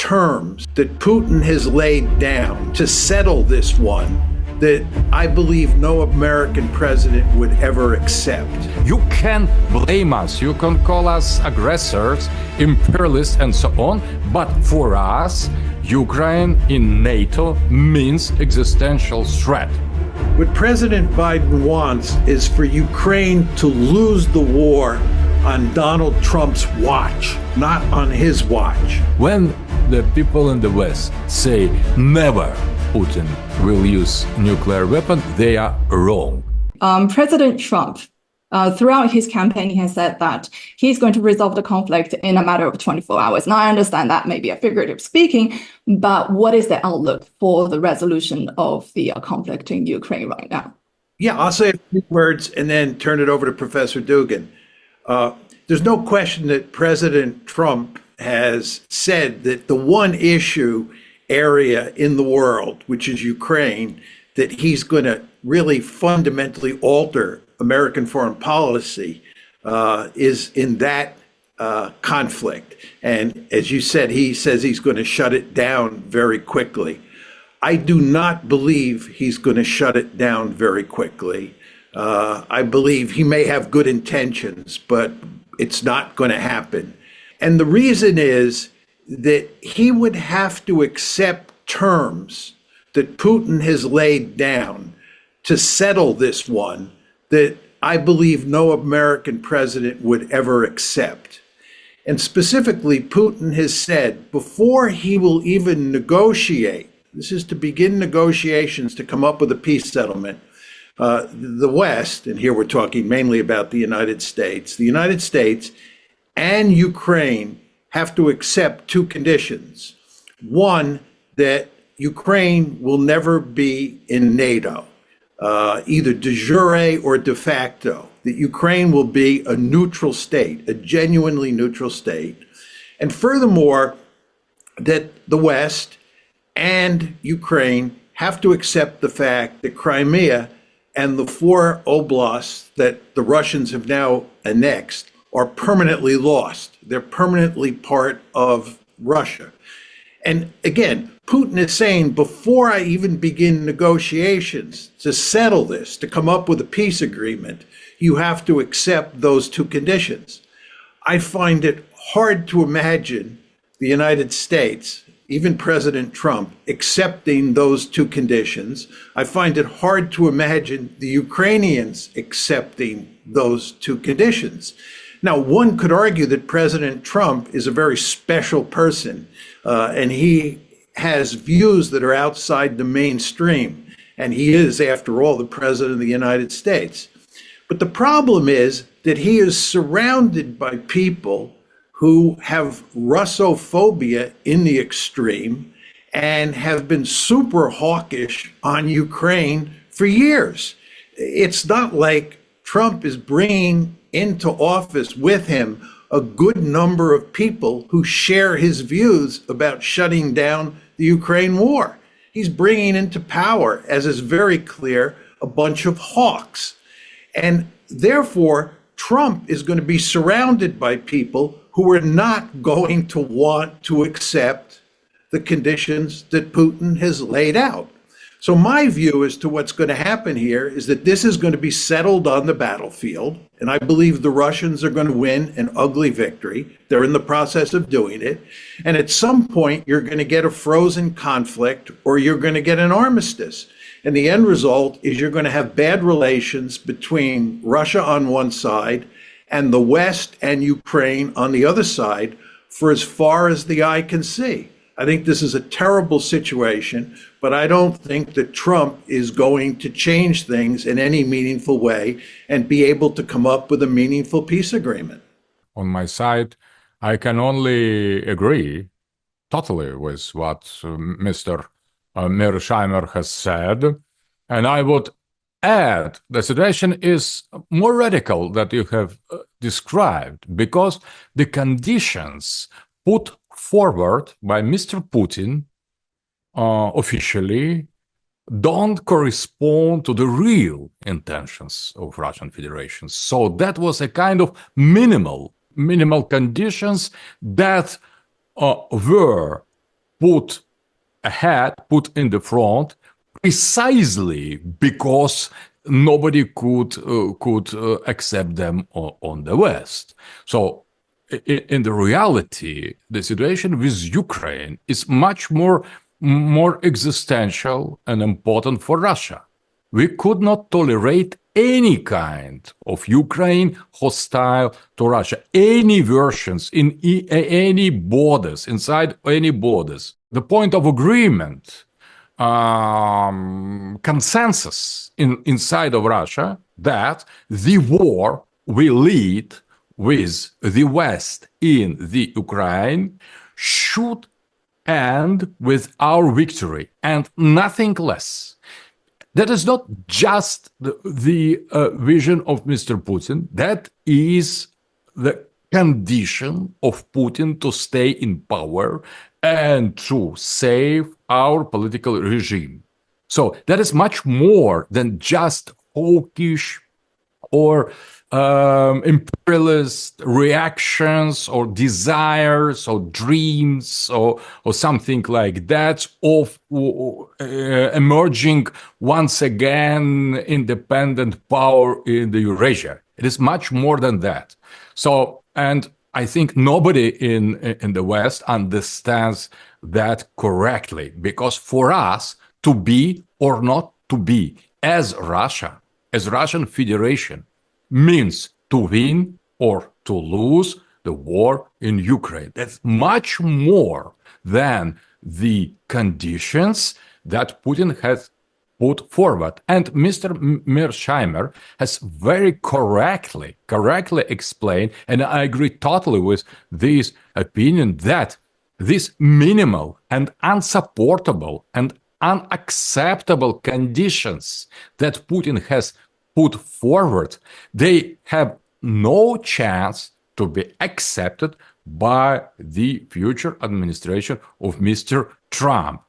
terms that Putin has laid down to settle this one that I believe no American president would ever accept. You can blame us, you can call us aggressors, imperialists, and so on, but for us, Ukraine in NATO means existential threat. What President Biden wants is for Ukraine to lose the war on Donald Trump's watch, not on his watch. When the people in the West say never Putin will use nuclear weapon, they are wrong. President Trump, throughout his campaign, he has said that he's going to resolve the conflict in a matter of 24 hours. Now, I understand that may be a figurative speaking, but what is the outlook for the resolution of the conflict in Ukraine right now? Yeah, I'll say a few words and then turn it over to Professor Dugin. There's no question that President Trump has said that the one area in the world, which is Ukraine, that he's going to really fundamentally alter American foreign policy is in that conflict. And as you said, he says he's going to shut it down very quickly. I do not believe he's going to shut it down very quickly. I believe he may have good intentions, but it's not going to happen. And the reason is that he would have to accept terms that Putin has laid down to settle this one that I believe no American president would ever accept. And specifically, Putin has said before he will even negotiate, this is to begin negotiations to come up with a peace settlement, the West, and here we're talking mainly about the United States and Ukraine have to accept two conditions. One, that Ukraine will never be in NATO, either de jure or de facto, that Ukraine will be a neutral state, a genuinely neutral state. And furthermore, that the West and Ukraine have to accept the fact that Crimea and the 4 oblasts that the Russians have now annexed are permanently lost. They're permanently part of Russia. And again, Putin is saying, before I even begin negotiations to settle this, to come up with a peace agreement, you have to accept those two conditions. I find it hard to imagine the United States, even President Trump, accepting those two conditions. I find it hard to imagine the Ukrainians accepting those two conditions. Now, one could argue that President Trump is a very special person, and he has views that are outside the mainstream, and he is, after all, the President of the United States. But the problem is that he is surrounded by people who have Russophobia in the extreme and have been super hawkish on Ukraine for years. It's not like Trump is bringing into office with him a good number of people who share his views about shutting down the Ukraine war. He's bringing into power, as is very clear, a bunch of hawks. And therefore, Trump is going to be surrounded by people who are not going to want to accept the conditions that Putin has laid out. So my view as to what's going to happen here is that this is going to be settled on the battlefield, and I believe the Russians are going to win an ugly victory. They're in the process of doing it. And at some point, you're going to get a frozen conflict, or you're going to get an armistice. And the end result is you're going to have bad relations between Russia on one side and the West and Ukraine on the other side for as far as the eye can see. I think this is a terrible situation, but I don't think that Trump is going to change things in any meaningful way and be able to come up with a meaningful peace agreement. On my side, I can only agree totally with what Mr. Mearsheimer has said. And I would add, the situation is more radical that you have described, because the conditions put forward by Mr. Putin officially don't correspond to the real intentions of Russian Federation. So that was a kind of minimal conditions that were put put in the front, precisely because nobody could accept them on the West. So in the reality, the situation with Ukraine is much more existential and important for Russia. We could not tolerate any kind of Ukraine hostile to Russia, any versions in any borders, inside any borders. The point of agreement, consensus inside of Russia that the war will lead with the West in the Ukraine should end with our victory and nothing less. That is not just the vision of Mr. Putin. That is the condition of Putin to stay in power and to save our political regime. So that is much more than just hawkish or imperialist reactions or desires or dreams or something like that of emerging once again independent power in the Eurasia. It is much more than that. So, and I think nobody in the West understands that correctly, because for us to be or not to be as Russia, as Russian Federation, means to win or to lose the war in Ukraine. That's much more than the conditions that Putin has put forward. And Mr. Mearsheimer has very correctly explained, and I agree totally with this opinion, that these minimal and unsupportable and unacceptable conditions that Putin has put forward, they have no chance to be accepted by the future administration of Mr. Trump.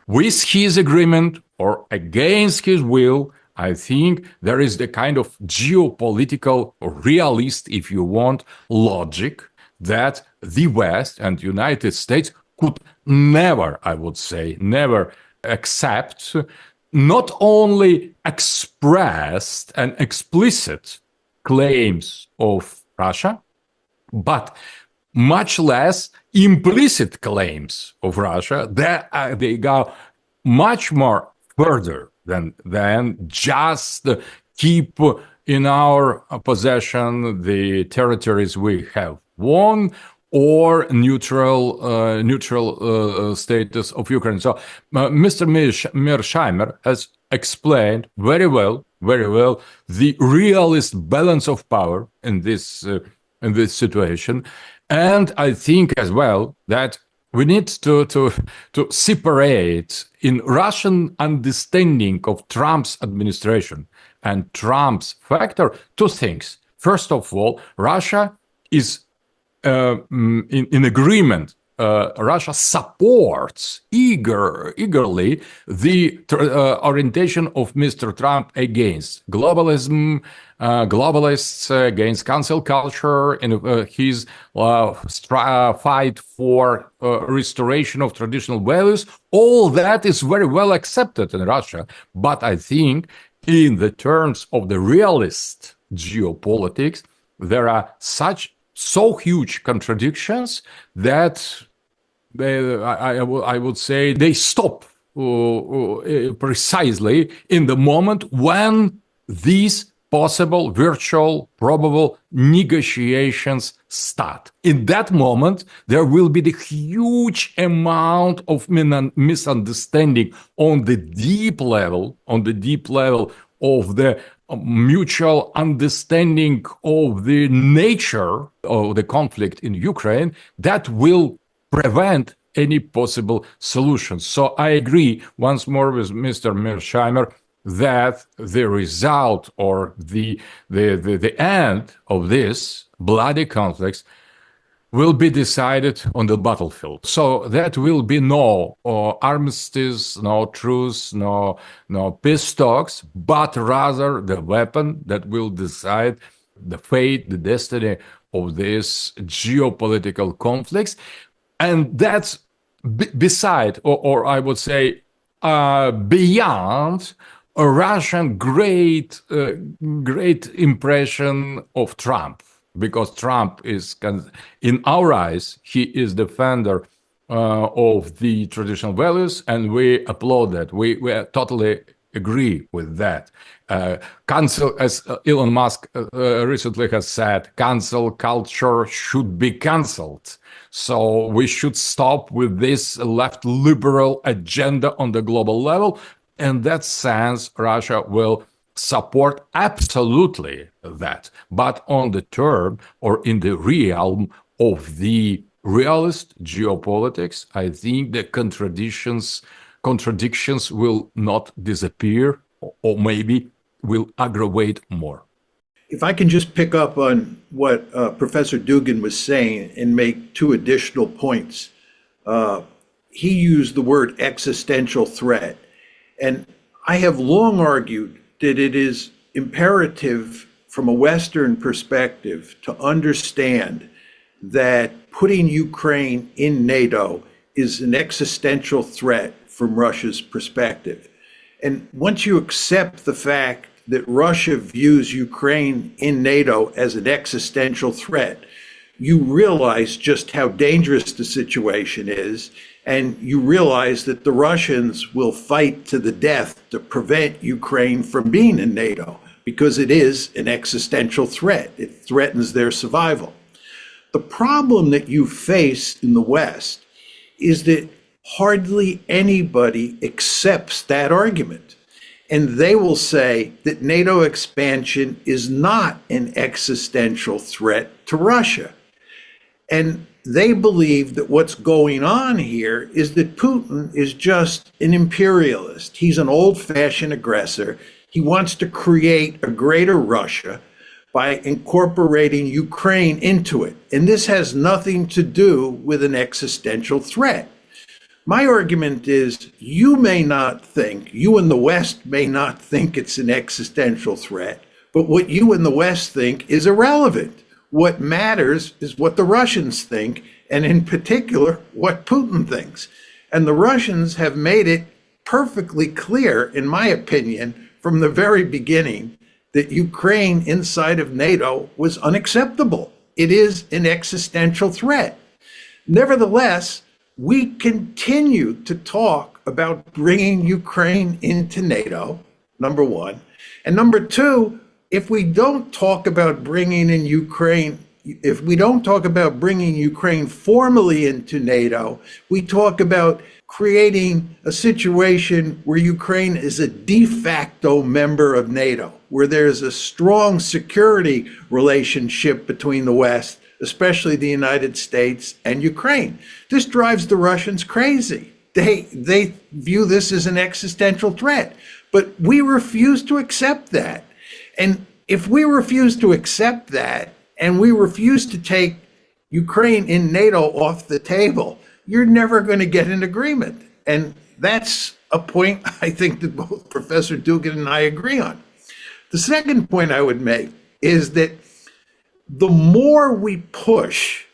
With his agreement or against his will, I think there is the kind of geopolitical realist, if you want, logic that the West and United States could never, I would say, never accept not only expressed and explicit claims of Russia, but much less implicit claims of Russia that they go much more further than just keep in our possession the territories we have won or neutral status of Ukraine. So Mr. Mearsheimer has explained very well the realist balance of power in this situation, and I think as well that we need to separate in Russian understanding of Trump's administration and Trump's factor two things. First of all, Russia is in agreement. Russia supports eagerly the orientation of Mr. Trump against globalism, globalists, against cancel culture, and his fight for restoration of traditional values. All that is very well accepted in Russia. But I think in the terms of the realist geopolitics, there are so huge contradictions that I would say they stop precisely in the moment when these possible, virtual, probable negotiations start. In that moment, there will be the huge amount of misunderstanding on the deep level of the mutual understanding of the nature of the conflict in Ukraine that will prevent any possible solutions. So I agree once more with Mr. Mearsheimer that the result or the end of this bloody conflict will be decided on the battlefield. So that will be no armistice, no truce, no peace talks, but rather the weapon that will decide the fate, the destiny of these geopolitical conflicts. And that's beside, or I would say beyond a Russian great impression of Trump, because Trump is, in our eyes, he is defender of the traditional values, and we applaud that. We totally agree with that. Cancel, as Elon Musk recently has said, cancel culture should be canceled. So we should stop with this left liberal agenda on the global level. In that sense, Russia will support absolutely that. But on the term or in the realm of the realist geopolitics, I think the contradictions will not disappear, or maybe will aggravate more. If I can just pick up on what Professor Dugin was saying and make two additional points. He used the word existential threat. And I have long argued that it is imperative from a Western perspective to understand that putting Ukraine in NATO is an existential threat from Russia's perspective. And once you accept the fact that Russia views Ukraine in NATO as an existential threat, you realize just how dangerous the situation is, and you realize that the Russians will fight to the death to prevent Ukraine from being in NATO, because it is an existential threat. It threatens their survival. The problem that you face in the West is that hardly anybody accepts that argument. And they will say that NATO expansion is not an existential threat to Russia. And they believe that what's going on here is that Putin is just an imperialist. He's an old-fashioned aggressor. He wants to create a greater Russia by incorporating Ukraine into it. And this has nothing to do with an existential threat. My argument is you may not think, you in the West may not think it's an existential threat, but what you in the West think is irrelevant. What matters is what the Russians think, and in particular, what Putin thinks. And the Russians have made it perfectly clear, in my opinion, from the very beginning, that Ukraine inside of NATO was unacceptable. It is an existential threat. Nevertheless, we continue to talk about bringing Ukraine into NATO, number one. And number two, if we don't talk about bringing Ukraine formally into NATO, we talk about creating a situation where Ukraine is a de facto member of NATO, where there's a strong security relationship between the West, especially the United States, and Ukraine. This drives the Russians crazy. They view this as an existential threat, but we refuse to accept that. And if we refuse to accept that, and we refuse to take Ukraine in NATO off the table, you're never going to get an agreement. And that's a point I think that both Professor Dugin and I agree on. The second point I would make is that the more we push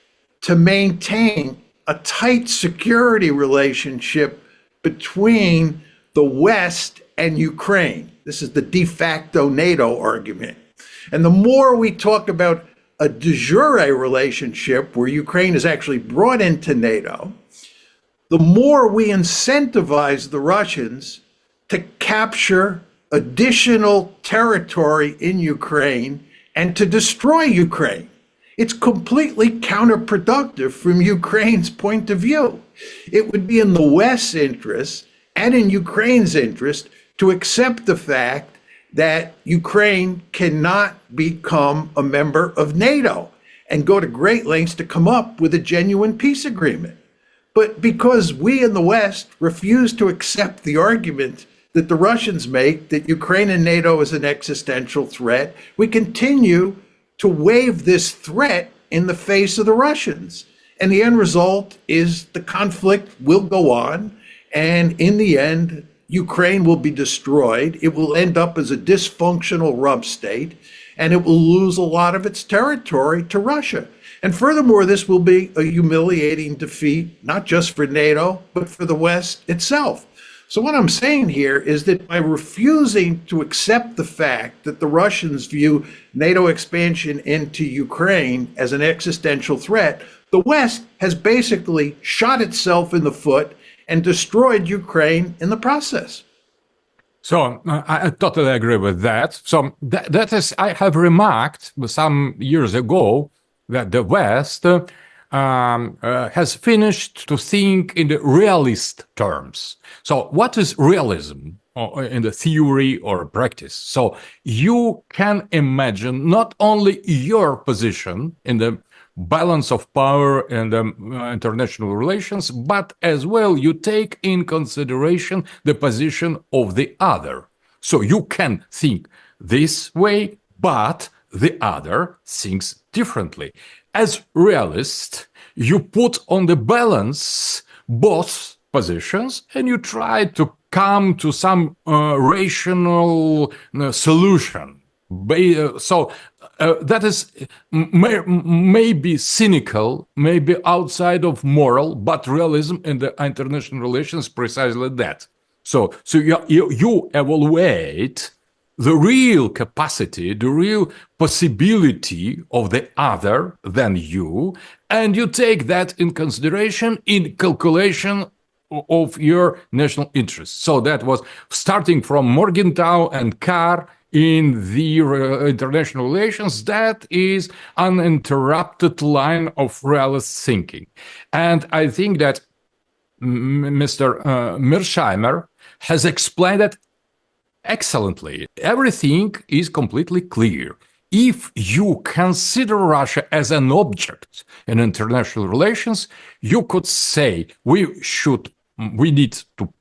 to maintain a tight security relationship between the West and Ukraine, this is the de facto NATO argument, and the more we talk about a de jure relationship where Ukraine is actually brought into NATO, the more we incentivize the Russians to capture additional territory in Ukraine and to destroy Ukraine. It's completely counterproductive from Ukraine's point of view. It would be in the West's interest and in Ukraine's interest to accept the fact that Ukraine cannot become a member of NATO and go to great lengths to come up with a genuine peace agreement. But because we in the West refuse to accept the argument that the Russians make, that Ukraine and NATO is an existential threat, we continue to wave this threat in the face of the Russians. And the end result is the conflict will go on, and in the end, Ukraine will be destroyed. It will end up as a dysfunctional rump state, and it will lose a lot of its territory to Russia. And furthermore, this will be a humiliating defeat, not just for NATO, but for the West itself. So what I'm saying here is that by refusing to accept the fact that the Russians view NATO expansion into Ukraine as an existential threat, the West has basically shot itself in the foot and destroyed Ukraine in the process. So I totally agree with that. So that is, I have remarked some years ago that the West has finished to think in the realist terms. So what is realism in the theory or practice? So you can imagine not only your position in the balance of power in the international relations, but as well you take in consideration the position of the other. So you can think this way, but the other thinks differently. As realist, you put on the balance both positions and you try to come to some rational solution. So that is maybe cynical, maybe outside of moral, but realism in the international relations precisely that. So you evaluate the real capacity, the real possibility of the other than you, and you take that in consideration in calculation of your national interests. So that was starting from Morgenthau and Carr in the international relations. That is uninterrupted line of realist thinking. And I think that Mr. Mearsheimer has explained that excellently. Everything is completely clear. If you consider Russia as an object in international relations, you could say we need to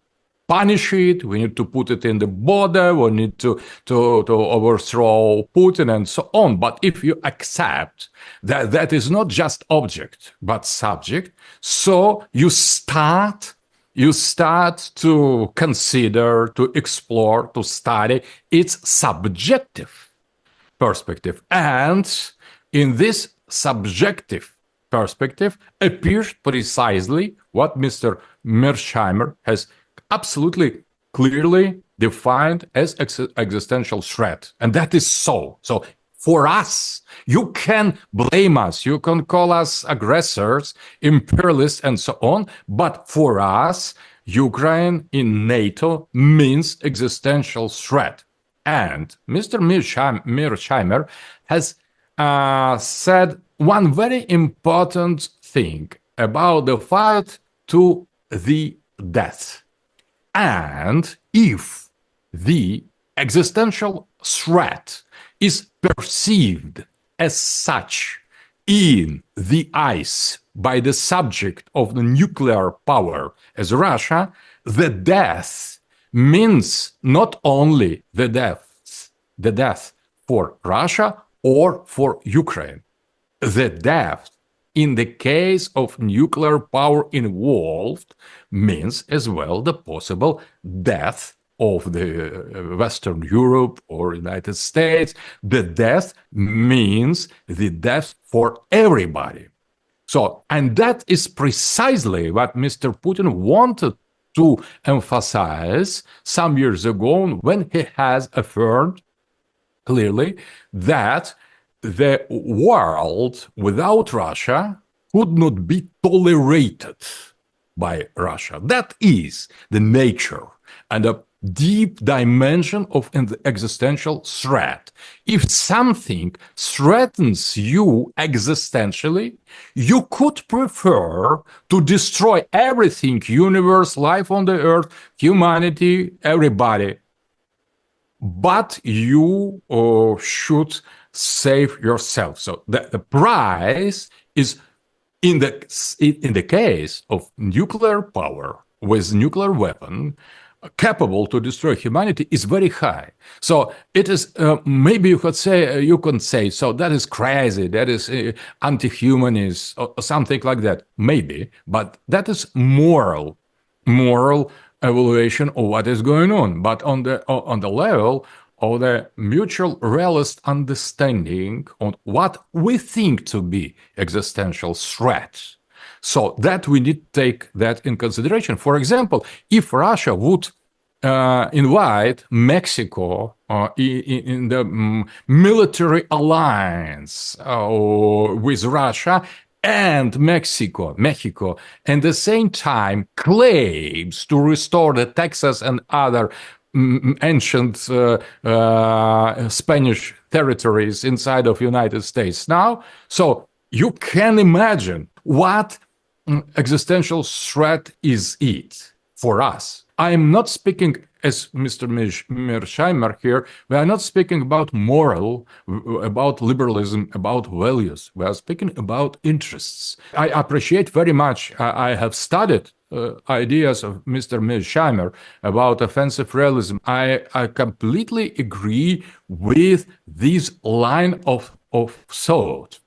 punish it, we need to put it in the border, we need to overthrow Putin and so on. But if you accept that that is not just object, but subject, so you start to consider, to explore, to study its subjective perspective. And in this subjective perspective appears precisely what Mr. Mearsheimer has absolutely clearly defined as existential threat. And that is so. So for us, you can blame us, you can call us aggressors, imperialists, and so on. But for us, Ukraine in NATO means existential threat. And Mr. Mearsheimer has said one very important thing about the fight to the death. And if the existential threat is perceived as such in the eyes by the subject of the nuclear power as Russia, the death means not only the death for Russia or for Ukraine. The death in the case of nuclear power involved means as well the possible death of the Western Europe or United States. The death means the death for everybody. So, and that is precisely what Mr. Putin wanted to emphasize some years ago when he has affirmed clearly that the world without Russia could not be tolerated by Russia. That is the nature and a deep dimension of an existential threat. If something threatens you existentially, you could prefer to destroy everything, universe, life on the earth, humanity, everybody. But you should save yourself. So the price is in the case of nuclear power with nuclear weapon capable to destroy humanity is very high. So it is maybe you can say so that is crazy, that is anti-humanist or something like that, maybe, but that is moral evaluation of what is going on. But on the level of the mutual realist understanding on what we think to be existential threats. So that we need to take that in consideration. For example, if Russia would invite Mexico in the military alliance with Russia and Mexico, and at the same time claims to restore the Texas and other ancient Spanish territories inside of United States now. So you can imagine what existential threat is it for us. I am not speaking, as Mr. Mearsheimer here, we are not speaking about moral, about liberalism, about values. We are speaking about interests. I appreciate very much, I have studied ideas of Mr. Mearsheimer about offensive realism. I completely agree with this line of thought.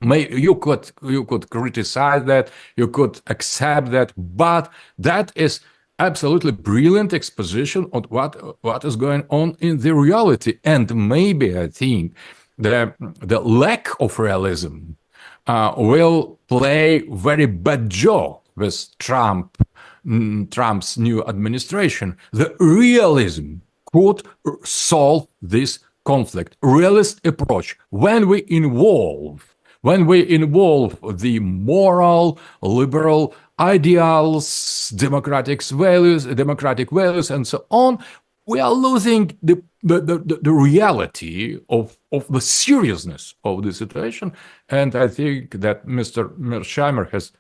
You could criticize that, you could accept that, but that is absolutely brilliant exposition of what is going on in the reality. And maybe I think the lack of realism will play very bad job with Trump's new administration. The realism could solve this conflict. Realist approach. When we involve the moral, liberal ideals, democratic values, and so on, we are losing the reality of the seriousness of the situation. And I think that Mr. Mearsheimer has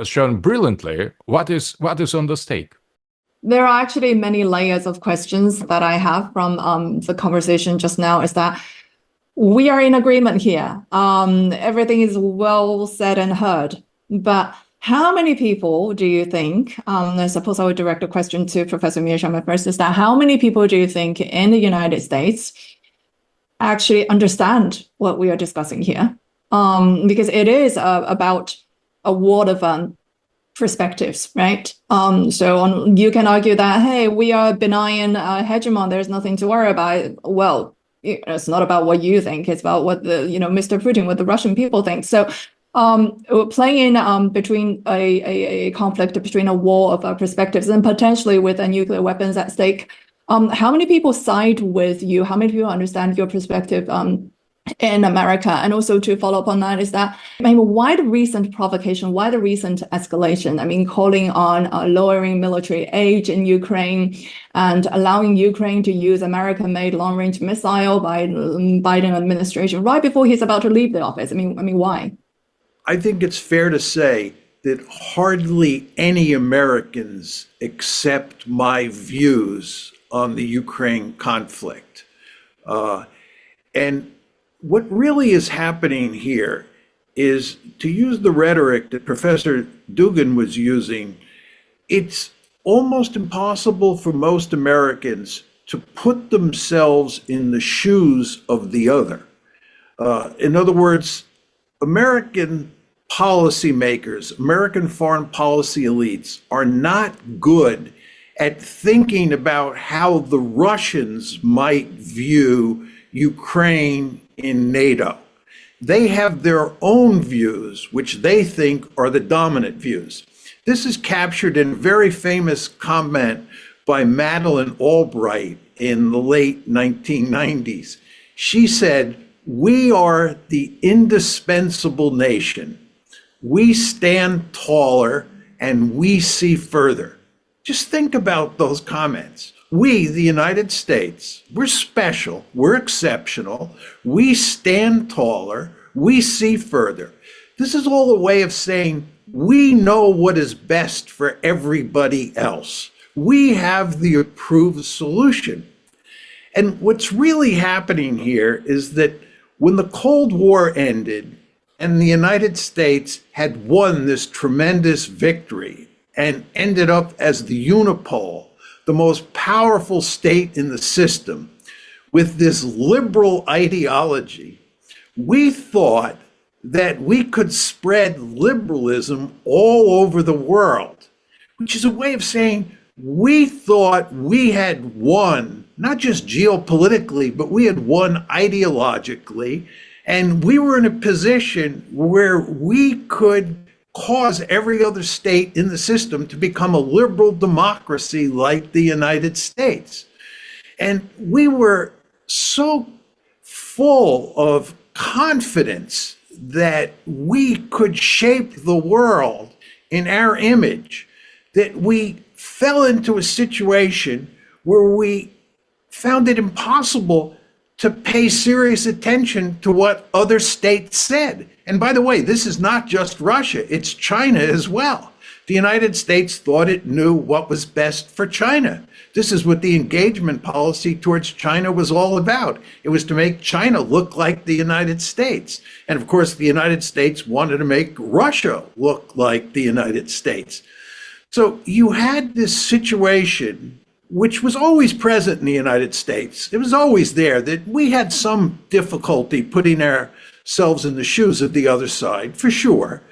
shown brilliantly what is on the stake. There are actually many layers of questions that I have from the conversation just now. Is that we are in agreement here. Everything is well said and heard. But how many people do you think, I suppose I would direct a question to Professor Mearsheimer first, is that how many people do you think in the United States actually understand what we are discussing here? Because it is about a world of perspectives, right? You can argue that, hey, we are a benign hegemon, there's nothing to worry about. Well, it's not about what you think, it's about what Mr. Putin, what the Russian people think. So playing in between a conflict, between a war of perspectives, and potentially with nuclear weapons at stake, how many people side with you? How many people understand your perspective in America? And also to follow up on that is that, why the recent provocation? Why the recent escalation? Calling on lowering military aid in Ukraine and allowing Ukraine to use American-made long-range missile by Biden administration right before he's about to leave the office. Why? I think it's fair to say that hardly any Americans accept my views on the Ukraine conflict. And what really is happening here is, to use the rhetoric that Professor Dugin was using, it's almost impossible for most Americans to put themselves in the shoes of the other. In other words, American policymakers, American foreign policy elites are not good at thinking about how the Russians might view Ukraine in NATO. They have their own views, which they think are the dominant views. This is captured in a very famous comment by Madeleine Albright in the late 1990s. She said, "We are the indispensable nation. We stand taller and we see further." Just think about those comments. We, the United States, we're special, we're exceptional, we stand taller, we see further. This is all a way of saying we know what is best for everybody else. We have the approved solution. And what's really happening here is that when the Cold War ended and the United States had won this tremendous victory and ended up as the unipole, the most powerful state in the system, with this liberal ideology, we thought that we could spread liberalism all over the world, which is a way of saying we thought we had won not just geopolitically, but we had won ideologically. And we were in a position where we could cause every other state in the system to become a liberal democracy like the United States. And we were so full of confidence that we could shape the world in our image that we fell into a situation where we found it impossible to pay serious attention to what other states said. And by the way, this is not just Russia, it's China as well. The United States thought it knew what was best for China. This is what the engagement policy towards China was all about. It was to make China look like the United States. And of course, the United States wanted to make Russia look like the United States. So you had this situation which was always present in the United States. It was always there that we had some difficulty putting ourselves in the shoes of the other side, for sure.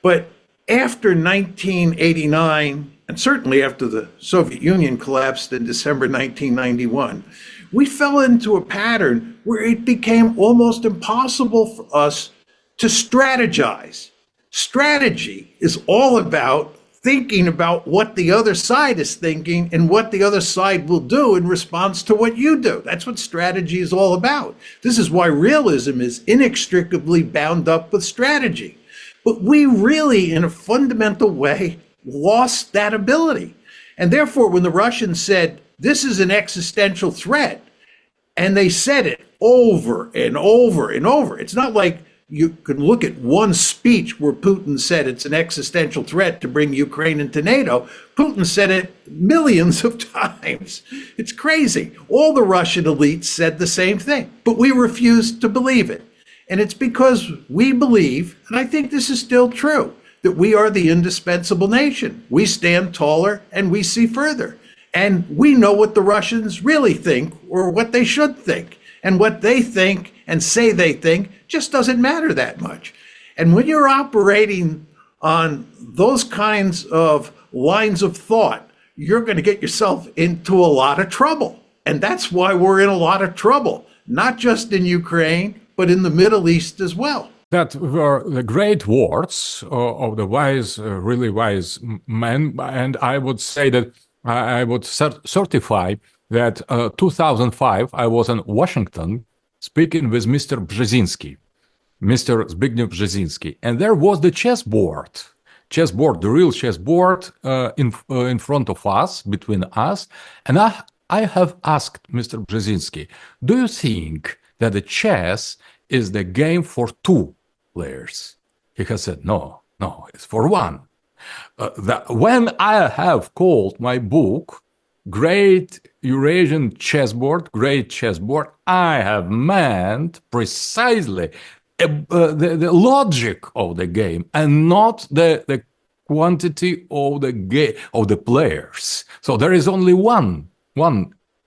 But after 1989, and certainly after the Soviet Union collapsed in December 1991, we fell into a pattern where it became almost impossible for us to strategize. Strategy is all about thinking about what the other side is thinking and what the other side will do in response to what you do. That's what strategy is all about. This is why realism is inextricably bound up with strategy. But we really, in a fundamental way, lost that ability. And therefore, when the Russians said, this is an existential threat, and they said it over and over and over, it's not like you can look at one speech where Putin said it's an existential threat to bring Ukraine into NATO. Putin said it millions of times. It's crazy. All the Russian elites said the same thing, but we refused to believe it. And it's because we believe, and I think this is still true, that we are the indispensable nation. We stand taller and we see further. And we know what the Russians really think or what they should think. And what they think and say they think just doesn't matter that much. And when you're operating on those kinds of lines of thought, you're going to get yourself into a lot of trouble. And that's why we're in a lot of trouble, not just in Ukraine, but in the Middle East as well. That were the great words of the wise, really wise men. And I would say that I would certify that 2005, I was in Washington speaking with Mr. Brzezinski, Mr. Zbigniew Brzezinski, and there was the chessboard, the real chessboard in front of us, between us, and I have asked Mr. Brzezinski, do you think that the chess is the game for two players? He has said, no, it's for one. When I have called my book Great Eurasian Chessboard, Great Chessboard, I have meant precisely the logic of the game and not the quantity of the players. So there is only one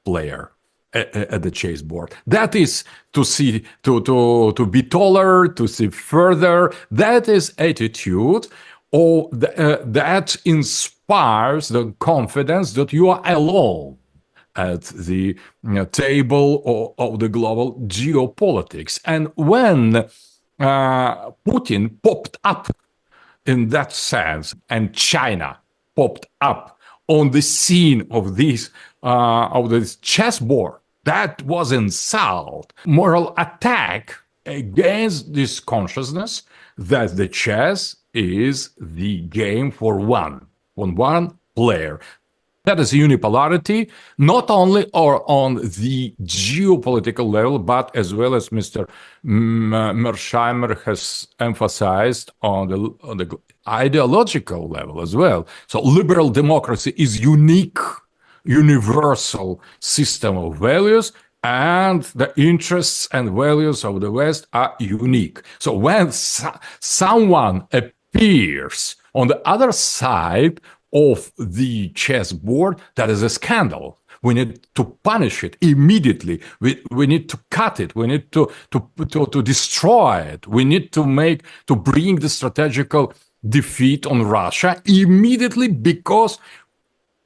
player at the chessboard. That is to see, to be taller, to see further. That is attitude. Or that inspires the confidence that you are alone at the table of the global geopolitics. And when Putin popped up in that sense, and China popped up on the scene of this chessboard, that was insult, moral attack against this consciousness that the chess is the game for one player. That is unipolarity, not only on the geopolitical level, but as well as Mr. Mearsheimer has emphasized on the ideological level as well. So liberal democracy is unique, universal system of values, and the interests and values of the West are unique. So when someone appears on the other side of the chessboard, that is a scandal. We need to punish it immediately. We need to cut it. We need to destroy it. We need to bring the strategical defeat on Russia immediately, because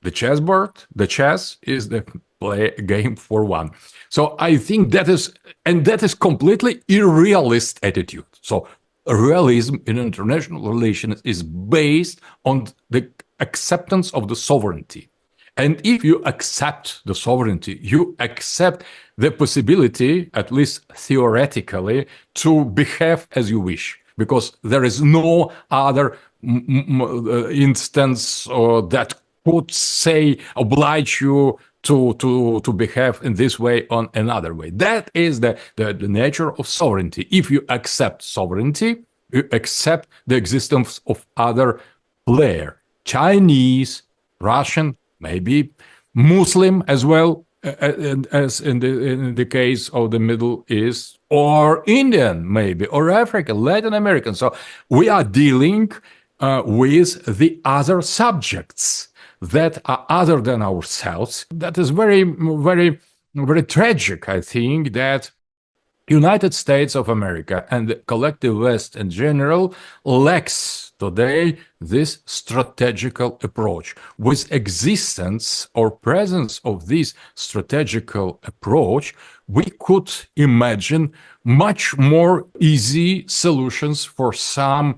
the chess is the play a game for one. So I think that is completely irrealist attitude. So realism in international relations is based on the acceptance of the sovereignty. And if you accept the sovereignty, you accept the possibility, at least theoretically, to behave as you wish, because there is no other instance that could say, oblige you to behave in this way or another way. That is the nature of sovereignty. If you accept sovereignty, you accept the existence of other player, Chinese, Russian, maybe Muslim as well, as in the case of the Middle East, or Indian maybe, or African, Latin American. So we are dealing with the other subjects that are other than ourselves. That is very, very, very tragic, I think, that United States of America and the collective West in general lacks today this strategical approach. With existence or presence of this strategical approach, we could imagine much more easy solutions for some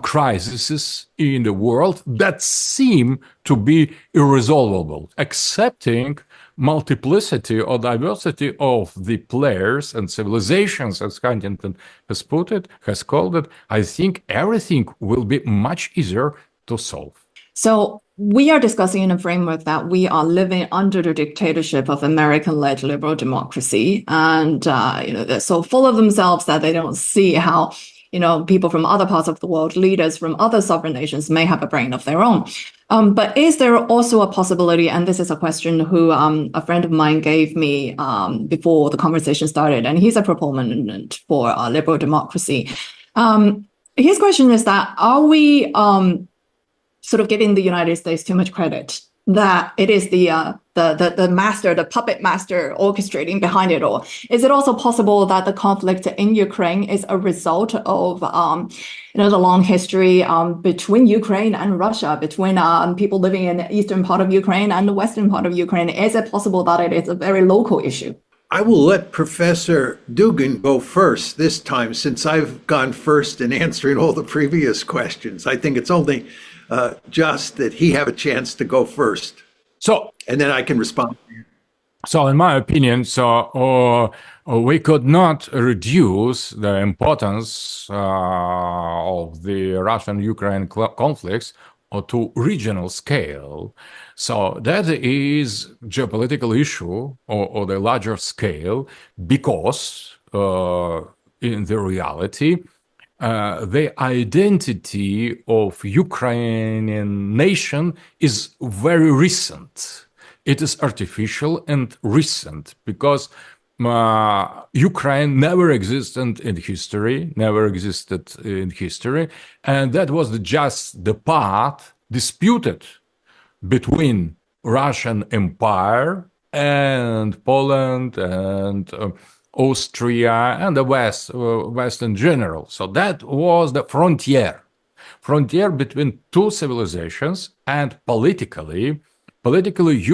crises in the world that seem to be irresolvable. Accepting multiplicity or diversity of the players and civilizations, as Huntington has called it, I think everything will be much easier to solve. So we are discussing in a framework that we are living under the dictatorship of American-led liberal democracy, and they're so full of themselves that they don't see how people from other parts of the world, leaders from other sovereign nations, may have a brain of their own. But is there also a possibility, and this is a question who a friend of mine gave me before the conversation started, and he's a proponent for liberal democracy. His question is that, are we sort of giving the United States too much credit, that it is the master, the puppet master orchestrating behind it all? Is it also possible that the conflict in Ukraine is a result of the long history between Ukraine and Russia, between people living in the eastern part of Ukraine and the western part of Ukraine? Is it possible that it is a very local issue? I will let Professor Dugin go first this time, since I've gone first in answering all the previous questions. I think it's only just that he have a chance to go first. And then I can respond. So in my opinion, we could not reduce the importance of the Russian-Ukraine conflicts to regional scale. So that is geopolitical issue or the larger scale, because in the reality, the identity of Ukrainian nation is very recent. It is artificial and recent, because Ukraine never existed in history, and that was just the part disputed between Russian Empire and Poland and Austria and the West in general. So that was the frontier between two civilizations, and politically,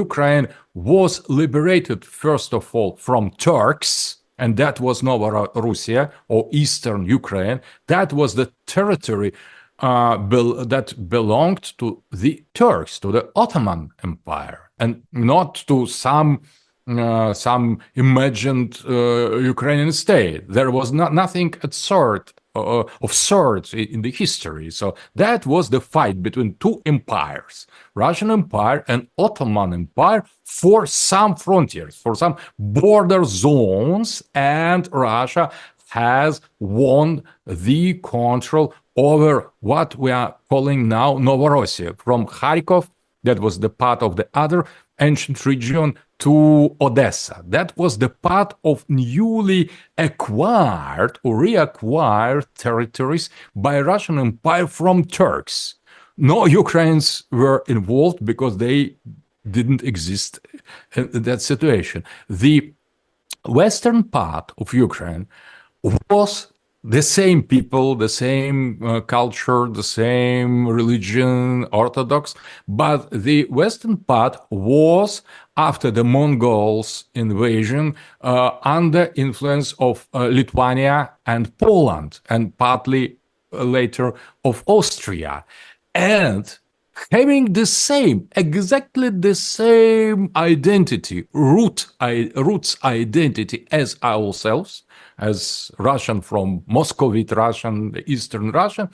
Ukraine was liberated, first of all, from Turks, and that was Novorossiya or Eastern Ukraine. That was the territory that belonged to the Turks, to the Ottoman Empire, and not to some imagined Ukrainian state. There was nothing of sorts in the history. So that was the fight between two empires, Russian Empire and Ottoman Empire, for some frontiers, for some border zones, and Russia has won the control over what we are calling now Novorossiya, from Kharkov, that was the part of the other ancient region, to Odessa. That was the part of newly acquired or reacquired territories by Russian Empire from Turks. No Ukrainians were involved because they didn't exist in that situation. The western part of Ukraine was the same people, the same culture, the same religion, Orthodox, but the western part was, after the Mongols invasion, under influence of Lithuania and Poland, and partly later of Austria. And having the same, exactly the same identity, roots identity as ourselves, as Russian from Muscovite Russian, Eastern Russian,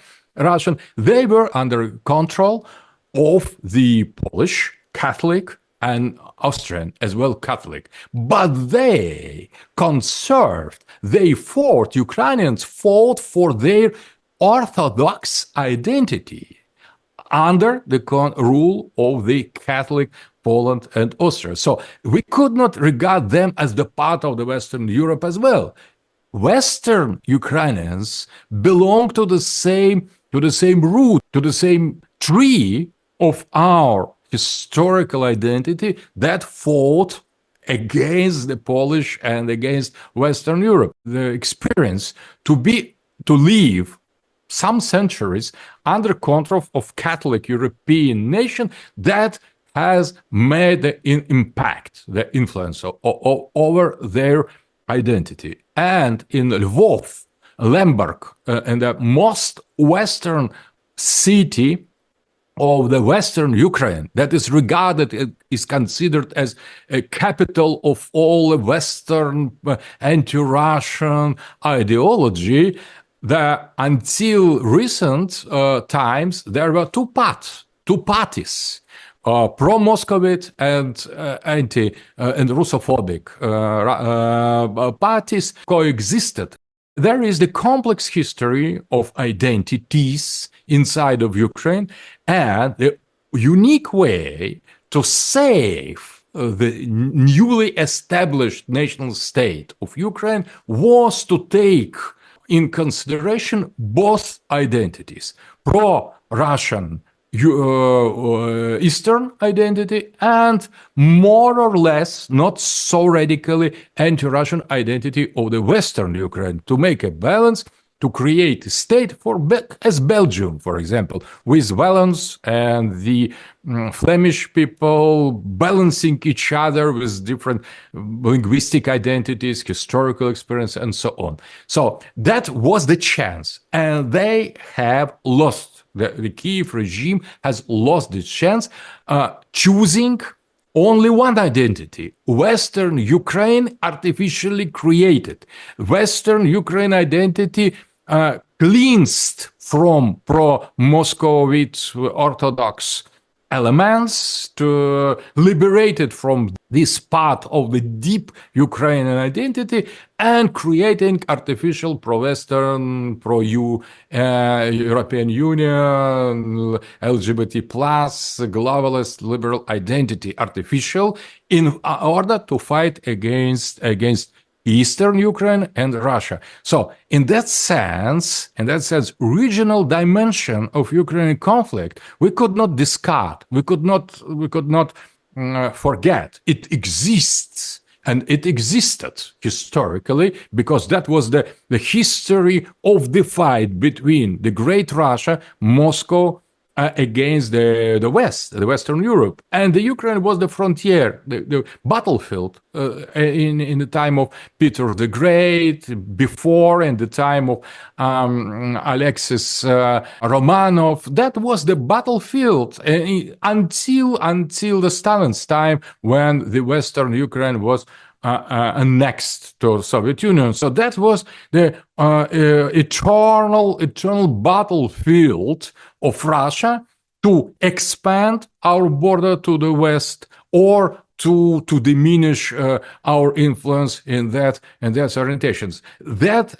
they were under control of the Polish Catholic and Austrian as well Catholic. But they conserved, Ukrainians fought for their Orthodox identity under the rule of the Catholic Poland and Austria. So we could not regard them as the part of the Western Europe as well. Western Ukrainians belong to the same root, to the same tree of our historical identity that fought against the Polish and against Western Europe. The experience to live some centuries under control of Catholic European nation that has made the impact, the influence over their identity. And in Lvov, Lemberg, and the most western city of the Western Ukraine, that is considered as a capital of all the Western anti-Russian ideology, until recent times, there were two parties, pro-Moscovite and and Russophobic parties coexisted. There is the complex history of identities inside of Ukraine, and the unique way to save the newly established national state of Ukraine was to take in consideration both identities, pro-Russian Eastern identity and more or less, not so radically, anti-Russian identity of the Western Ukraine, to make a balance, to create a state as Belgium, for example, with Wallons and the Flemish people balancing each other with different linguistic identities, historical experience, and so on. So that was the chance, and they have lost. The Kiev regime has lost its chance, choosing only one identity, Western Ukraine, artificially created. Western Ukraine identity cleansed from pro-Moscovite Orthodox elements, to liberated from this part of the deep Ukrainian identity, and creating artificial pro-Western, pro-European Union, LGBT plus, globalist liberal identity, artificial, in order to fight against Eastern Ukraine and Russia. So in that sense, regional dimension of Ukrainian conflict, we could not discard, we could not forget. It exists, and it existed historically, because that was the history of the fight between the Great Russia, Moscow, against the West, the Western Europe. And the Ukraine was the frontier, the battlefield in the time of Peter the Great, before, and the time of Alexis Romanov. That was the battlefield until the Stalin's time, when the Western Ukraine was annexed to Soviet Union. So that was the eternal battlefield of Russia to expand our border to the West, or to diminish our influence in that orientations. That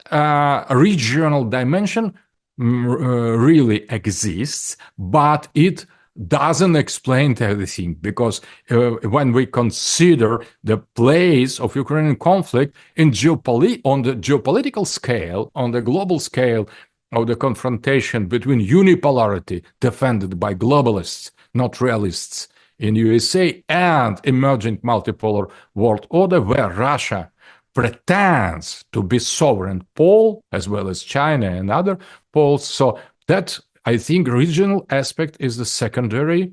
regional dimension really exists, but it doesn't explain everything, because when we consider the place of Ukrainian conflict on the geopolitical scale, on the global scale of the confrontation between unipolarity defended by globalists, not realists, in USA, and emerging multipolar world order, where Russia pretends to be sovereign pole, as well as China and other poles. So that, I think, regional aspect is the secondary,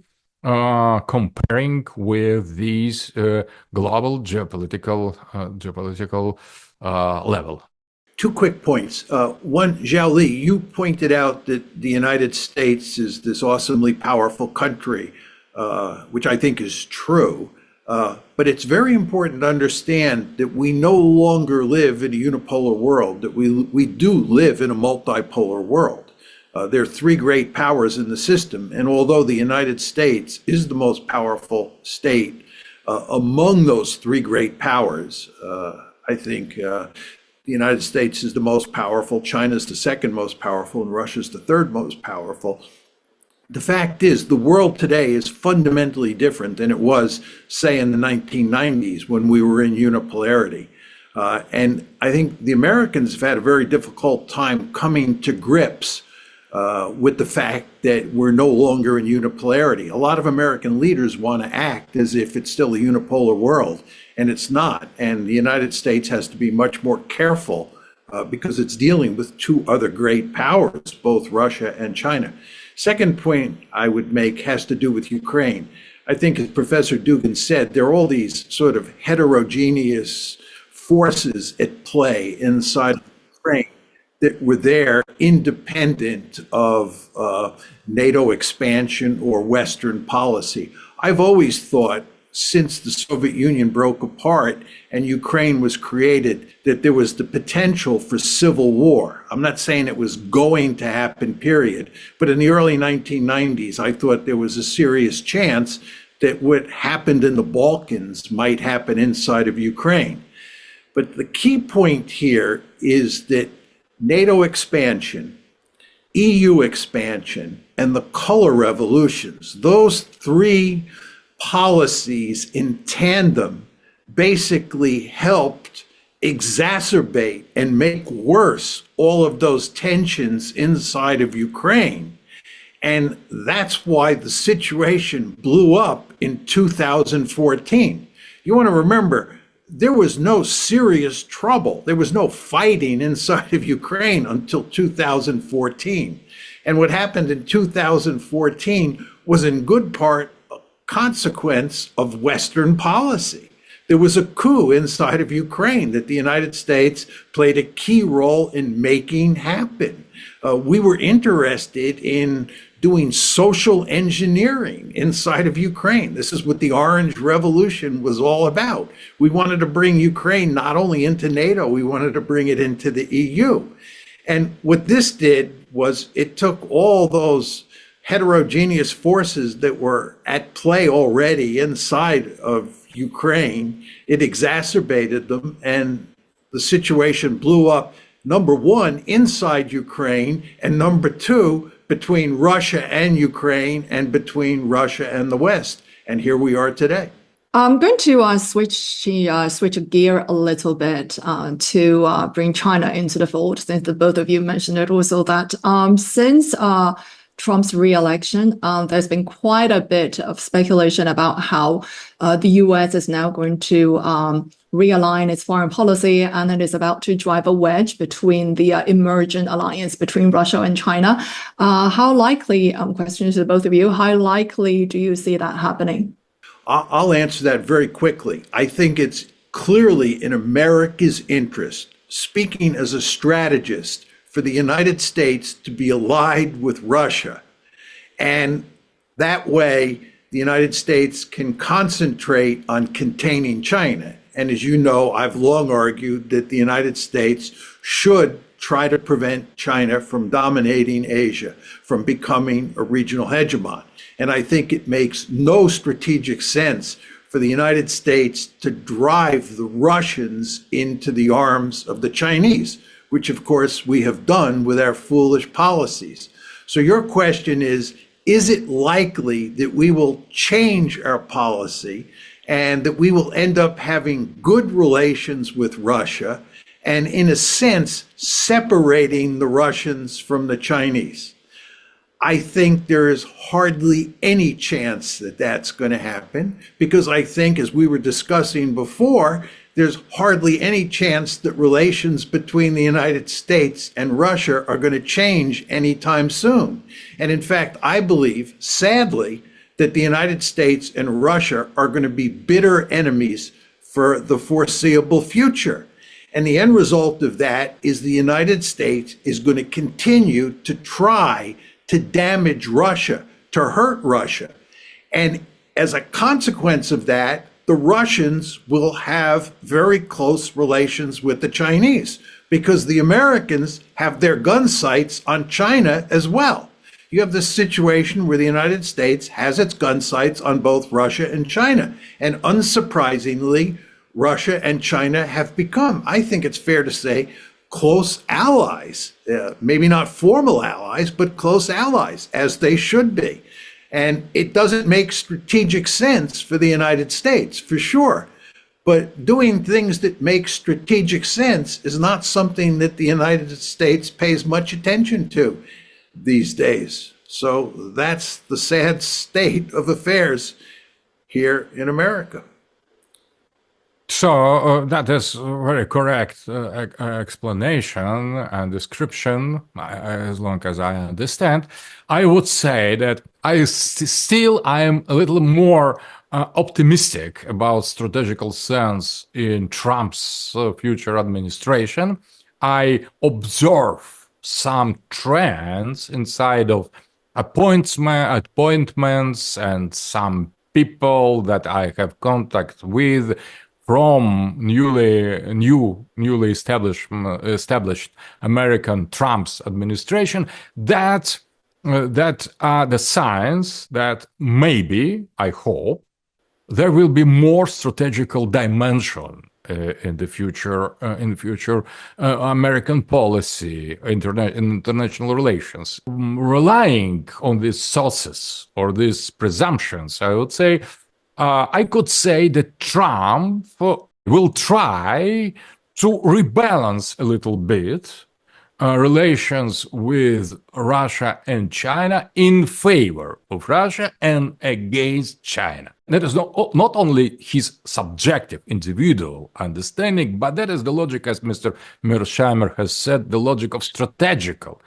comparing with these global geopolitical level. Two quick points. One, Xiaoli, you pointed out that the United States is this awesomely powerful country, which I think is true. But it's very important to understand that we no longer live in a unipolar world, that we do live in a multipolar world. There are three great powers in the system, and although the United States is the most powerful state among those three great powers, I think the United States is the most powerful, China's the second most powerful, and Russia's the third most powerful. The fact is, the world today is fundamentally different than it was, say, in the 1990s when we were in unipolarity. And I think the Americans have had a very difficult time coming to grips with the fact that we're no longer in unipolarity. A lot of American leaders want to act as if it's still a unipolar world, and it's not. And the United States has to be much more careful because it's dealing with two other great powers, both Russia and China. Second point I would make has to do with Ukraine. I think, as Professor Dugin said, there are all these sort of heterogeneous forces at play inside Ukraine that were there independent of NATO expansion or Western policy. I've always thought, since the Soviet Union broke apart and Ukraine was created, that there was the potential for civil war. I'm not saying it was going to happen, period, but in the early 1990s, I thought there was a serious chance that what happened in the Balkans might happen inside of Ukraine. But the key point here is that NATO expansion, EU expansion, and the color revolutions, those three policies in tandem basically helped exacerbate and make worse all of those tensions inside of Ukraine. And that's why the situation blew up in 2014. You want to remember, there was no serious trouble. There was no fighting inside of Ukraine until 2014. And what happened in 2014 was in good part a consequence of Western policy. There was a coup inside of Ukraine that the United States played a key role in making happen. We were interested in doing social engineering inside of Ukraine. This is what the Orange Revolution was all about. We wanted to bring Ukraine not only into NATO, we wanted to bring it into the EU. And what this did was it took all those heterogeneous forces that were at play already inside of Ukraine, it exacerbated them, and the situation blew up, number one, inside Ukraine, and number two, between Russia and Ukraine, and between Russia and the West. And here we are today. I'm going to switch gear a little bit to bring China into the fold, since the both of you mentioned it also, that since Trump's re-election, there's been quite a bit of speculation about how the U.S. is now going to realign its foreign policy, and it is about to drive a wedge between the emergent alliance between Russia and China. How likely, question to both of you, how likely do you see that happening? I'll answer that very quickly. I think it's clearly in America's interest, speaking as a strategist, for the United States to be allied with Russia. And that way, the United States can concentrate on containing China. And as you know, I've long argued that the United States should try to prevent China from dominating Asia, from becoming a regional hegemon. And I think it makes no strategic sense for the United States to drive the Russians into the arms of the Chinese, which of course we have done with our foolish policies. So your question is it likely that we will change our policy and that we will end up having good relations with Russia and, in a sense, separating the Russians from the Chinese? I think there is hardly any chance that that's going to happen, because I think, as we were discussing before, there's hardly any chance that relations between the United States and Russia are going to change anytime soon. And in fact, I believe, sadly, that the United States and Russia are going to be bitter enemies for the foreseeable future. And the end result of that is the United States is going to continue to try to damage Russia, to hurt Russia. And as a consequence of that, the Russians will have very close relations with the Chinese, because the Americans have their gun sights on China as well. You have this situation where the United States has its gun sights on both Russia and China. And unsurprisingly, Russia and China have become, I think it's fair to say, close allies. Maybe not formal allies, but close allies, as they should be. And it doesn't make strategic sense for the United States, for sure. But doing things that make strategic sense is not something that the United States pays much attention to these days. So that's the sad state of affairs here in America. So that is a very correct explanation and description, as long as I understand. I would say that I am a little more optimistic about strategical sense in Trump's future administration. I observe some trends inside of appointments and some people that I have contact with from newly established American Trump's administration, that are the signs that maybe, I hope, there will be more strategical dimension in the future American policy, international relations. Relying on these sources or these presumptions, I would say, I could say that Trump will try to rebalance a little bit relations with Russia and China in favor of Russia and against China. That is not only his subjective, individual understanding, but that is the logic, as Mr. Mearsheimer has said, the logic of strategical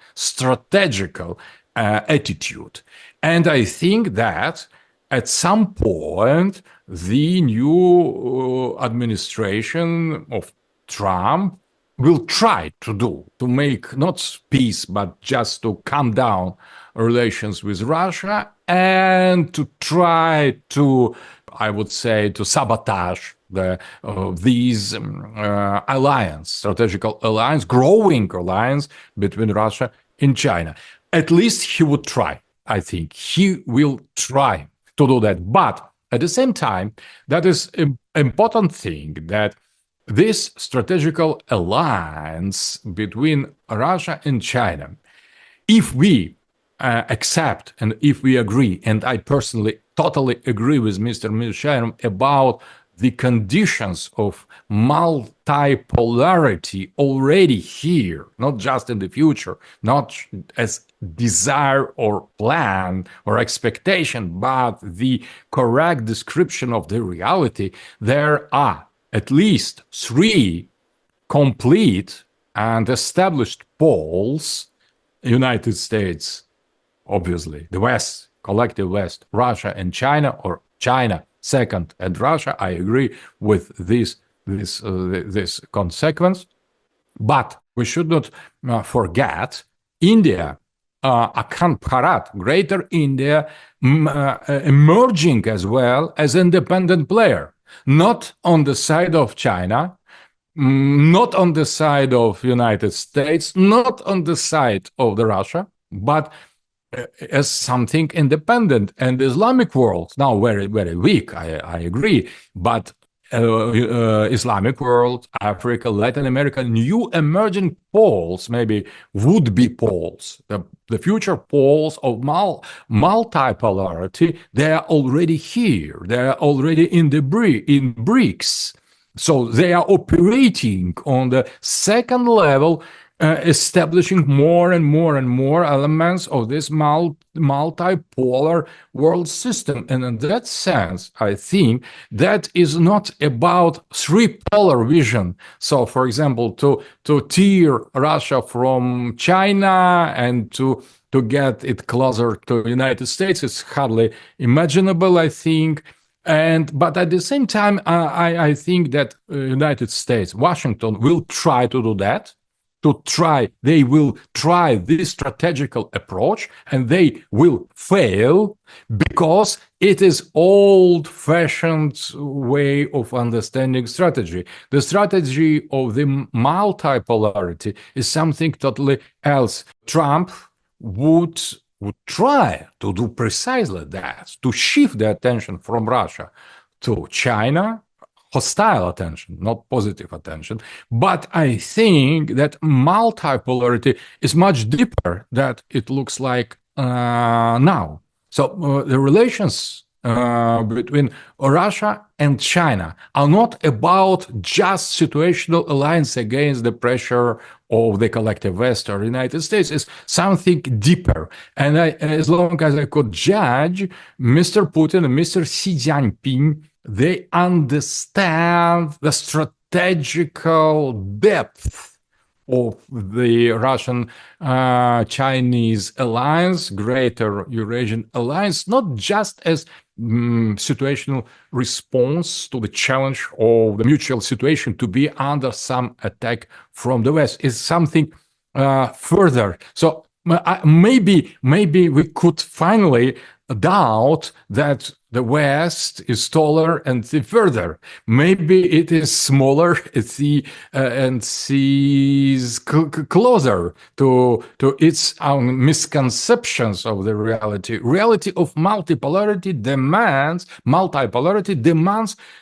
attitude. And I think that at some point, the new administration of Trump will try to make not peace, but just to calm down relations with Russia and to try to, I would say, to sabotage these strategical alliance, growing alliance between Russia and China. At least he would try. I think he will try to do that. But at the same time, that is an important thing, that this strategical alliance between Russia and China, if we accept and if we agree, and I personally totally agree with Mr. Mearsheimer about the conditions of multipolarity already here, not just in the future, not as desire or plan or expectation, but the correct description of the reality, there are at least 3 complete and established poles: United States, obviously, the West, collective West, Russia and China, or China second and Russia. I agree with this consequence. But we should not forget India, Akhand Bharat, Greater India, emerging as well as independent player, not on the side of China, not on the side of United States, not on the side of the Russia, but as something independent. And the Islamic world, now very, very weak, I agree, but Islamic world, Africa, Latin America, new emerging poles, maybe would-be poles, the future poles of multipolarity, they are already here. They are already in BRICS. So they are operating on the second level establishing more and more elements of this multipolar world system. And in that sense, I think that is not about three-polar vision. So, for example, to tear Russia from China and to get it closer to the United States is hardly imaginable, I think. But at the same time, I think that United States, Washington, will try to do that. They will try this strategical approach, and they will fail because it is old-fashioned way of understanding strategy. The strategy of the multipolarity is something totally else. Trump would try to do precisely that, to shift the attention from Russia to China, hostile attention, not positive attention. But I think that multipolarity is much deeper than it looks like now. So the relations between Russia and China are not about just situational alliance against the pressure of the collective West or United States. It's something deeper. And as long as I could judge, Mr. Putin and Mr. Xi Jinping, they understand the strategical depth of the Russian-Chinese alliance, Greater Eurasian Alliance, not just as situational response to the challenge of the mutual situation to be under some attack from the West. Is something further. So maybe we could finally doubt that the West is taller and further. Maybe it is smaller and sees closer to its own misconceptions of the reality. Reality of multipolarity demands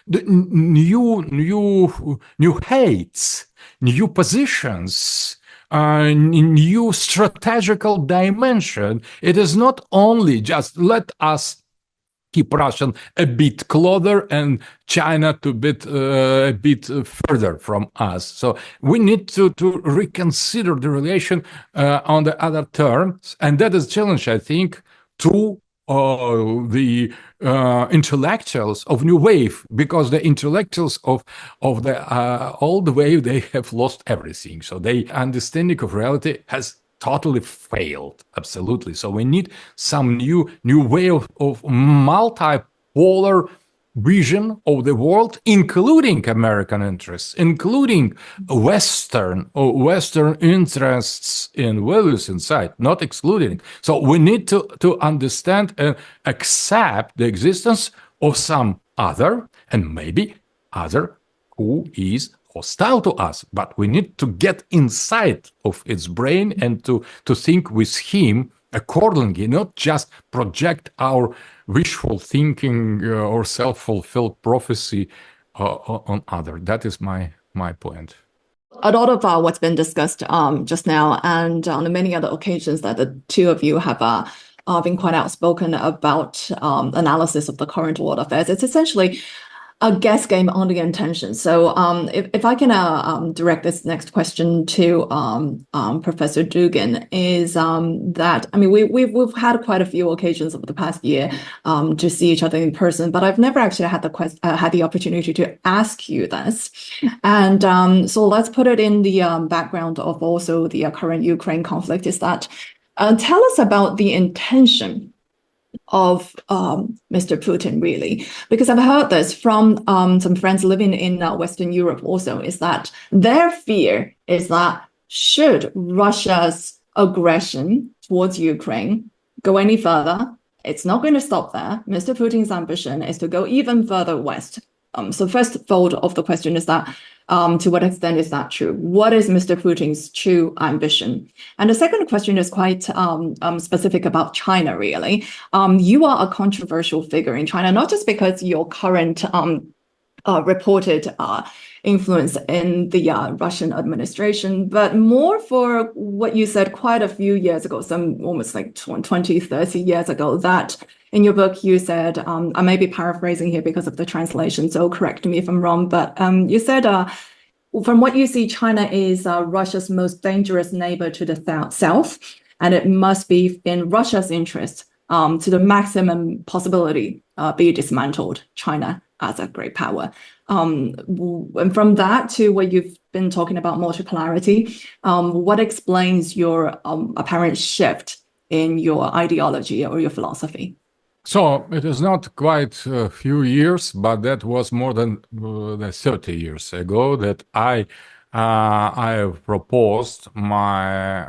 the new hates, new positions, new strategical dimension. It is not only just let us keep Russia a bit closer and China a bit further from us. So we need to reconsider the relation on the other terms, and that is a challenge, I think, to the intellectuals of new wave, because the intellectuals of the old wave, they have lost everything. So their understanding of reality has totally failed, absolutely. So we need some new way of multipolar vision of the world, including American interests, including Western interests and values inside, not excluding. So we need to understand and accept the existence of some other, and maybe other, who is hostile to us, but we need to get inside of its brain and to think with him accordingly, not just project our wishful thinking or self-fulfilled prophecy on other. That is my point. A lot of what's been discussed just now, and on many other occasions that the two of you have been quite outspoken about analysis of the current world affairs. It's essentially a guess game on the intention. So if I can direct this next question to Professor Dugin, is that, I mean, we've had quite a few occasions over the past year to see each other in person, but I've never actually had the opportunity to ask you this. And so let's put it in the background of also the current Ukraine conflict, is that tell us about the intention of Mr. Putin, really, because I've heard this from some friends living in Western Europe also, is that their fear is that should Russia's aggression towards Ukraine go any further, it's not going to stop there. Mr. Putin's ambition is to go even further west. So first fold of the question is that to what extent is that true? What is Mr. Putin's true ambition? And the second question is quite specific about China, really. You are a controversial figure in China, not just because your current reported influence in the Russian administration, but more for what you said quite a few years ago, some almost like 20, 30 years ago, that in your book you said, I may be paraphrasing here because of the translation, so correct me if I'm wrong, but you said from what you see, China is Russia's most dangerous neighbor to the south, and it must be in Russia's interest to the maximum possibility be dismantled China as a great power. And from that to what you've been talking about multipolarity, what explains your apparent shift in your ideology or your philosophy? So it is not quite a few years, but that was more than 30 years ago that I proposed my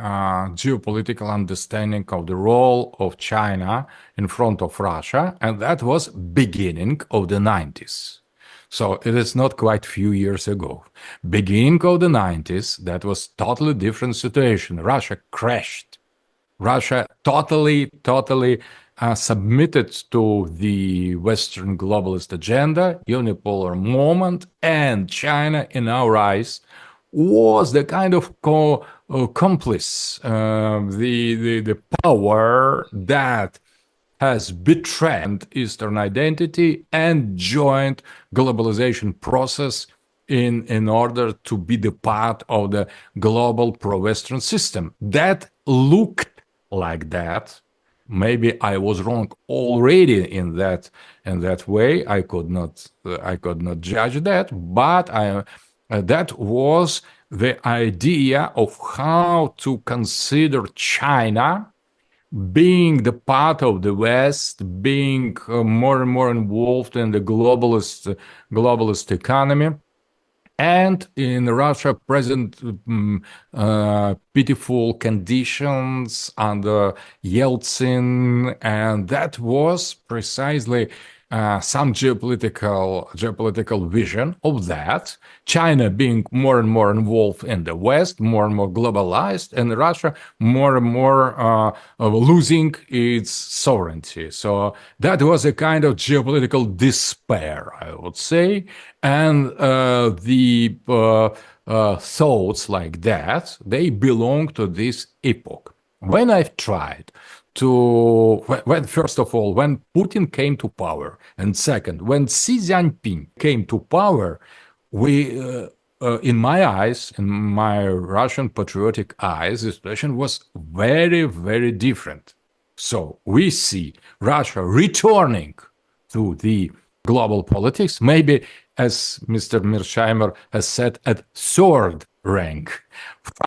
geopolitical understanding of the role of China in front of Russia, and that was beginning of the 90s. So it is not quite few years ago. Beginning of the 90s, that was totally different situation. Russia crashed. Russia totally submitted to the Western globalist agenda, unipolar moment, and China, in our eyes, was the kind of accomplice, the power that has betrayed Eastern identity and joined globalization process in order to be the part of the global pro-Western system. That looked like that. Maybe I was wrong already in that way. I could not judge that, but that was the idea of how to consider China being the part of the West, being more and more involved in the globalist economy. And in Russia, present pitiful conditions under Yeltsin, and that was precisely some geopolitical vision of that. China being more and more involved in the West, more and more globalized, and Russia more and more losing its sovereignty. So that was a kind of geopolitical despair, I would say. And the thoughts like that, they belong to this epoch. When I've tried first of all, when Putin came to power, and second, when Xi Jinping came to power, we, in my eyes, in my Russian patriotic eyes, the situation was very, very different. So we see Russia returning to the global politics, maybe, as Mr. Mearsheimer has said, at third rank,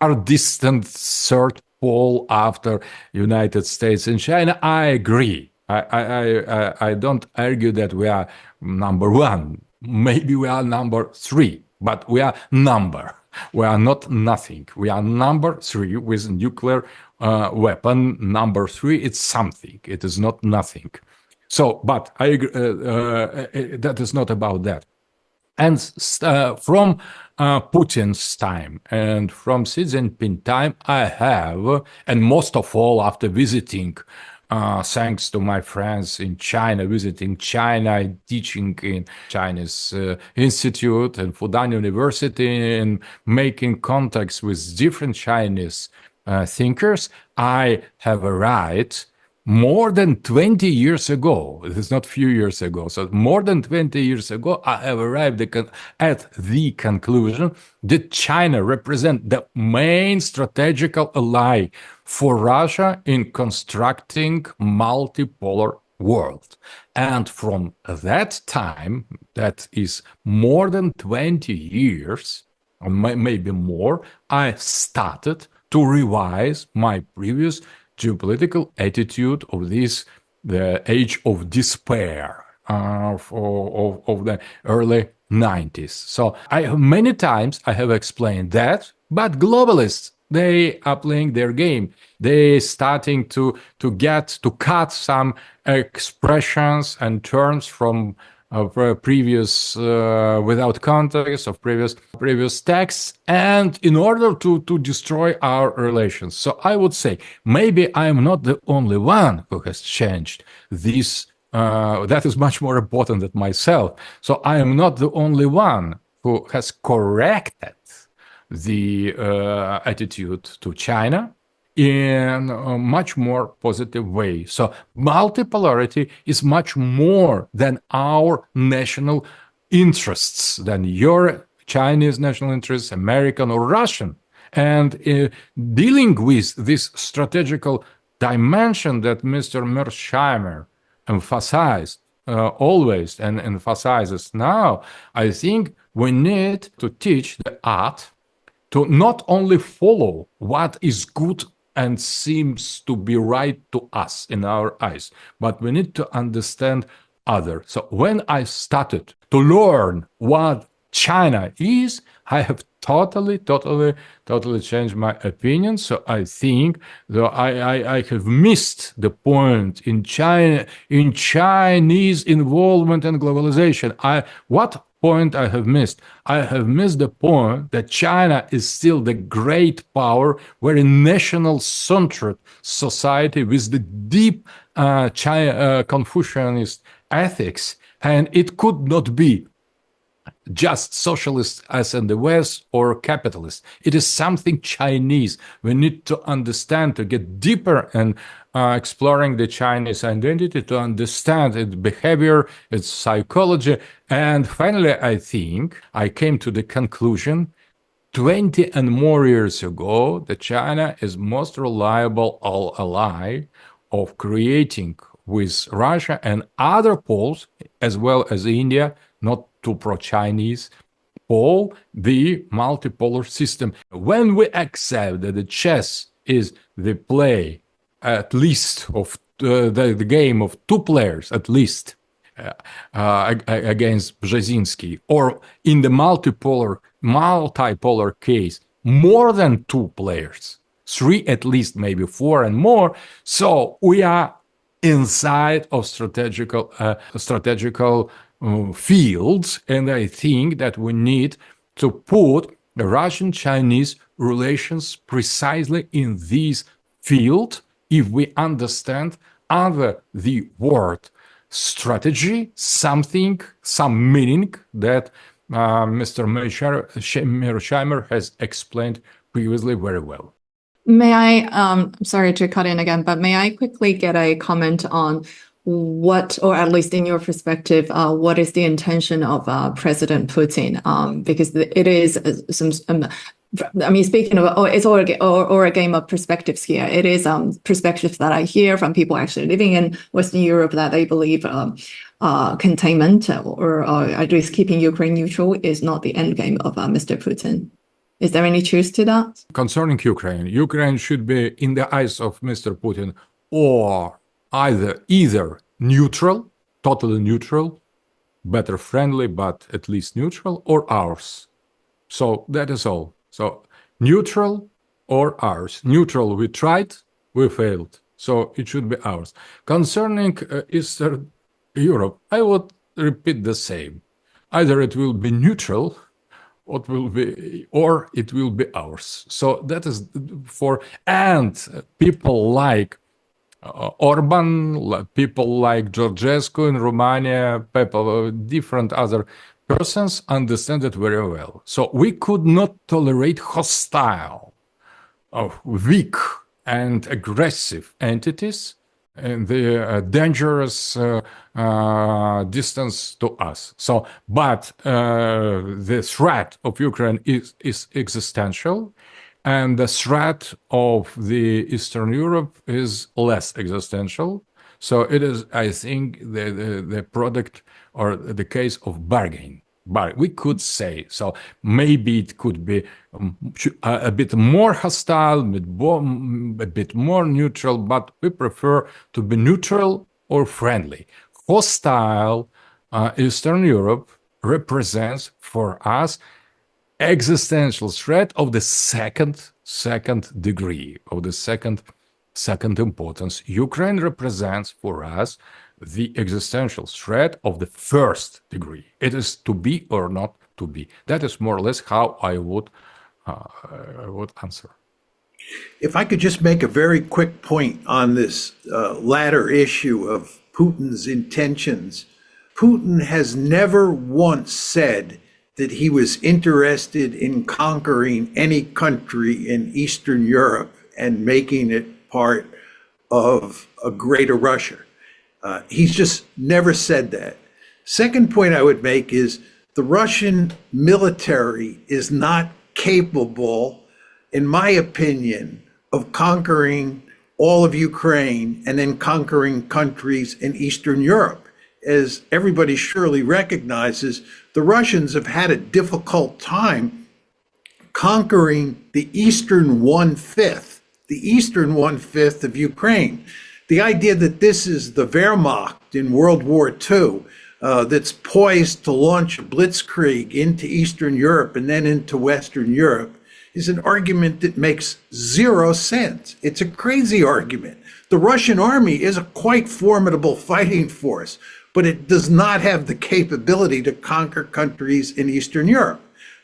far distant third pole after United States and China. I agree. I don't argue that we are number one. Maybe we are number three, but we are number. We are not nothing. We are number three with nuclear weapon. Number three, it's something. It is not nothing. So, but I agree, that is not about that. And from Putin's time and from Xi Jinping time, I have, and most of all after visiting, thanks to my friends in China, visiting China, teaching in Chinese Institute and Fudan University, and making contacts with different Chinese thinkers, I have arrived more than 20 years ago. It is not few years ago. So more than 20 years ago, I have arrived at the conclusion that China represents the main strategical ally for Russia in constructing multipolar world. And from that time, that is more than 20 years, or maybe more, I started to revise my previous geopolitical attitude of this, the age of despair of the early 90s. So many times I have explained that, but globalists, they are playing their game. They starting to cut some expressions and terms from previous without context of previous texts, and in order to destroy our relations. So I would say maybe I am not the only one who has changed this. That is much more important than myself. So I am not the only one who has corrected the attitude to China in a much more positive way. So multipolarity is much more than our national interests, than your Chinese national interests, American or Russian. And dealing with this strategical dimension that Mr. Mearsheimer emphasized always and emphasizes now, I think we need to teach the art to not only follow what is good and seems to be right to us in our eyes, but we need to understand others. So when I started to learn what China is, I have totally changed my opinion. So I think that I have missed the point in China, in Chinese involvement in globalization. What point I have missed? I have missed the point that China is still the great power, very national-centered society with the deep Confucianist ethics, and it could not be just socialist as in the West or capitalist. It is something Chinese. We need to understand, to get deeper and exploring the Chinese identity, to understand its behavior, its psychology. And finally, I think I came to the conclusion 20 and more years ago that China is most reliable ally of creating with Russia and other poles, as well as India, not too pro-Chinese, pole, the multipolar system. When we accept that the chess is the play, at least of the game of two players, at least, against Brzezinski, or in the multipolar case, more than two players, three at least, maybe four and more. So we are inside of strategical fields, and I think that we need to put the Russian-Chinese relations precisely in this field if we understand under the word strategy some meaning that Mr. Mearsheimer has explained previously very well. May I, I'm sorry to cut in again, but may I quickly get a comment on what, or at least in your perspective, what is the intention of President Putin? Because it is I mean, speaking of, it's all a game of perspectives here. It is perspectives that I hear from people actually living in Western Europe that they believe containment or at least keeping Ukraine neutral is not the end game of Mr. Putin. Is there any truth to that? Concerning Ukraine should be, in the eyes of Mr. Putin, or either neutral, totally neutral, better friendly, but at least neutral, or ours. So that is all. So neutral or ours. Neutral, we tried, we failed. So it should be ours. Concerning Eastern Europe, I would repeat the same. Either it will be neutral, or it will be ours. So that is and people like Orban, people like Georgescu in Romania, people, different other persons understand it very well. So we could not tolerate hostile, weak and aggressive entities and the dangerous distance to us. So, but the threat of Ukraine is existential, and the threat of the Eastern Europe is less existential. So it is, I think, the product or the case of bargain. But we could say, so maybe it could be a bit more hostile, a bit more neutral, but we prefer to be neutral or friendly. Hostile Eastern Europe represents for us existential threat of the second degree, of the second importance. Ukraine represents for us the existential threat of the first degree. It is to be or not to be. That is more or less how I would answer. If I could just make a very quick point on this latter issue of Putin's intentions. Putin has never once said that he was interested in conquering any country in Eastern Europe and making it part of a greater Russia. He's just never said that. Second point I would make is the Russian military is not capable, in my opinion, of conquering all of Ukraine and then conquering countries in Eastern Europe. As everybody surely recognizes, the Russians have had a difficult time conquering the eastern one-fifth of Ukraine. The idea that this is the Wehrmacht in World War II that's poised to launch a blitzkrieg into Eastern Europe and then into Western Europe is an argument that makes zero sense. It's a crazy argument. The Russian army is a quite formidable fighting force, but it does not have the capability to conquer countries in Eastern Europe.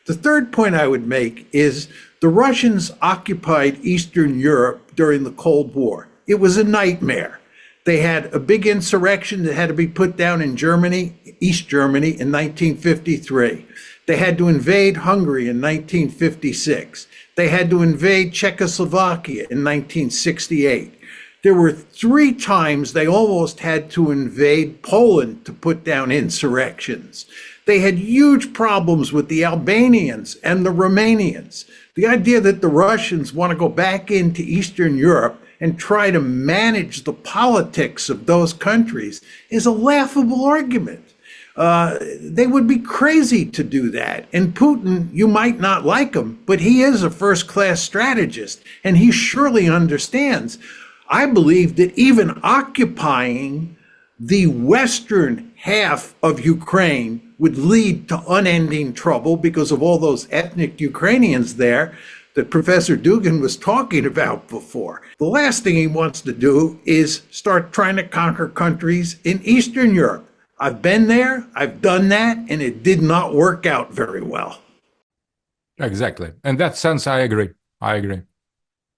The third point I would make is the Russians occupied Eastern Europe during the Cold War. It was a nightmare. They had a big insurrection that had to be put down in Germany, East Germany, in 1953. They had to invade Hungary in 1956. They had to invade Czechoslovakia in 1968. There were 3 times they almost had to invade Poland to put down insurrections. They had huge problems with the Albanians and the Romanians. The idea that the Russians want to go back into Eastern Europe and try to manage the politics of those countries is a laughable argument. They would be crazy to do that. And Putin, you might not like him, but he is a first-class strategist, and he surely understands. I believe that even occupying the western half of Ukraine would lead to unending trouble because of all those ethnic Ukrainians there that Professor Dugin was talking about before. The last thing he wants to do is start trying to conquer countries in Eastern Europe. I've been there, I've done that, and it did not work out very well. Exactly. In that sense, I agree.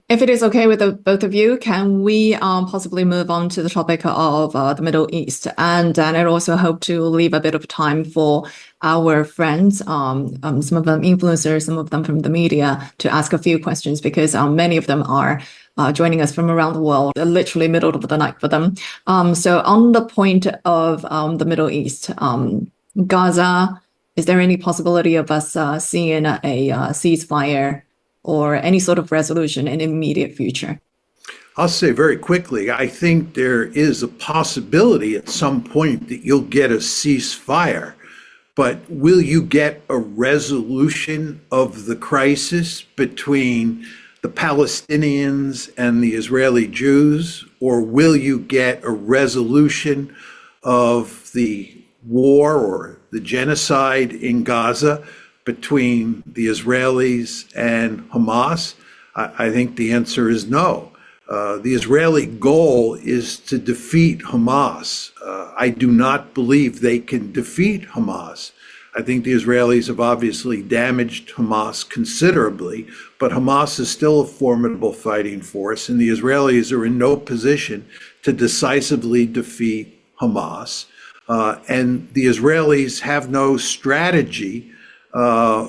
If it is okay with the both of you, can we possibly move on to the topic of the Middle East? And I also hope to leave a bit of time for our friends, some of them influencers, some of them from the media, to ask a few questions, because many of them are joining us from around the world, literally middle of the night for them. So on the point of the Middle East, Gaza, is there any possibility of us seeing a ceasefire or any sort of resolution in the immediate future? I'll say very quickly, I think there is a possibility at some point that you'll get a ceasefire, but will you get a resolution of the crisis between the Palestinians and the Israeli Jews, or will you get a resolution of the war or the genocide in Gaza between the Israelis and Hamas? I think the answer is no. The Israeli goal is to defeat Hamas. I do not believe they can defeat Hamas. I think the Israelis have obviously damaged Hamas considerably, but Hamas is still a formidable fighting force, and the Israelis are in no position to decisively defeat Hamas. And the Israelis have no strategy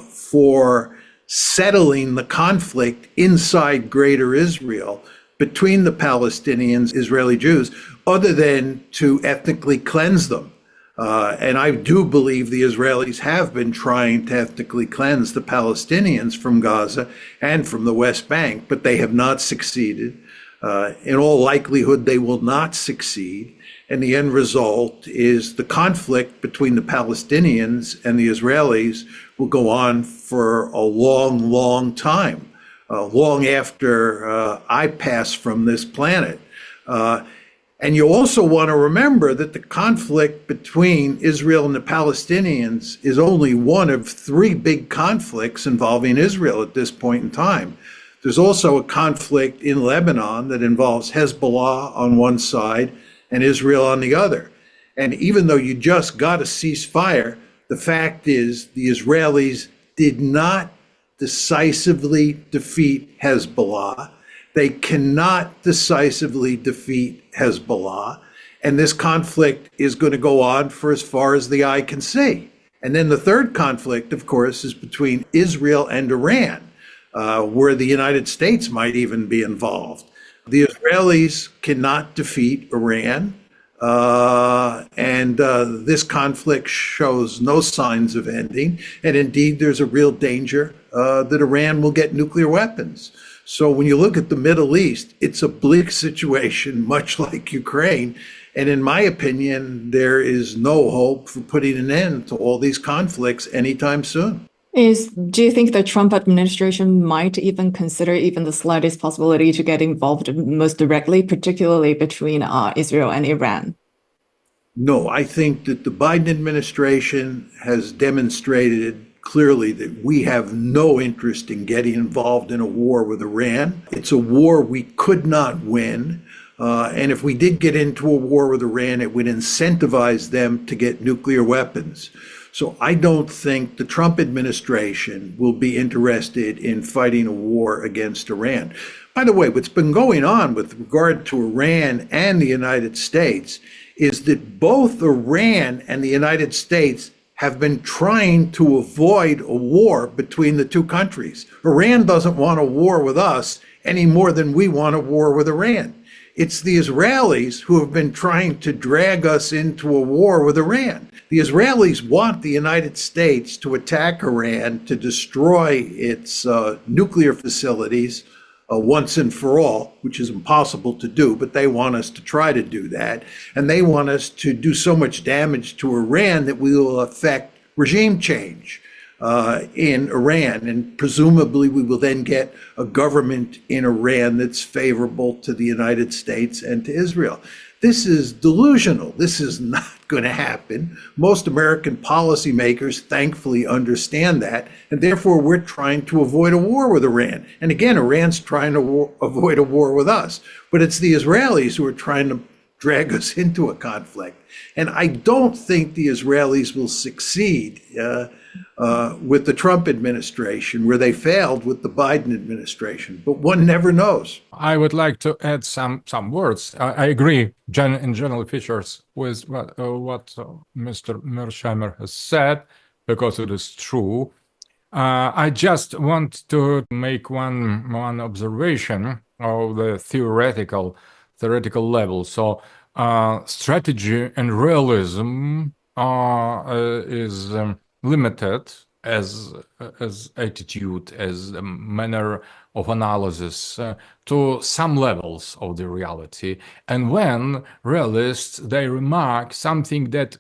for settling the conflict inside Greater Israel between the Palestinians, Israeli Jews, other than to ethnically cleanse them. And I do believe the Israelis have been trying to ethnically cleanse the Palestinians from Gaza and from the West Bank, but they have not succeeded. In all likelihood, they will not succeed. And the end result is the conflict between the Palestinians and the Israelis will go on for a long, long time, long after I pass from this planet. And you also want to remember that the conflict between Israel and the Palestinians is only one of 3 big conflicts involving Israel at this point in time. There's also a conflict in Lebanon that involves Hezbollah on one side and Israel on the other. And even though you just got a ceasefire, the fact is the Israelis did not decisively defeat Hezbollah. They cannot decisively defeat Hezbollah. And this conflict is going to go on for as far as the eye can see. And then the third conflict, of course, is between Israel and Iran, where the United States might even be involved. The Israelis cannot defeat Iran. And this conflict shows no signs of ending. And indeed, there's a real danger that Iran will get nuclear weapons. So when you look at the Middle East, it's a bleak situation, much like Ukraine. And in my opinion, there is no hope for putting an end to all these conflicts anytime soon. Do you think the Trump administration might even consider even the slightest possibility to get involved most directly, particularly between Israel and Iran? No, I think that the Biden administration has demonstrated clearly that we have no interest in getting involved in a war with Iran. It's a war we could not win. And if we did get into a war with Iran, it would incentivize them to get nuclear weapons. So I don't think the Trump administration will be interested in fighting a war against Iran. By the way, what's been going on with regard to Iran and the United States is that both Iran and the United States have been trying to avoid a war between the two countries. Iran doesn't want a war with us any more than we want a war with Iran. It's the Israelis who have been trying to drag us into a war with Iran. The Israelis want the United States to attack Iran, to destroy its nuclear facilities once and for all, which is impossible to do, but they want us to try to do that. And they want us to do so much damage to Iran that we will affect regime change in Iran. And presumably we will then get a government in Iran that's favorable to the United States and to Israel. This is delusional. This is not going to happen. Most American policymakers thankfully understand that, and therefore we're trying to avoid a war with Iran. And again, Iran's trying to avoid a war with us, but it's the Israelis who are trying to drag us into a conflict. And I don't think the Israelis will succeed with the Trump administration, where they failed with the Biden administration, but one never knows. I would like to add some words. I agree in general features with what Mr. Mearsheimer has said, because it is true. I just want to make one observation of the theoretical level. So strategy and realism is limited as attitude, as a manner of analysis to some levels of the reality. And when realists, they remark something that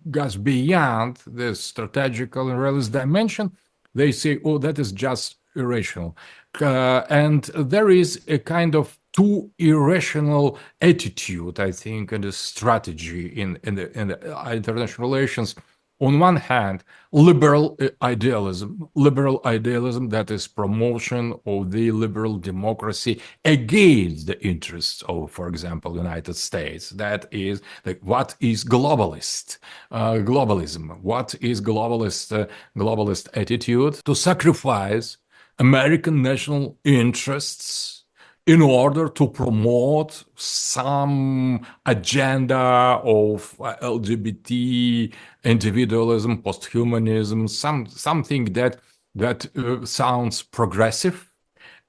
goes beyond the strategical and realist dimension, they say, oh, that is just irrational. And there is a kind of too irrational attitude, I think, in the strategy in the international relations. On one hand, liberal idealism that is promotion of the liberal democracy against the interests of, for example, the United States. That is what is globalism? What is globalist attitude? To sacrifice American national interests in order to promote some agenda of LGBT individualism, posthumanism, something that sounds progressive.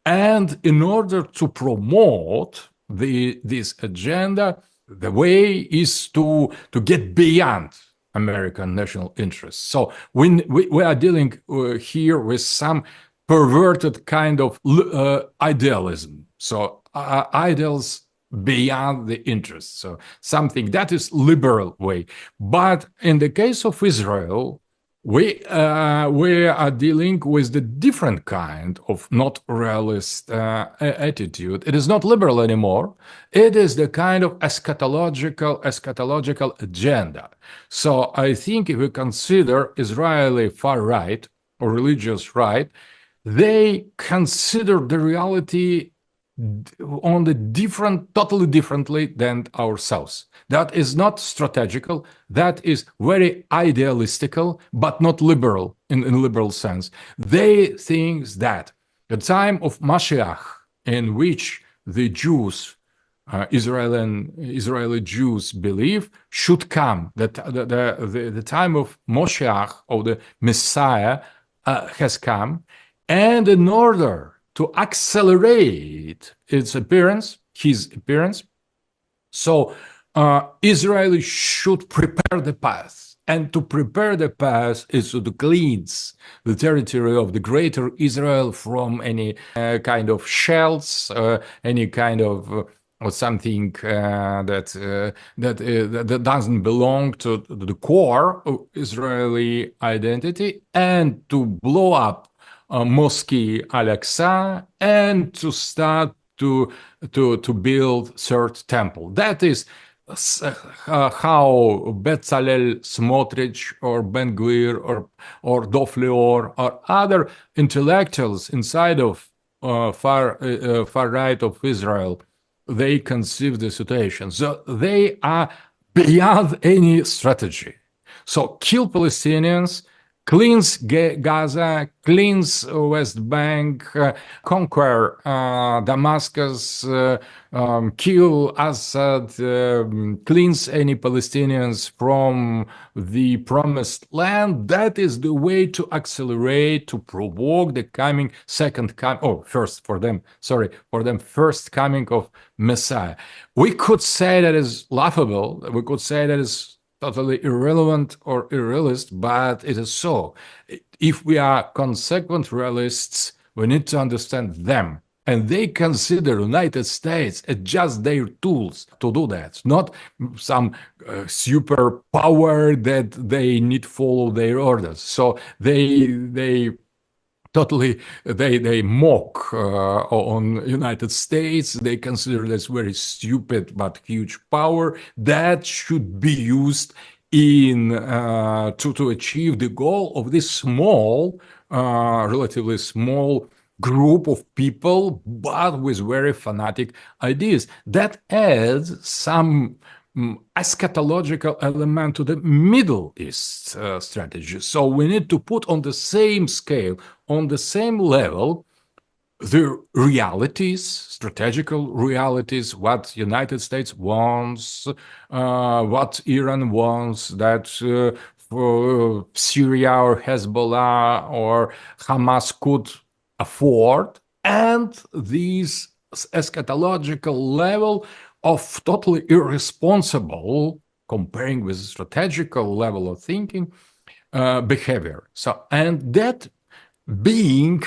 And in order to promote this agenda, the way is to get beyond American national interests. So when we are dealing here with some perverted kind of idealism. So ideals beyond the interests. So something that is liberal way. But in the case of Israel, we are dealing with the different kind of not realist attitude. It is not liberal anymore. It is the kind of eschatological agenda. So I think if we consider Israeli far right or religious right, they consider the reality on the totally differently than ourselves. That is not strategical. That is very idealistical, but not liberal in liberal sense. They think that the time of Mashiach, in which the Jews, Israeli Jews believe, should come. That the time of Moshiach, of the Messiah, has come. And in order to accelerate his appearance, so Israel should prepare the path. And to prepare the path is to cleanse the territory of the greater Israel from any kind of shells, any kind of or something that doesn't belong to the core of Israeli identity, and to blow up Mosque Al-Aqsa, and to start to build third temple. That is how Bezalel Smotrich or Ben-Gvir or Dov Lior or other intellectuals inside of far right of Israel, they conceive the situation. So they are beyond any strategy. So kill Palestinians, cleanse Gaza, cleanse West Bank, conquer Damascus, kill Assad, cleanse any Palestinians from the promised land. That is the way to accelerate, to provoke the coming first coming of Messiah. We could say that is laughable. We could say that is totally irrelevant or irrealist, but it is so. If we are consequent realists, we need to understand them. And they consider United States as just their tools to do that, not some super power that they need to follow their orders. So they totally they mock on United States. They consider this very stupid but huge power that should be used in to achieve the goal of this small, relatively small group of people, but with very fanatic ideas. That adds some eschatological element to the Middle East strategy. So we need to put on the same scale, on the same level, the realities, strategical realities, what United States wants, what Iran wants, that Syria or Hezbollah or Hamas could afford, and this eschatological level of totally irresponsible, comparing with strategical level of thinking, behavior. So, and that being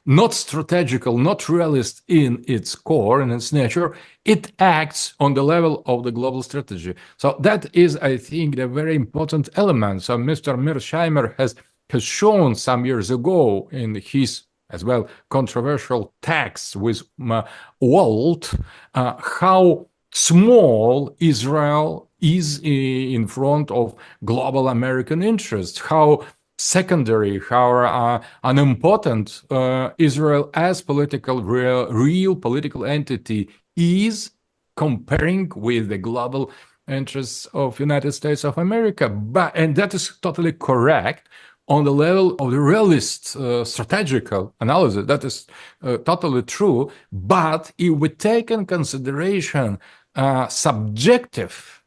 not strategical, not realist in its core, in its nature, it acts on the level of the global strategy. So that is, I think, a very important element. So Mr. Mearsheimer has shown some years ago in his as well controversial text with Walt how small Israel is in front of global American interests, how secondary, how unimportant Israel as real political entity is comparing with the global interests of United States of America. And that is totally correct on the level of the realist strategical analysis. That is totally true. But if we take in consideration subjective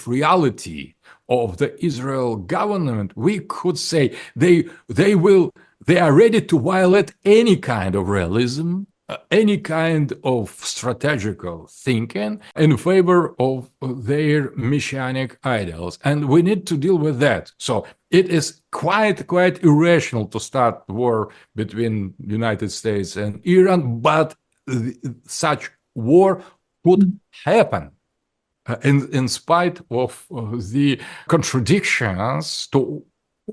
reality of the Israel government, we could say they are ready to violate any kind of realism, any kind of strategical thinking in favor of their messianic ideals, and we need to deal with that. So it is quite irrational to start war between United States and Iran, but such war could happen. In spite of the contradictions to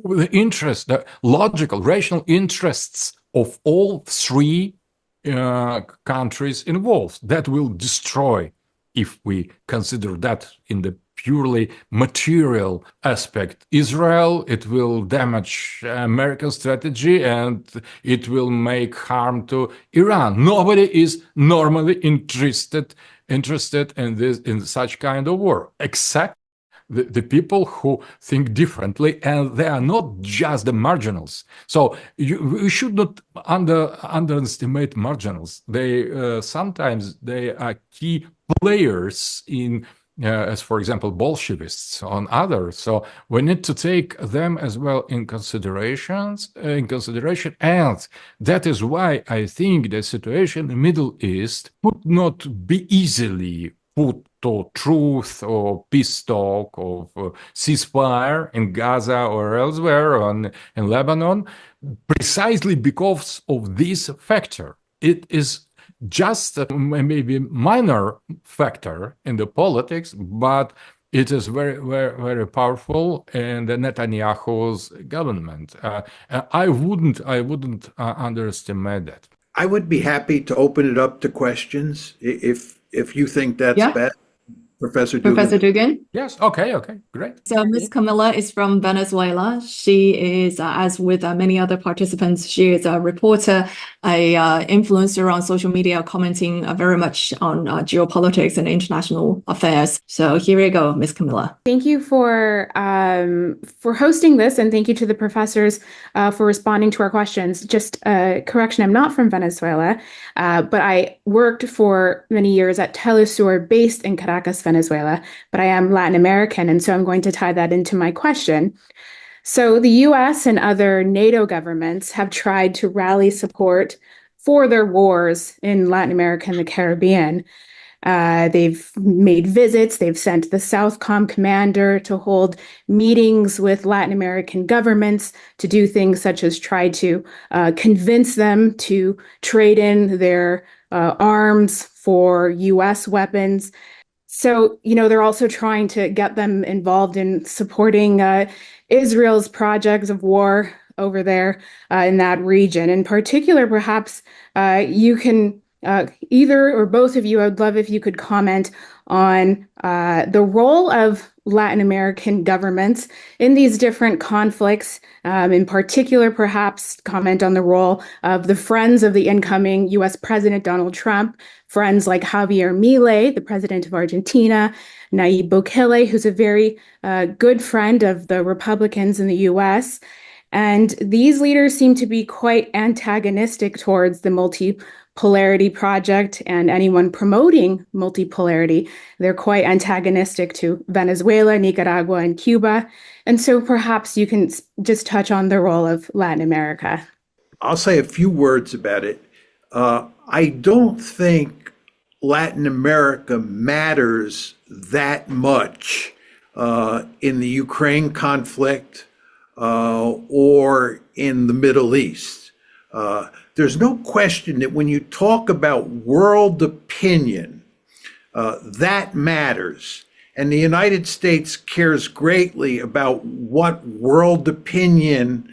the interest, the logical, rational interests of all three countries involved, that will destroy, if we consider that in the purely material aspect, Israel, it will damage American strategy, and it will make harm to Iran. Nobody is normally interested in such kind of war, except the people who think differently, and they are not just the marginals. So we should not underestimate marginals. They sometimes they are key players in, as for example, Bolshevists on others. So we need to take them as well in consideration, and that is why I think the situation in the Middle East would not be easily put to truth or peace talk or ceasefire in Gaza or elsewhere in Lebanon, precisely because of this factor. It is just a maybe minor factor in the politics, but it is very, very, very powerful in the Netanyahu's government. I wouldn't underestimate that. I would be happy to open it up to questions if you think that's best. Professor Dugin. Professor Dugin? Yes, okay, great. So Ms. Camilla is from Venezuela. She is, as with many other participants, she is a reporter, a influencer on social media, commenting very much on geopolitics and international affairs. So here you go, Ms. Camilla. Thank you for hosting this, and thank you to the professors for responding to our questions. Just a correction, I'm not from Venezuela, but I worked for many years at Telesur based in Caracas, Venezuela, but I am Latin American, and so I'm going to tie that into my question. So the US and other NATO governments have tried to rally support for their wars in Latin America and the Caribbean. They've made visits, they've sent the Southcom commander to hold meetings with Latin American governments to do things such as try to convince them to trade in their arms for US weapons. So, they're also trying to get them involved in supporting Israel's projects of war over there in that region. In particular, perhaps you can either or both of you, I would love if you could comment on the role of Latin American governments in these different conflicts. In particular, perhaps comment on the role of the friends of the incoming US President Donald Trump, friends like Javier Milei, the president of Argentina, Nayib Bukele, who's a very good friend of the Republicans in the US. And these leaders seem to be quite antagonistic towards the multipolarity project and anyone promoting multipolarity. They're quite antagonistic to Venezuela, Nicaragua, and Cuba. And so perhaps you can just touch on the role of Latin America. I'll say a few words about it. I don't think Latin America matters that much in the Ukraine conflict or in the Middle East. There's no question that when you talk about world opinion, that matters. And the United States cares greatly about what world opinion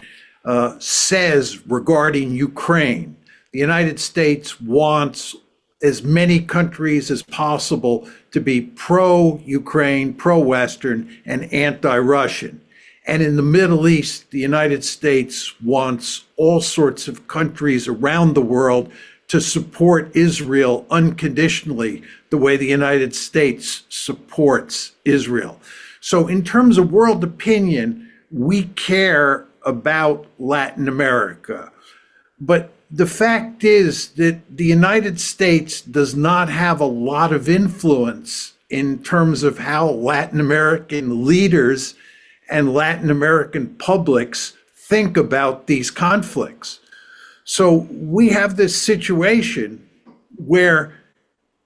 says regarding Ukraine. The United States wants as many countries as possible to be pro-Ukraine, pro-Western, and anti-Russian. And in the Middle East, the United States wants all sorts of countries around the world to support Israel unconditionally, the way the United States supports Israel. So in terms of world opinion, we care about Latin America. But the fact is that the United States does not have a lot of influence in terms of how Latin American leaders and Latin American publics think about these conflicts. So we have this situation where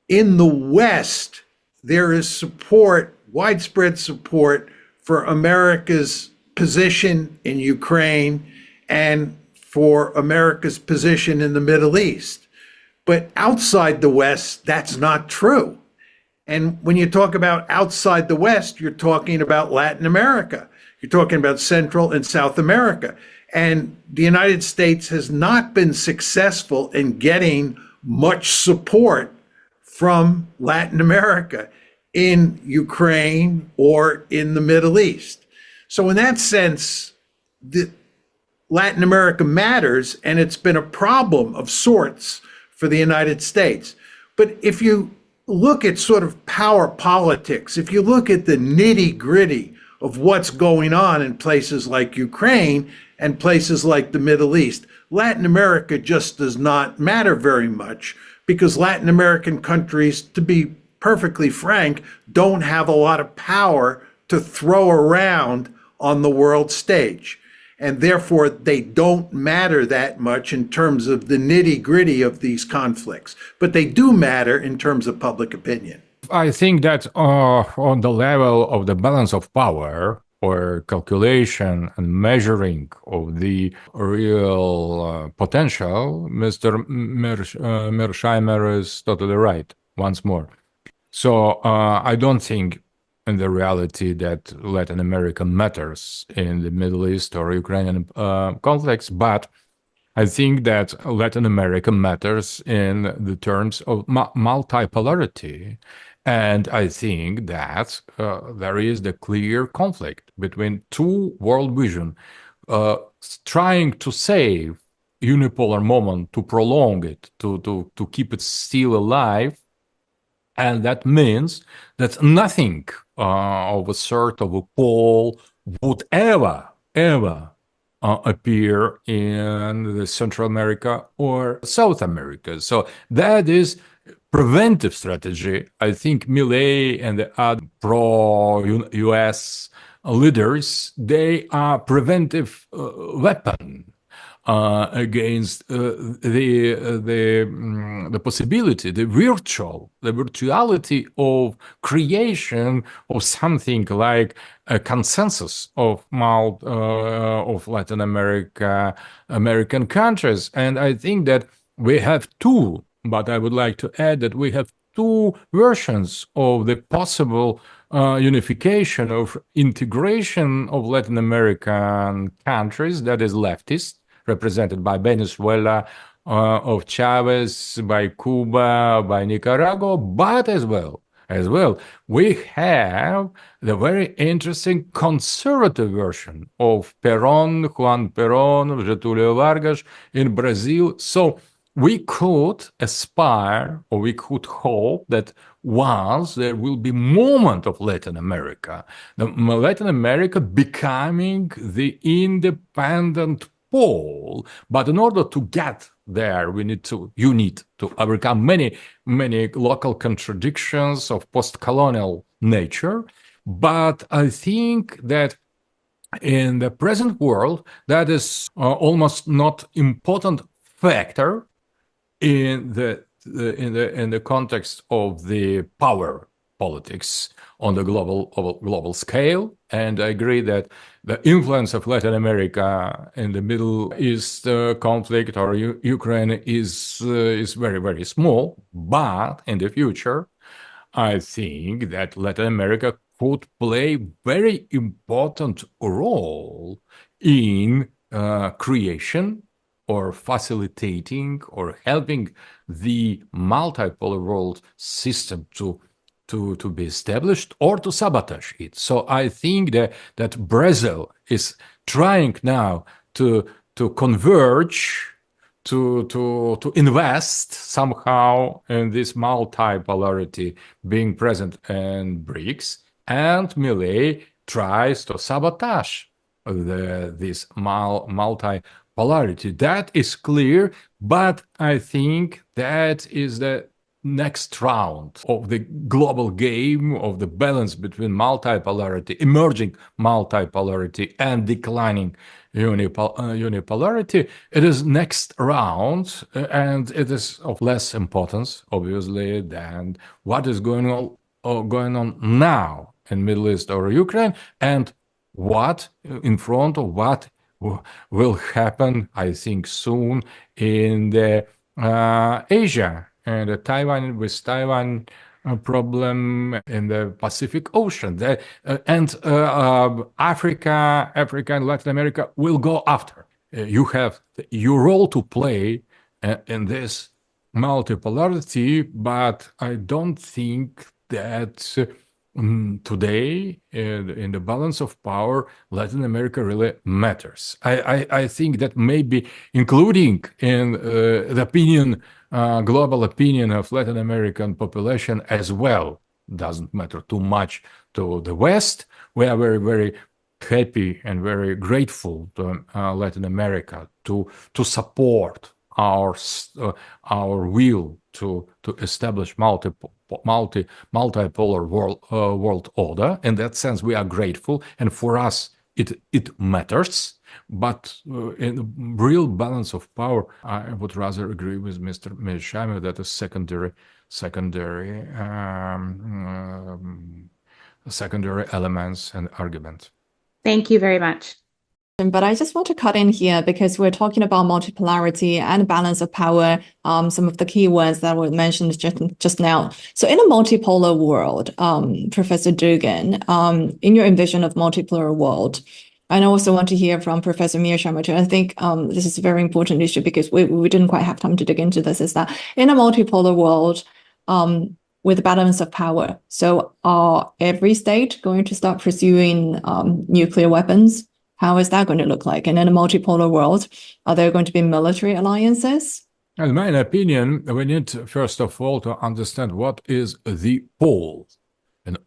in the West, there is support, widespread support for America's position in Ukraine and for America's position in the Middle East. But outside the West, that's not true. And when you talk about outside the West, you're talking about Latin America. You're talking about Central and South America. And the United States has not been successful in getting much support from Latin America in Ukraine or in the Middle East. So in that sense, Latin America matters, and it's been a problem of sorts for the United States. But if you look at sort of power politics, if you look at the nitty-gritty of what's going on in places like Ukraine and places like the Middle East, Latin America just does not matter very much, because Latin American countries, to be perfectly frank, don't have a lot of power to throw around on the world stage. And therefore, they don't matter that much in terms of the nitty-gritty of these conflicts. But they do matter in terms of public opinion. I think that on the level of the balance of power or calculation and measuring of the real potential, Mr. Mearsheimer is totally right, once more. So I don't think in the reality that Latin America matters in the Middle East or Ukrainian conflicts, but I think that Latin America matters in the terms of multipolarity. And I think that there is the clear conflict between two world vision, trying to save unipolar moment, to prolong it, to keep it still alive. And that means that nothing of a sort of a pole would ever appear in the Central America or South America. So that is preventive strategy. I think Milei and the other pro-US leaders, they are preventive weapon against the possibility, the virtuality of creation of something like a consensus of Latin American countries. And I think that we have two, but I would like to add that we have two versions of the possible unification of integration of Latin American countries, that is leftist, represented by Venezuela, of Chavez, by Cuba, by Nicaragua, but as well, we have the very interesting conservative version of Juan Perón, Getúlio Vargas in Brazil. So we could aspire, or we could hope that once there will be moment of Latin America, Latin America becoming the independent pole. But in order to get there, you need to overcome many local contradictions of post-colonial nature. But I think that in the present world, that is almost not important factor in the context of the power politics on the global scale. And I agree that the influence of Latin America in the Middle East conflict or Ukraine is very, very small. But in the future, I think that Latin America could play very important role in creation or facilitating or helping the multipolar world system to be established or to sabotage it. So I think that Brazil is trying now to converge, to invest somehow in this multipolarity being present in BRICS, and Milei tries to sabotage this multipolarity. That is clear, but I think that is the next round of the global game of the balance between multipolarity, emerging multipolarity, and declining unipolarity. It is next round, and it is of less importance, obviously, than what is going on now in Middle East or Ukraine, and what in front of what will happen, I think, soon in the Asia. And Taiwan problem in the Pacific Ocean, and Africa and Latin America will go after. You have your role to play in this multipolarity, but I don't think that today in the balance of power, Latin America really matters. I think that maybe including in the opinion, global opinion of Latin American population as well doesn't matter too much to the West. We are very, very happy and very grateful to Latin America to support our will to establish multipolar world order. In that sense, we are grateful, and for us it matters. But in real balance of power, I would rather agree with Mr. Mearsheimer that a secondary elements and argument. Thank you very much. But I just want to cut in here because we're talking about multipolarity and balance of power, some of the key words that were mentioned just now. So in a multipolar world, Professor Dugin, in your envision of multipolar world, and I also want to hear from Professor Mearsheimer too. I think this is a very important issue because we didn't quite have time to dig into this, is that in a multipolar world, with balance of power, so are every state going to start pursuing nuclear weapons? How is that going to look like? And in a multipolar world, are there going to be military alliances? In my opinion, we need, first of all, to understand what is the pole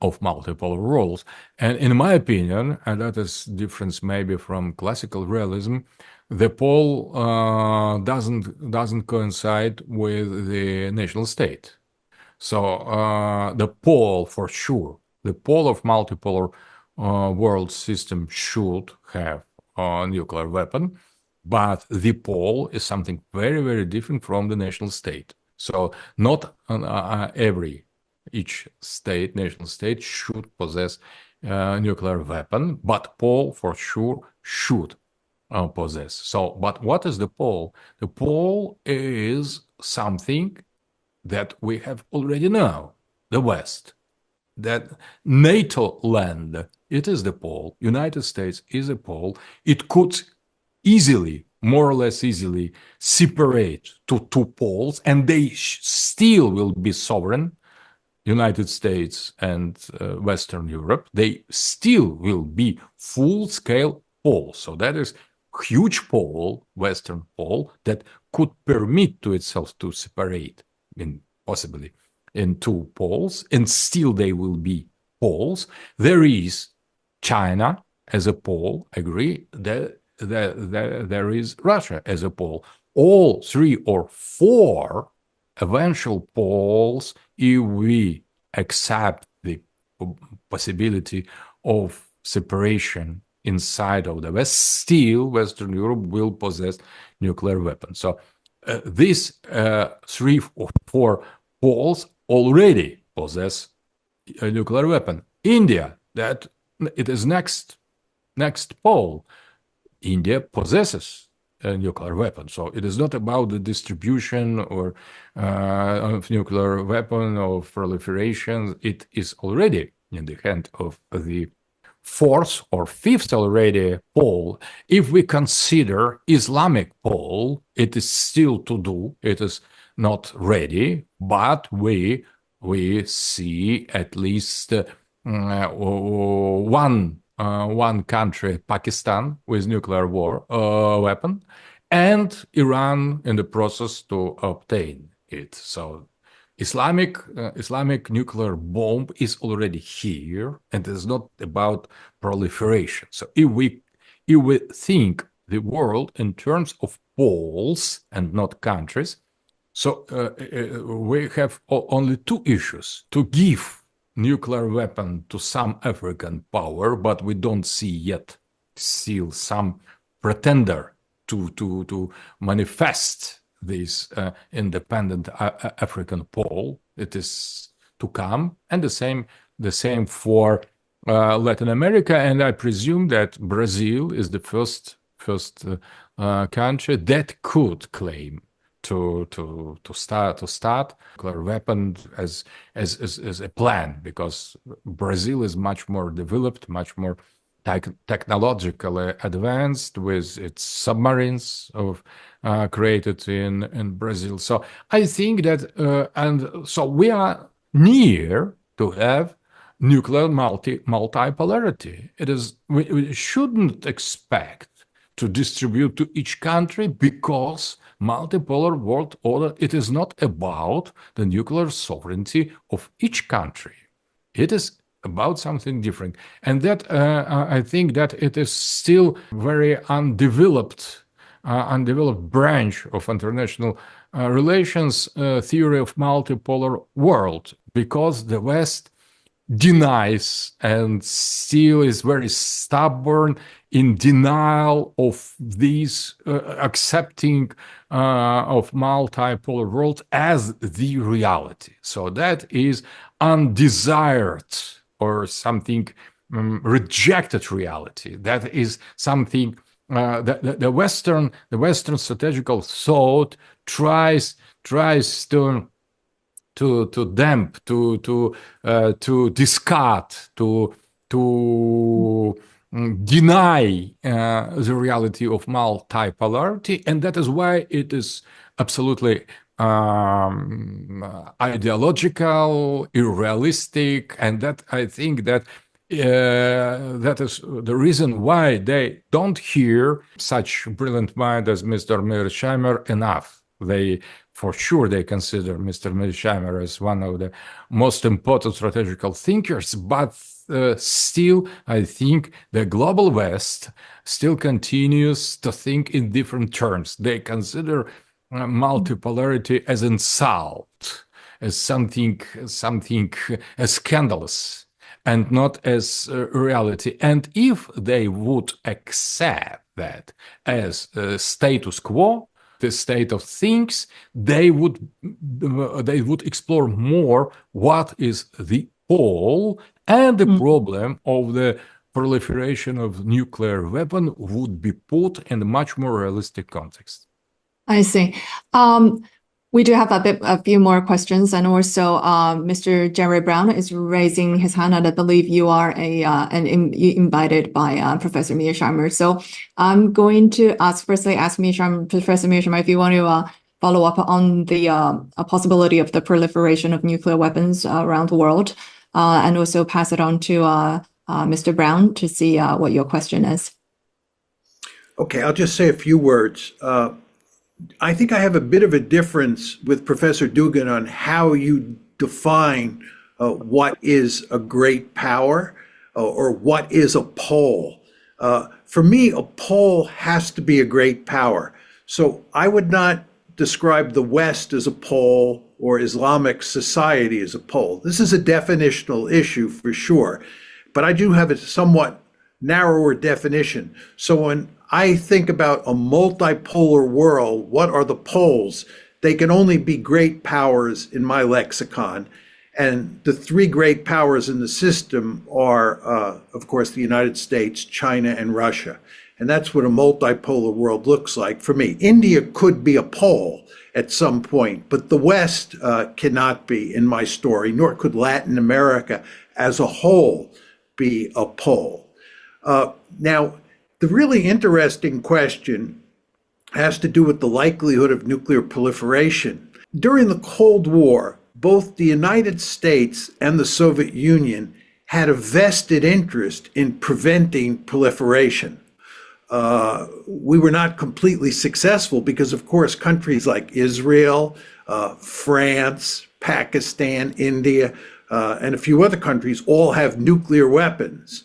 of multipolar worlds. And in my opinion, and that is difference maybe from classical realism, the pole doesn't coincide with the national state. So the pole, for sure, the pole of multipolar world system should have a nuclear weapon, but the pole is something very, very different from the national state. So not each state, national state, should possess a nuclear weapon, but pole for sure should possess. So, but what is the pole? The pole is something that we have already now, the West. That NATO land, it is the pole. United States is a pole. It could easily, more or less easily, separate to two poles, and they still will be sovereign. United States and Western Europe, they still will be full-scale poles. So that is huge pole, Western pole, that could permit to itself to separate, possibly in two poles, and still they will be poles. There is China as a pole, agree, there is Russia as a pole. All 3 or 4 eventual poles, if we accept the possibility of separation inside of the West, still Western Europe will possess nuclear weapons. So these 3 or 4 poles already possess a nuclear weapon. India, that it is next pole. India possesses a nuclear weapon. So it is not about the distribution or of nuclear weapon or proliferation. It is already in the hand of the 4th or 5th already pole. If we consider Islamic pole, it is still to do. It is not ready, but we see at least one country, Pakistan, with nuclear weapon, and Iran in the process to obtain it. So Islamic nuclear bomb is already here, and it's not about proliferation. So if we think the world in terms of poles and not countries, so we have only 2 issues: to give nuclear weapon to some African power, but we don't see yet still some pretender to manifest this independent African pole. It is to come, and the same for Latin America. And I presume that Brazil is the first country that could claim to start nuclear weapon as a plan, because Brazil is much more developed, much more technologically advanced with its submarines created in Brazil. So I think that and so we are near to have nuclear multipolarity. It is we shouldn't expect to distribute to each country, because multipolar world order, it is not about the nuclear sovereignty of each country. It is about something different. And that I think that it is still very undeveloped branch of international relations theory of multipolar world, because the West denies and still is very stubborn in denial of these accepting of multipolar world as the reality. So that is undesired or something rejected reality. That is something the Western strategical thought tries to damp, to discard, to deny the reality of multipolarity, and that is why it is absolutely ideological, unrealistic, and that I think that that is the reason why they don't hear such brilliant mind as Mr. Mearsheimer enough. For sure, they consider Mr. Mearsheimer as one of the most important strategical thinkers, but still, I think the global West still continues to think in different terms. They consider multipolarity as insult, as something as scandalous, and not as reality. And if they would accept that as status quo, the state of things, they would explore more what is the whole, and the problem of the proliferation of nuclear weapon would be put in a much more realistic context. I see. We do have a few more questions, and also Mr. Jerry Brown is raising his hand, and I believe you are invited by Professor Mearsheimer. So I'm going to firstly ask Professor Mearsheimer if you want to follow up on the possibility of the proliferation of nuclear weapons around the world, and also pass it on to Mr. Brown to see what your question is. Okay, I'll just say a few words. I think I have a bit of a difference with Professor Dugin on how you define what is a great power or what is a pole. For me, a pole has to be a great power. So I would not describe the West as a pole or Islamic society as a pole. This is a definitional issue for sure, but I do have a somewhat narrower definition. So when I think about a multipolar world, what are the poles? They can only be great powers in my lexicon. And the three great powers in the system are, of course, the United States, China, and Russia. And that's what a multipolar world looks like for me. India could be a pole at some point, but the West cannot be in my story, nor could Latin America as a whole be a pole. Now, the really interesting question has to do with the likelihood of nuclear proliferation. During the Cold War, both the United States and the Soviet Union had a vested interest in preventing proliferation. We were not completely successful because, of course, countries like Israel, France, Pakistan, India, and a few other countries all have nuclear weapons.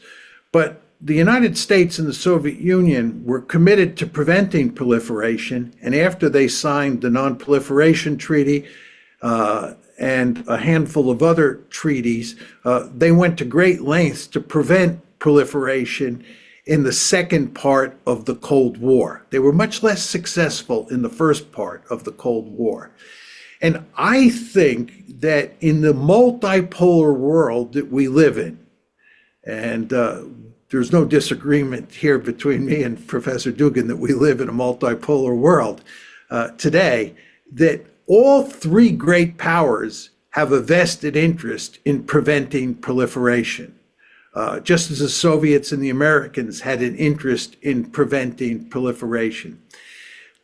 But the United States and the Soviet Union were committed to preventing proliferation, and after they signed the Non-Proliferation Treaty and a handful of other treaties, they went to great lengths to prevent proliferation in the second part of the Cold War. They were much less successful in the first part of the Cold War. And I think that in the multipolar world that we live in, and there's no disagreement here between me and Professor Dugin that we live in a multipolar world today, that all three great powers have a vested interest in preventing proliferation, just as the Soviets and the Americans had an interest in preventing proliferation.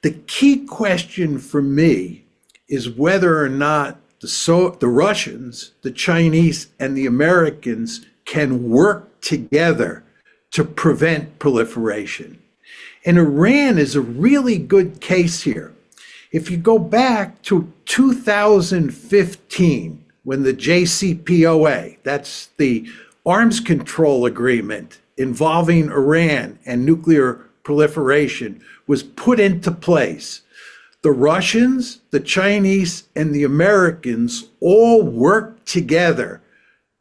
The key question for me is whether or not the Russians, the Chinese, and the Americans can work together to prevent proliferation. And Iran is a really good case here. If you go back to 2015, when the JCPOA, that's the arms control agreement involving Iran and nuclear proliferation, was put into place, the Russians, the Chinese, and the Americans all worked together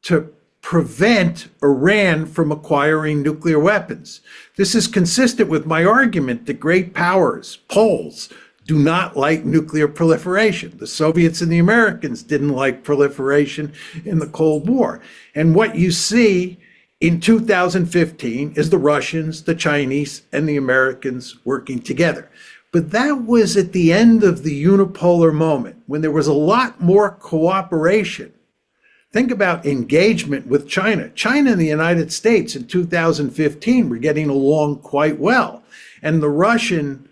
to prevent Iran from acquiring nuclear weapons. This is consistent with my argument that great powers, Poles, do not like nuclear proliferation. The Soviets and the Americans didn't like proliferation in the Cold War. And what you see in 2015 is the Russians, the Chinese, and the Americans working together. But that was at the end of the unipolar moment, when there was a lot more cooperation. Think about engagement with China. China and the United States in 2015 were getting along quite well. And the Russians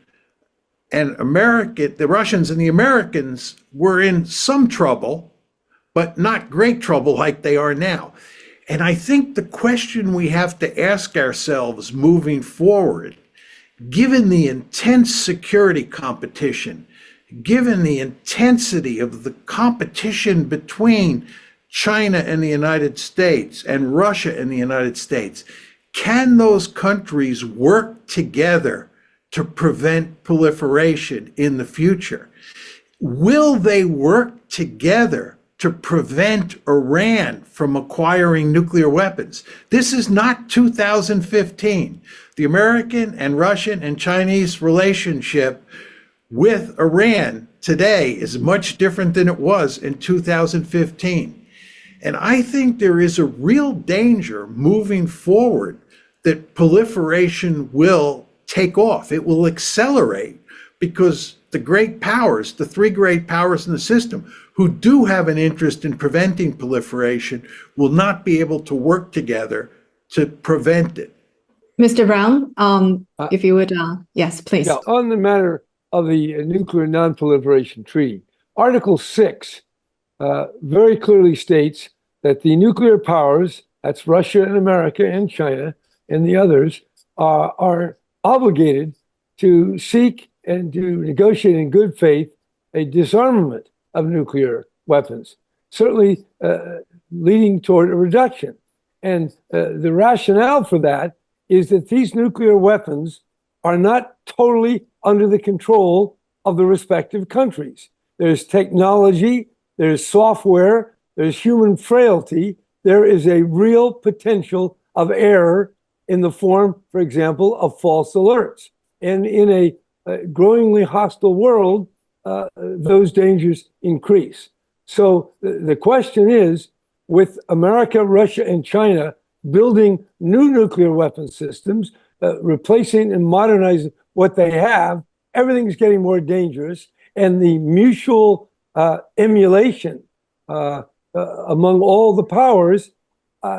and the Americans were in some trouble, but not great trouble like they are now. And I think the question we have to ask ourselves moving forward, given the intense security competition, given the intensity of the competition between China and the United States and Russia and the United States, can those countries work together to prevent proliferation in the future? Will they work together to prevent Iran from acquiring nuclear weapons? This is not 2015. The American and Russian and Chinese relationship with Iran today is much different than it was in 2015. And I think there is a real danger moving forward that proliferation will take off. It will accelerate because the great powers, the three great powers in the system, who do have an interest in preventing proliferation, will not be able to work together to prevent it. Mr. Brown, if you would, yes, please. Yeah, on the matter of the Nuclear Non-Proliferation Treaty, Article 6 very clearly states that the nuclear powers, that's Russia and America and China and the others, are obligated to seek and to negotiate in good faith a disarmament of nuclear weapons, certainly leading toward a reduction. And the rationale for that is that these nuclear weapons are not totally under the control of the respective countries. There's technology, there's software, there's human frailty. There is a real potential of error in the form, for example, of false alerts. And in a growingly hostile world, those dangers increase. So the question is, with America, Russia, and China building new nuclear weapon systems, replacing and modernizing what they have, everything's getting more dangerous. And the mutual emulation among all the powers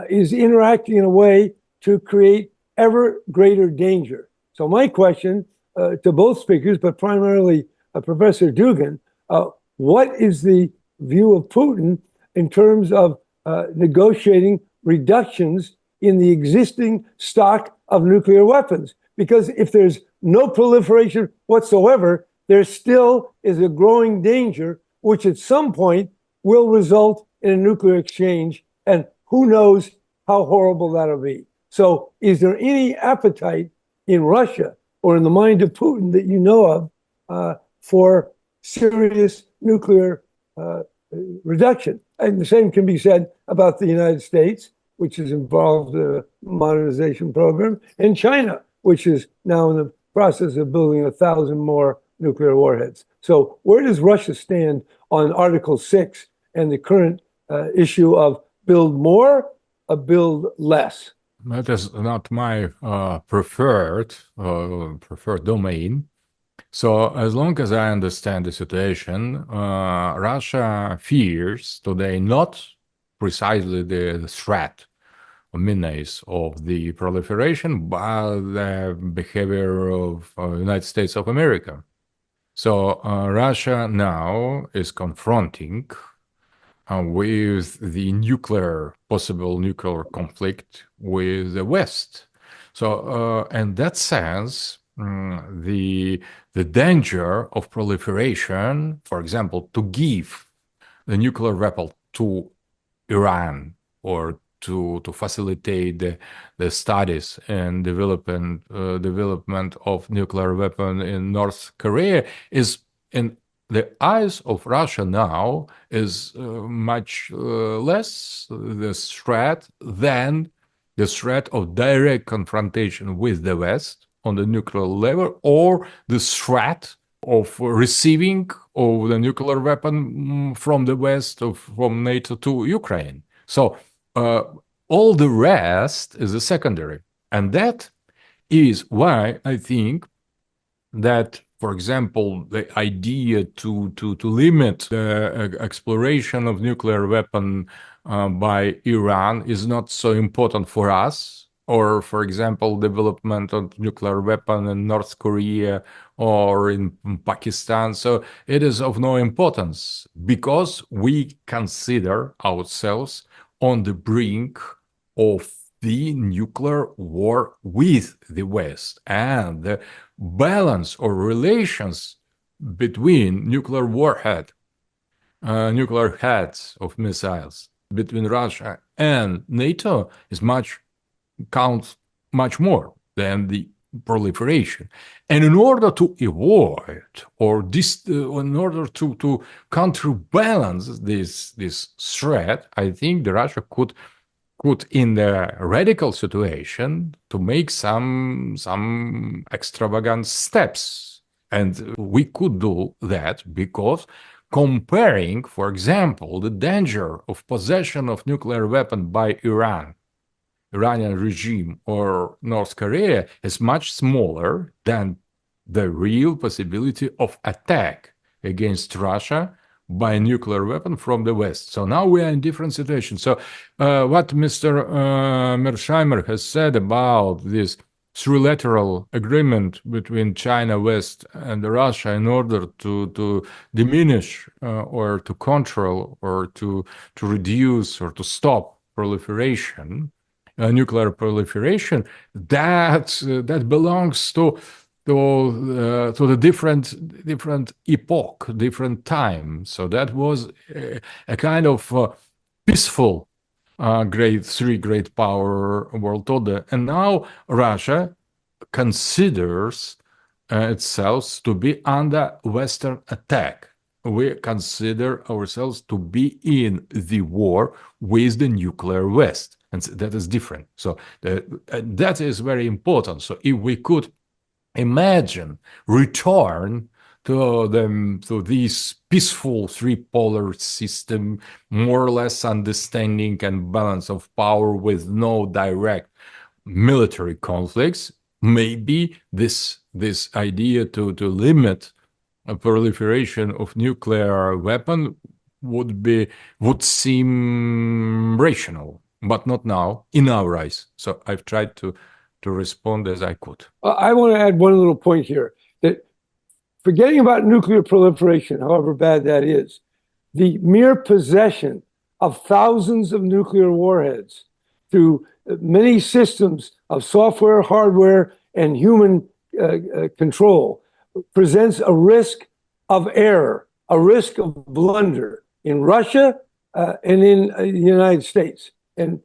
is interacting in a way to create ever greater danger. So my question to both speakers, but primarily Professor Dugin, what is the view of Putin in terms of negotiating reductions in the existing stock of nuclear weapons? Because if there's no proliferation whatsoever, there still is a growing danger, which at some point will result in a nuclear exchange, and who knows how horrible that'll be. So is there any appetite in Russia or in the mind of Putin that you know of for serious nuclear reduction? And the same can be said about the United States, which is involved in a modernization program, and China, which is now in the process of building 1,000 more nuclear warheads. So where does Russia stand on Article 6 and the current issue of build more or build less? That is not my preferred domain. So as long as I understand the situation, Russia fears today not precisely the threat or menace of the proliferation, but the behavior of United States of America. So Russia now is confronting with the possible nuclear conflict with the West. So in that sense, the danger of proliferation, for example, to give the nuclear weapon to Iran or to facilitate the studies and development of nuclear weapon in North Korea is in the eyes of Russia now is much less the threat than the threat of direct confrontation with the West on the nuclear level, or the threat of receiving of the nuclear weapon from the West, from NATO to Ukraine. So all the rest is a secondary. And that is why I think that, for example, the idea to limit the exploration of nuclear weapon by Iran is not so important for us, or, for example, development of nuclear weapon in North Korea or in Pakistan. So it is of no importance because we consider ourselves on the brink of the nuclear war with the West, and the balance or relations between nuclear heads of missiles between Russia and NATO is counts much more than the proliferation. And in order to avoid or in order to counterbalance this threat, I think the Russia could in the radical situation to make some extravagant steps. And we could do that because comparing, for example, the danger of possession of nuclear weapon by Iranian regime or North Korea is much smaller than the real possibility of attack against Russia by nuclear weapon from the West. So now we are in different situations. So what Mr. Mearsheimer has said about this trilateral agreement between China, West, and Russia in order to diminish or to control or to reduce or to stop proliferation, nuclear proliferation, that belongs to the different epoch, different time. So that was a kind of peaceful great power world order. And now Russia considers itself to be under Western attack. We consider ourselves to be in the war with the nuclear West. And that is different. So that is very important. So if we could imagine return to this peaceful three-polar system, more or less understanding and balance of power with no direct military conflicts, maybe this idea to limit a proliferation of nuclear weapon would seem rational, but not now in our eyes. So I've tried to respond as I could. I want to add one little point here, that forgetting about nuclear proliferation, however bad that is, the mere possession of thousands of nuclear warheads through many systems of software, hardware, and human control presents a risk of error, a risk of blunder in Russia and in the United States, and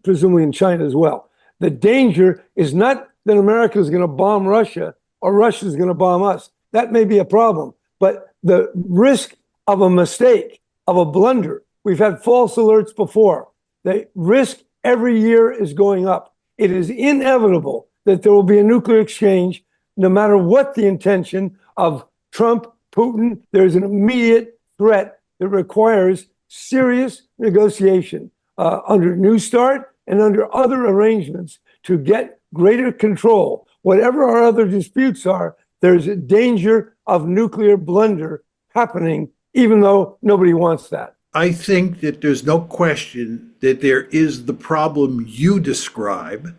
presumably in China as well. The danger is not that America is going to bomb Russia or Russia is going to bomb us. That may be a problem. But the risk of a mistake, of a blunder, we've had false alerts before. The risk every year is going up. It is inevitable that there will be a nuclear exchange, no matter what the intention of Trump, Putin. There's an immediate threat that requires serious negotiation under New START and under other arrangements to get greater control. Whatever our other disputes are, there's a danger of nuclear blunder happening, even though nobody wants that. I think that there's no question that there is the problem you describe.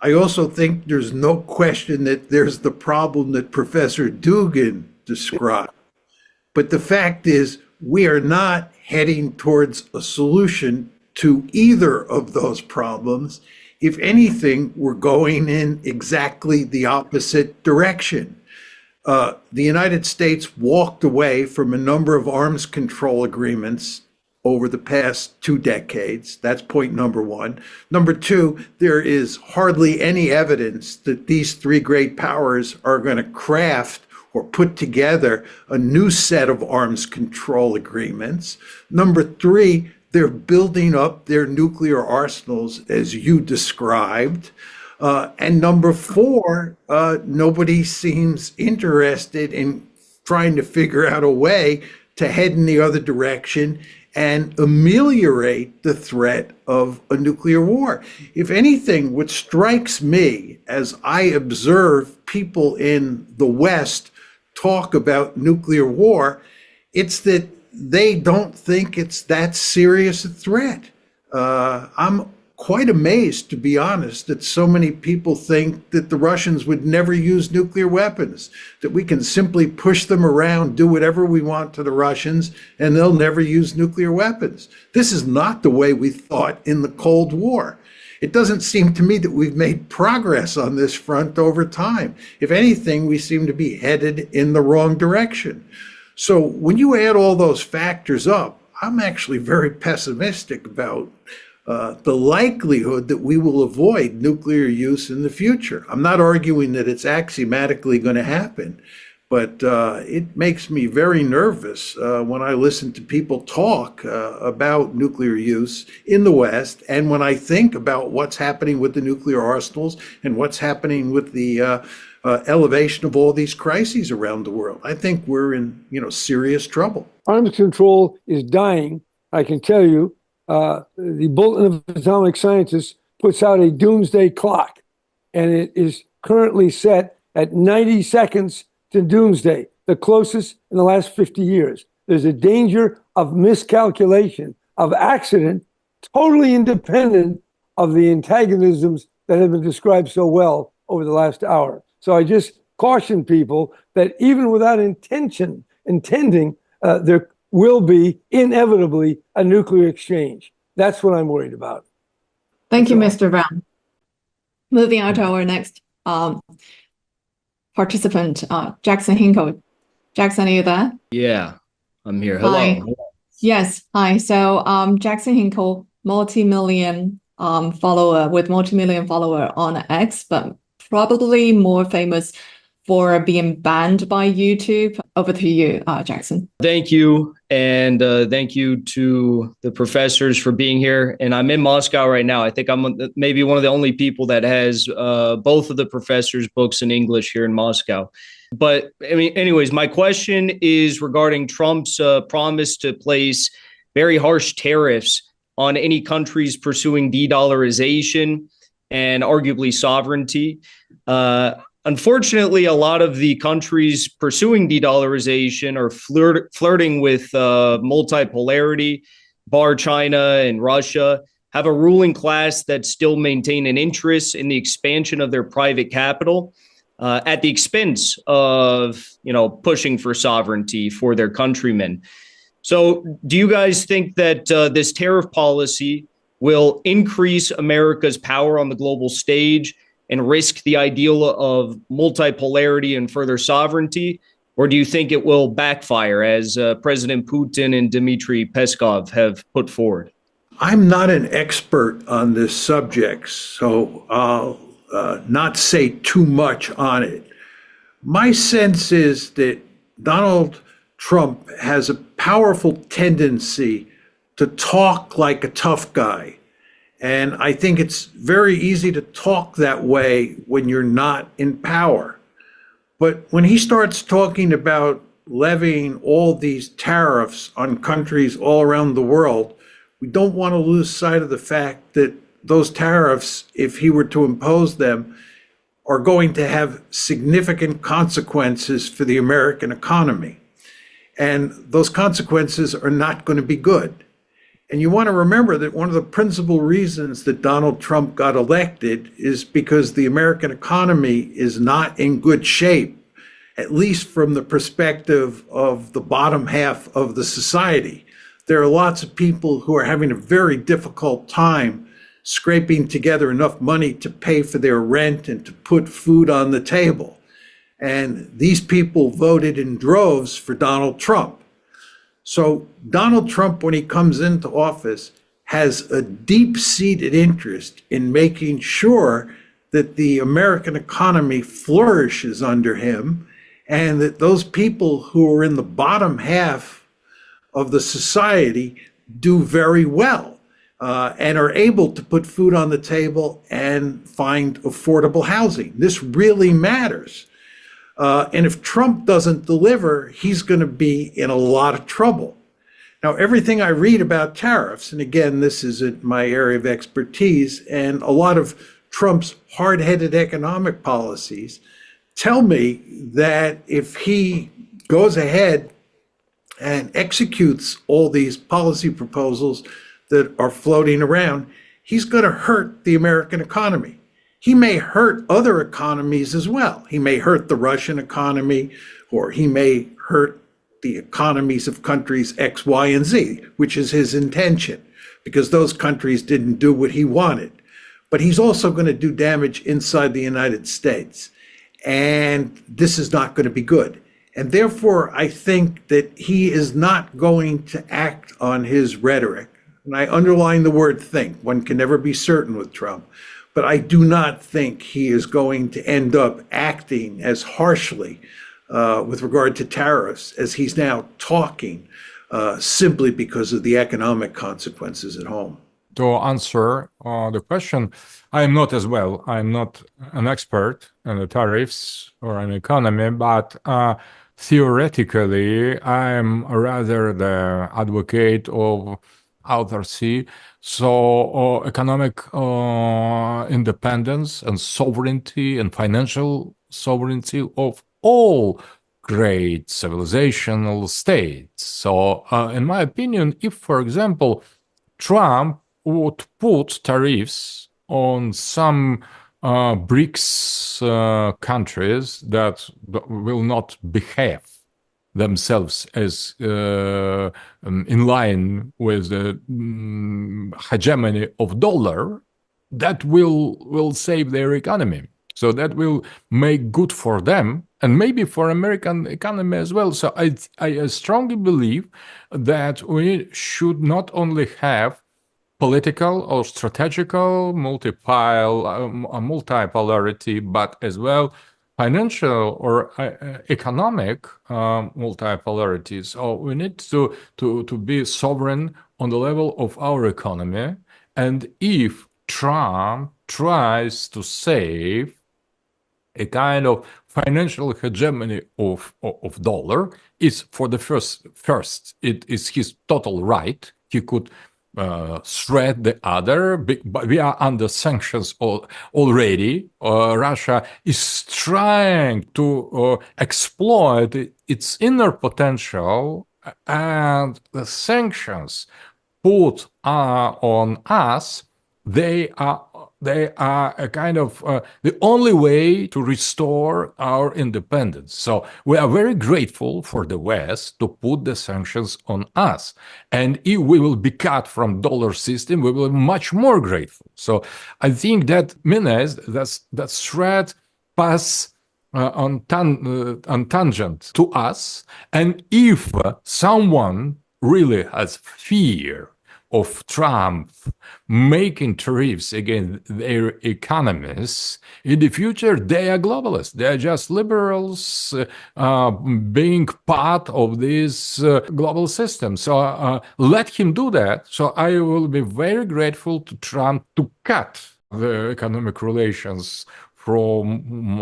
I also think there's no question that there's the problem that Professor Dugin described. But the fact is, we are not heading towards a solution to either of those problems. If anything, we're going in exactly the opposite direction. The United States walked away from a number of arms control agreements over the past 2 decades. That's point number one. Number two, there is hardly any evidence that these three great powers are going to craft or put together a new set of arms control agreements. Number three, they're building up their nuclear arsenals, as you described. And number four, nobody seems interested in trying to figure out a way to head in the other direction and ameliorate the threat of a nuclear war. If anything, what strikes me as I observe people in the West talk about nuclear war, it's that they don't think it's that serious a threat. I'm quite amazed, to be honest, that so many people think that the Russians would never use nuclear weapons, that we can simply push them around, do whatever we want to the Russians, and they'll never use nuclear weapons. This is not the way we thought in the Cold War. It doesn't seem to me that we've made progress on this front over time. If anything, we seem to be headed in the wrong direction. So when you add all those factors up, I'm actually very pessimistic about the likelihood that we will avoid nuclear use in the future. I'm not arguing that it's axiomatically going to happen, but it makes me very nervous when I listen to people talk about nuclear use in the West, and when I think about what's happening with the nuclear arsenals and what's happening with the elevation of all these crises around the world. I think we're in, serious trouble. Arms control is dying. I can tell you, the Bulletin of Atomic Scientists puts out a doomsday clock, and it is currently set at 90 seconds to doomsday, the closest in the last 50 years. There's a danger of miscalculation, of accident, totally independent of the antagonisms that have been described so well over the last hour. So I just caution people that even without intending, there will be inevitably a nuclear exchange. That's what I'm worried about. Thank you, Mr. Brown. Moving on to our next participant, Jackson Hinkle. Jackson, are you there? Yeah, I'm here. Hello. Hi. Yes. Hi. So Jackson Hinkle, multi-million follower on X, but probably more famous for being banned by YouTube. Over to you, Jackson. Thank you. And thank you to the professors for being here. And I'm in Moscow right now. I think I'm maybe one of the only people that has both of the professors' books in English here in Moscow. But anyways, my question is regarding Trump's promise to place very harsh tariffs on any countries pursuing de-dollarization and arguably sovereignty. Unfortunately, a lot of the countries pursuing de-dollarization are flirting with multipolarity. Bar China and Russia have a ruling class that still maintain an interest in the expansion of their private capital at the expense of, pushing for sovereignty for their countrymen. So do you guys think that this tariff policy will increase America's power on the global stage and risk the ideal of multipolarity and further sovereignty? Or do you think it will backfire, as President Putin and Dmitry Peskov have put forward? I'm not an expert on this subject, so I'll not say too much on it. My sense is that Donald Trump has a powerful tendency to talk like a tough guy. And I think it's very easy to talk that way when you're not in power. But when he starts talking about levying all these tariffs on countries all around the world, we don't want to lose sight of the fact that those tariffs, if he were to impose them, are going to have significant consequences for the American economy. And those consequences are not going to be good. And you want to remember that one of the principal reasons that Donald Trump got elected is because the American economy is not in good shape, at least from the perspective of the bottom half of the society. There are lots of people who are having a very difficult time scraping together enough money to pay for their rent and to put food on the table. And these people voted in droves for Donald Trump. So Donald Trump, when he comes into office, has a deep-seated interest in making sure that the American economy flourishes under him and that those people who are in the bottom half of the society do very well and are able to put food on the table and find affordable housing. This really matters. And if Trump doesn't deliver, he's going to be in a lot of trouble. Now, everything I read about tariffs, and again, this isn't my area of expertise, and a lot of Trump's hard-headed economic policies tell me that if he goes ahead and executes all these policy proposals that are floating around, he's going to hurt the American economy. He may hurt other economies as well. He may hurt the Russian economy, or he may hurt the economies of countries X, Y, and Z, which is his intention, because those countries didn't do what he wanted. But he's also going to do damage inside the United States. And this is not going to be good. And therefore, I think that he is not going to act on his rhetoric. And I underline the word think. One can never be certain with Trump. But I do not think he is going to end up acting as harshly with regard to tariffs as he's now talking, simply because of the economic consequences at home. To answer the question, I am not as well. I'm not an expert on the tariffs or an economy, but theoretically, I'm rather the advocate of autarky, so economic independence and sovereignty and financial sovereignty of all great civilizational states. So, in my opinion, if, for example, Trump would put tariffs on some BRICS countries that will not behave themselves as in line with the hegemony of dollar, that will save their economy. So that will make good for them and maybe for American economy as well. So I strongly believe that we should not only have political or strategical multipolarity, but as well financial or economic multipolarity. So we need to be sovereign on the level of our economy. And if Trump tries to save a kind of financial hegemony of dollar, is for the first, it is his total right. He could threat the other, but we are under sanctions already. Russia is trying to exploit its inner potential, and the sanctions put on us, they are a kind of the only way to restore our independence. So we are very grateful for the West to put the sanctions on us. And if we will be cut from dollar system, we will be much more grateful. So I think that means that threat pass on tangent to us. And if someone really has fear of Trump making tariffs against their economies, in the future, they are globalists. They are just liberals being part of this global system. So let him do that. So I will be very grateful to Trump to cut the economic relations from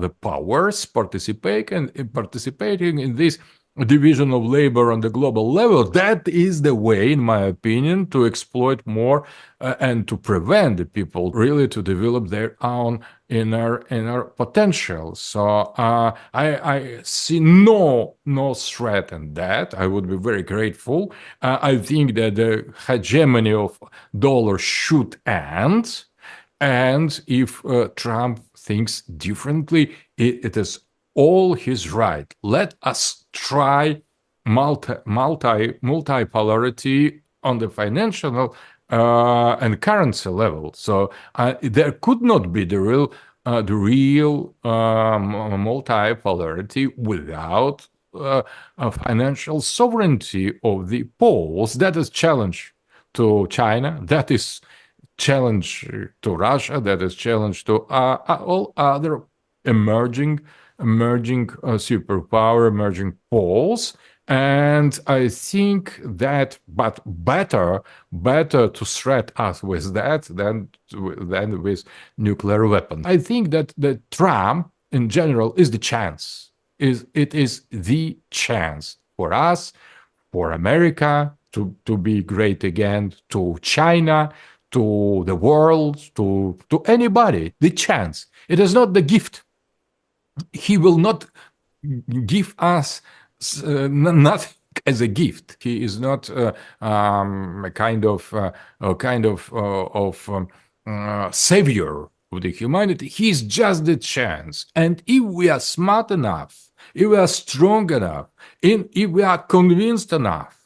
the powers participating in this division of labor on the global level. That is the way, in my opinion, to exploit more and to prevent the people really to develop their own inner potential. So I see no threat in that. I would be very grateful. I think that the hegemony of dollar should end. And if Trump thinks differently, it is all his right. Let us try multipolarity on the financial and currency level. So there could not be the real multipolarity without financial sovereignty of the poles. That is challenge to China. That is challenge to Russia. That is challenge to all other emerging emerging superpower, emerging poles. And I think that, but better to threat us with that than with nuclear weapons. I think that the Trump in general is the chance. It is the chance for us, for America to be great again, to China, to the world, to anybody. The chance. It is not the gift. He will not give us nothing as a gift. He is not a kind of savior of the humanity. He's just the chance. And if we are smart enough, if we are strong enough, if we are convinced enough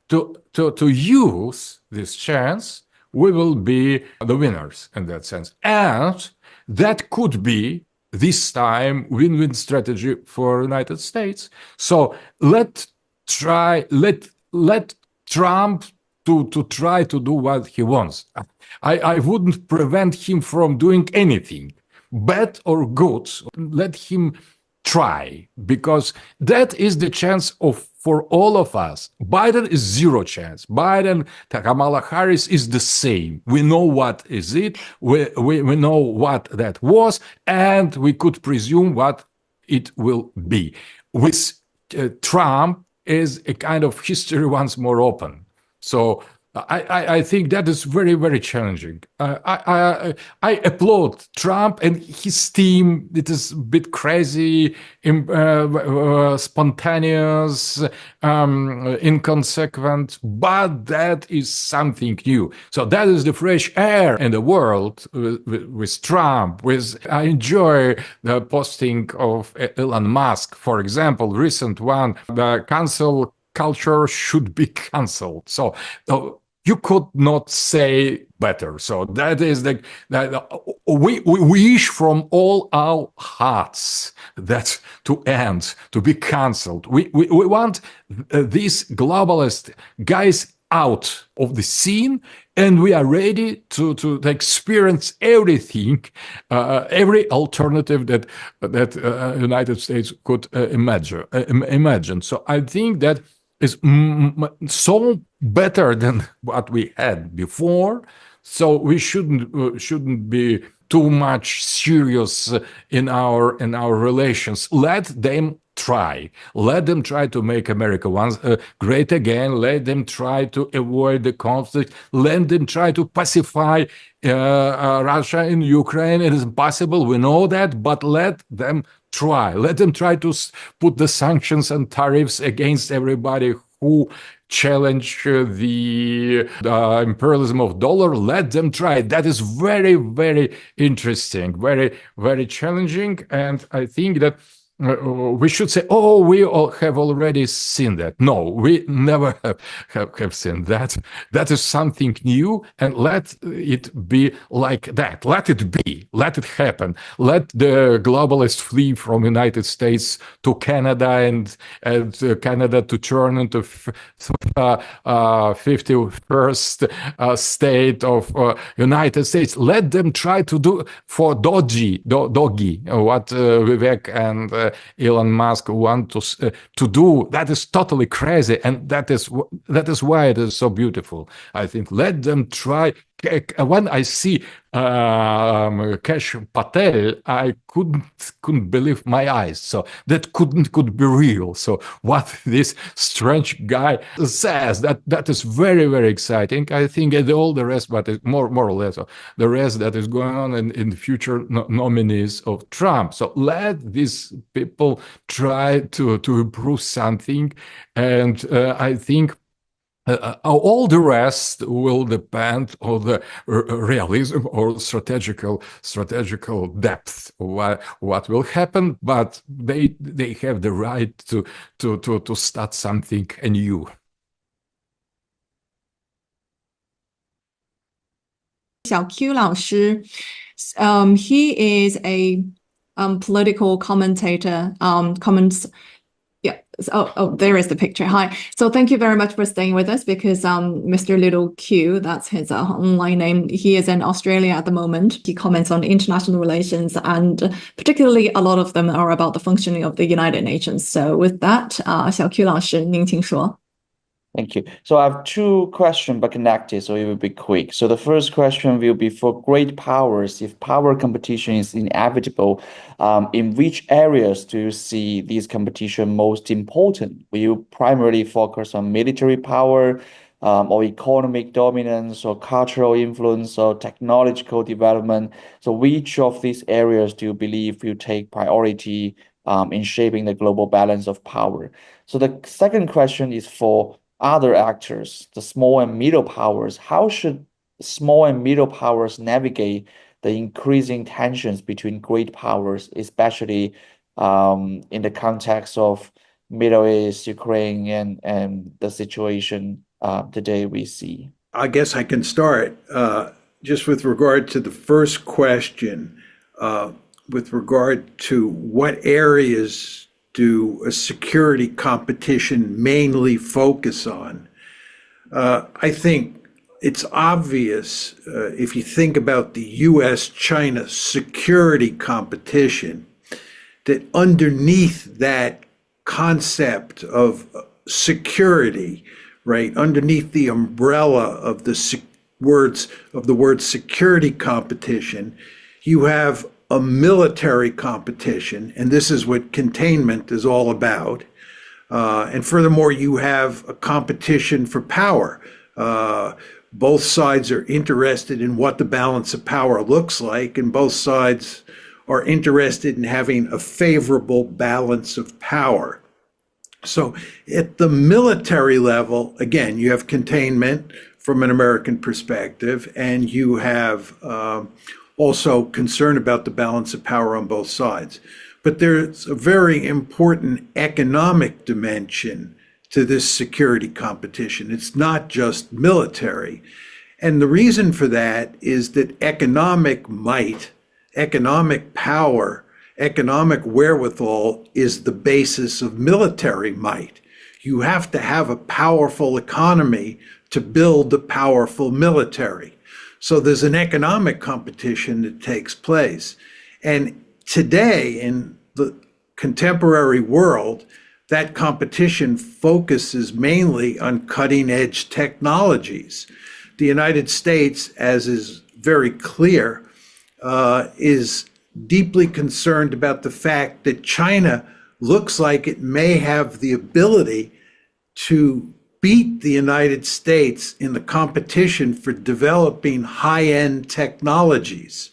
to use this chance, we will be the winners in that sense. And that could be this time win-win strategy for United States. So let Trump to try to do what he wants. I wouldn't prevent him from doing anything, bad or good. Let him try, because that is the chance for all of us. Biden is zero chance. Kamala Harris is the same. We know what is it. We know what that was, and we could presume what it will be. With Trump is a kind of history once more open. So I think that is very, very challenging. I applaud Trump and his team. It is a bit crazy, spontaneous, inconsequent, but that is something new. So that is the fresh air in the world with Trump. I enjoy the posting of Elon Musk, for example, recent one, the cancel culture should be canceled. So you could not say better. So that is we wish from all our hearts that to end, to be canceled. We want these globalist guys out of the scene, and we are ready to experience everything, every alternative that United States could imagine. So I think that is so better than what we had before. So we shouldn't be too much serious in our relations. Let them try. Let them try to make America once great again. Let them try to avoid the conflict. Let them try to pacify Russia and Ukraine. It is possible. We know that, but let them try. Let them try to put the sanctions and tariffs against everybody who challenge the imperialism of dollar. Let them try. That is very, very interesting, very, very challenging. And I think that we should say, oh, we all have already seen that. No, we never have seen that. That is something new, and let it be like that. Let it be. Let it happen. Let the globalists flee from United States to Canada, and Canada to turn into 51st state of United States. Let them try to do for Doggy, what Vivek and Elon Musk want to do. That is totally crazy, and that is why it is so beautiful. I think let them try. When I see Kesh Patel, I couldn't believe my eyes. So that could be real. So what this strange guy says, that is very, very exciting. I think all the rest, but more or less the rest that is going on in the future nominees of Trump. So let these people try to improve something, and I think all the rest will depend on the realism or strategical depth of what will happen, but they have the right to start something anew. 小 Q 老师 he is a political commentator, there is the picture. Hi. So thank you very much for staying with us because Mr. Little Q, that's his online name, he is in Australia at the moment. He comments on international relations, and particularly a lot of them are about the functioning of the United Nations. So with that, 小 Q 老师，您请说。Thank you. So I have two questions, but connected, so it will be quick. So the first question will be for great powers. If power competition is inevitable, in which areas do you see this competition most important? Will you primarily focus on military power, or economic dominance, or cultural influence, or technological development? So which of these areas do you believe will take priority in shaping the global balance of power? So the second question is for other actors, the small and middle powers. How should small and middle powers navigate the increasing tensions between great powers, especially in the context of Middle East, Ukraine, and the situation today we see? I guess I can start just with regard to the first question, with regard to what areas do a security competition mainly focus on? I think it's obvious if you think about the US-China security competition, that underneath that concept of security, right, underneath the umbrella of the word security competition, you have a military competition, and this is what containment is all about. And furthermore, you have a competition for power. Both sides are interested in what the balance of power looks like, and both sides are interested in having a favorable balance of power. So at the military level, again, you have containment from an American perspective, and you have also concern about the balance of power on both sides. But there's a very important economic dimension to this security competition. It's not just military. And the reason for that is that economic might, economic power, economic wherewithal is the basis of military might. You have to have a powerful economy to build a powerful military. So there's an economic competition that takes place. And today, in the contemporary world, that competition focuses mainly on cutting-edge technologies. The United States, as is very clear, is deeply concerned about the fact that China looks like it may have the ability to beat the United States in the competition for developing high-end technologies.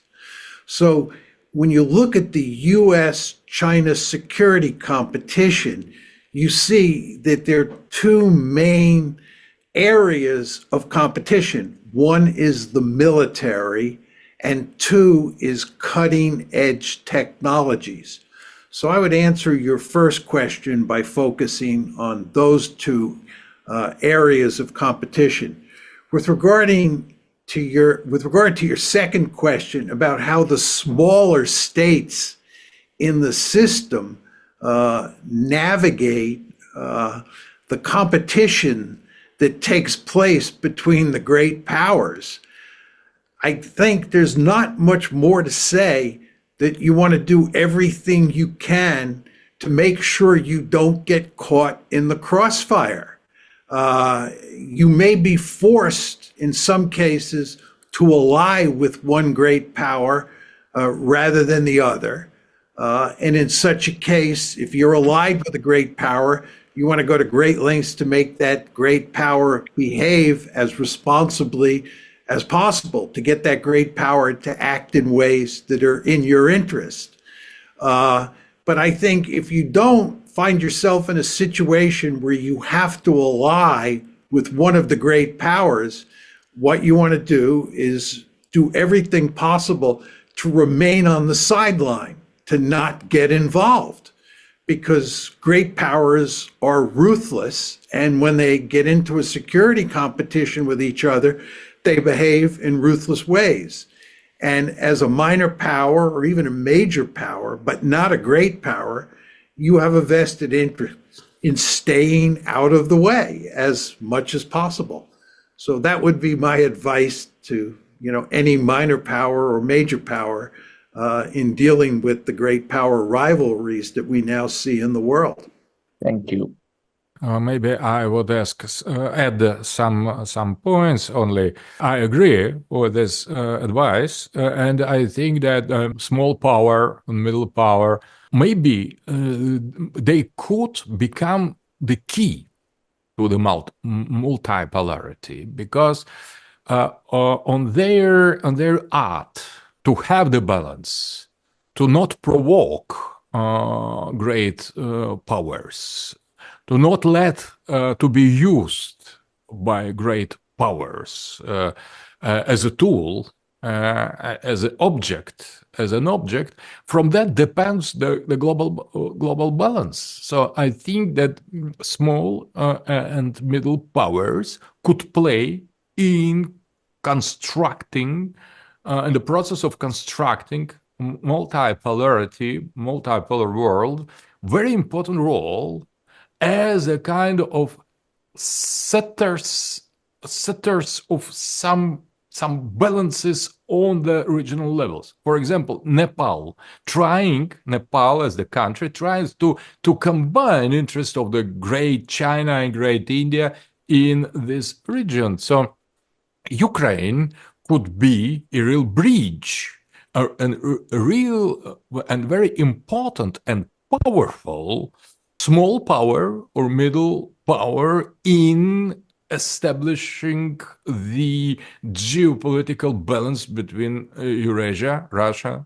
So when you look at the US-China security competition, you see that there are two main areas of competition. One is the military, and two is cutting-edge technologies. So I would answer your first question by focusing on those two areas of competition. With regard to your second question about how the smaller states in the system navigate the competition that takes place between the great powers, I think there's not much more to say that you want to do everything you can to make sure you don't get caught in the crossfire. You may be forced in some cases to ally with one great power rather than the other. And in such a case, if you're allied with a great power, you want to go to great lengths to make that great power behave as responsibly as possible, to get that great power to act in ways that are in your interest. But I think if you don't find yourself in a situation where you have to ally with one of the great powers, what you want to do is do everything possible to remain on the sideline, to not get involved, because great powers are ruthless. And when they get into a security competition with each other, they behave in ruthless ways. And as a minor power or even a major power, but not a great power, you have a vested in staying out of the way as much as possible. So that would be my advice to, any minor power or major power in dealing with the great power rivalries that we now see in the world. Thank you. Maybe I would add some points only. I agree with this advice, and I think that small power and middle power, maybe they could become the key to the multipolarity, because on their art to have the balance, to not provoke great powers, to not let to be used by great powers as a tool, as an object. From that depends the global balance. So I think that small and middle powers could play in constructing, in the process of constructing multipolar world, very important role as a kind of setters of some balances on the regional levels. For example, Nepal as the country tries to combine interest of the great China and great India in this region. So Ukraine could be a real bridge, a real and very important and powerful small power or middle power in establishing the geopolitical balance between Eurasia, Russia,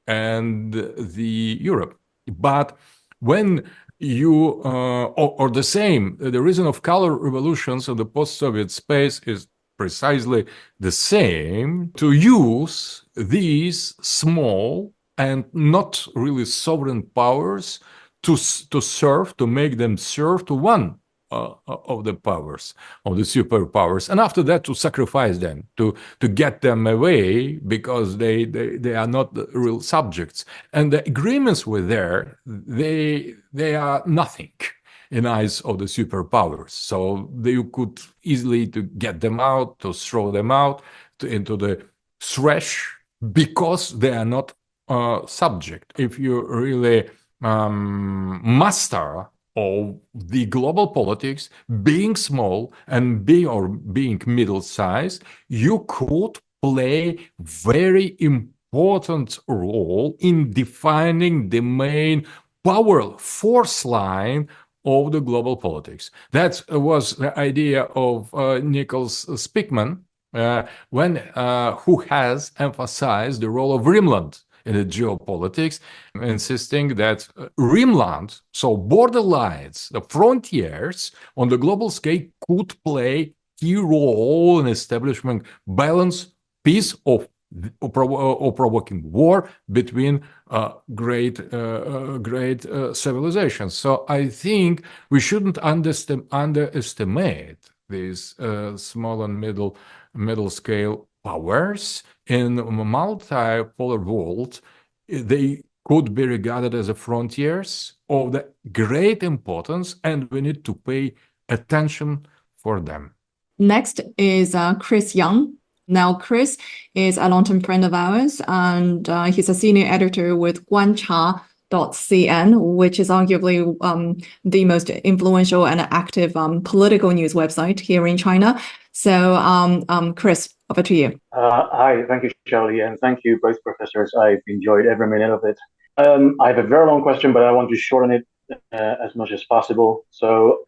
and the Europe. But when you, or the same, the reason of color revolutions of the post-Soviet space is precisely the same, to use these small and not really sovereign powers to serve, to make them serve to one of the powers, of the superpowers, and after that to sacrifice them, to get them away because they are not the real subjects. And the agreements were there, they are nothing in eyes of the superpowers. So you could easily to get them out, to throw them out into the trash because they are not subject. If you really master of the global politics, being small and being middle-sized, you could play very important role in defining the main power force line of the global politics. That was the idea of Nicholas Spickman, who has emphasized the role of Rimland in the geopolitics, insisting that Rimland, so borderlines, the frontiers on the global scale, could play key role in establishing balance, peace, or provoking war between great civilizations. So I think we shouldn't underestimate these small and middle scale powers. In a multipolar world, they could be regarded as the frontiers of the great importance, and we need to pay attention for them. Next is Chris Young. Now, Chris is a long-term friend of ours, and he's a senior editor with Guancha.cn, which is arguably the most influential and active political news website here in China. So, Chris, over to you. Hi, thank you, Shirley, and thank you both professors. I've enjoyed every minute of it. I have a very long question, but I want to shorten it as much as possible. So,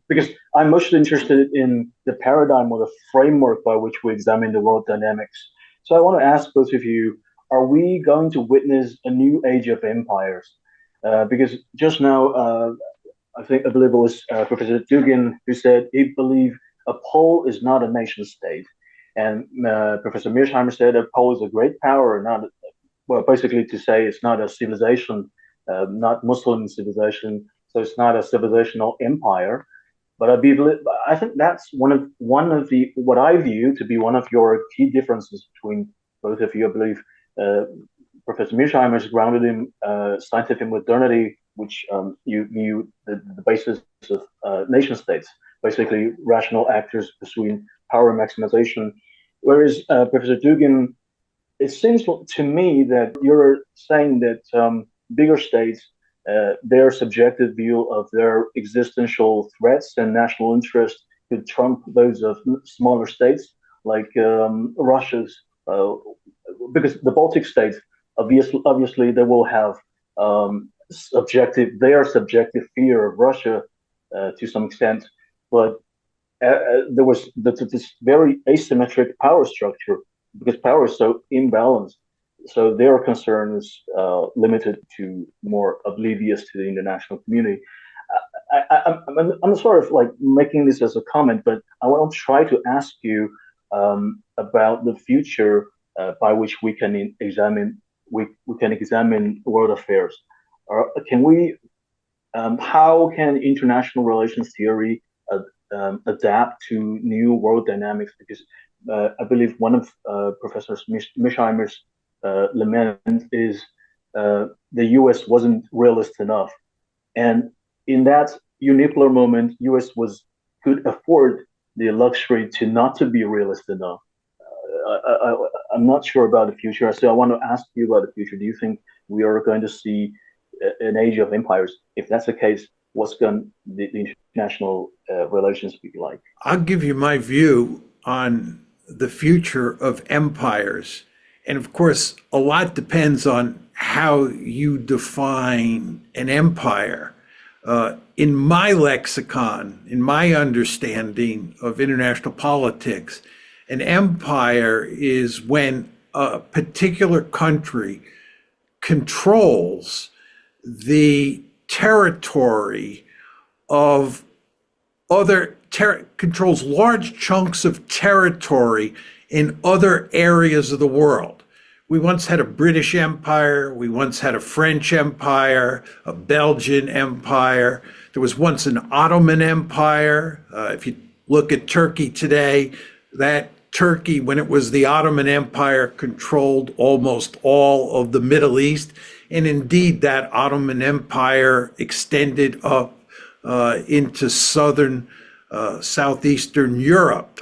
because I'm most interested in the paradigm or the framework by which we examine the world dynamics. So I want to ask both of you, are we going to witness a new age of empires? Because just now, I believe it was Professor Dugin who said he believed a pole is not a nation state. And Professor Mearsheimer said a pole is a great power, basically to say it's not a civilization, not Muslim civilization, so it's not a civilizational empire. But I think that's one of what I view to be one of your key differences between both of you. I believe Professor Mearsheimer is grounded in scientific modernity, which you view the basis of nation states, basically rational actors pursuing power maximization. Whereas Professor Dugin, it seems to me that you're saying that bigger states, their subjective view of their existential threats and national interest could trump those of smaller states like Russia's, because the Baltic states, obviously they will have their subjective fear of Russia to some extent, but there was this very asymmetric power structure because power is so imbalanced. So their concern is limited to more oblivious to the international community. I'm sort of like making this as a comment, but I want to try to ask you about the future by which we can examine world affairs. How can international relations theory adapt to new world dynamics? Because I believe one of Professor Mishheimer's lament is the U.S. wasn't realist enough, and in that unipolar moment, U.S. could afford the luxury to be realist enough. I'm not sure about the future, so I want to ask you about the future. Do you think we are going to see an age of empires? If that's the case, what's going the international relations be like? I'll give you my view on the future of empires. And of course, a lot depends on how you define an empire. In my lexicon, in my understanding of international politics, an empire is when a particular country controls the territory of controls large chunks of territory in other areas of the world. We once had a British Empire, we once had a French Empire, a Belgian Empire. There was once an Ottoman Empire. If you look at Turkey today, that Turkey, when it was the Ottoman Empire, controlled almost all of the Middle East. And indeed, that Ottoman Empire extended up into southeastern Europe.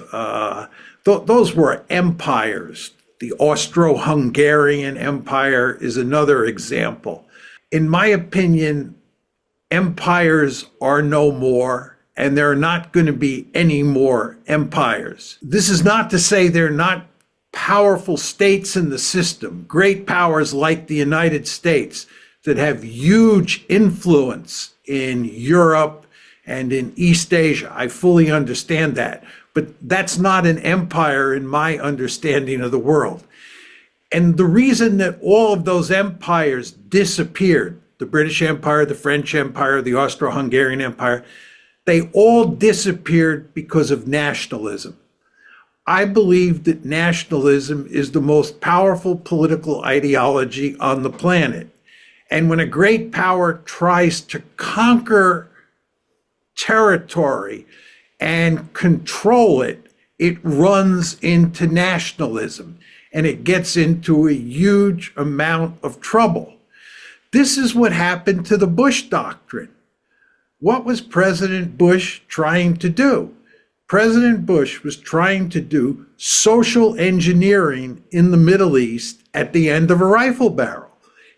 Those were empires. The Austro-Hungarian Empire is another example. In my opinion, empires are no more, and there are not going to be any more empires. This is not to say there are not powerful states in the system, great powers like the United States that have huge influence in Europe and in East Asia. I fully understand that. But that's not an empire in my understanding of the world. And the reason that all of those empires disappeared, the British Empire, the French Empire, the Austro-Hungarian Empire, they all disappeared because of nationalism. I believe that nationalism is the most powerful political ideology on the planet. And when a great power tries to conquer territory and control it, it runs into nationalism and it gets into a huge amount of trouble. This is what happened to the Bush Doctrine. What was President Bush trying to do? President Bush was trying to do social engineering in the Middle East at the end of a rifle barrel.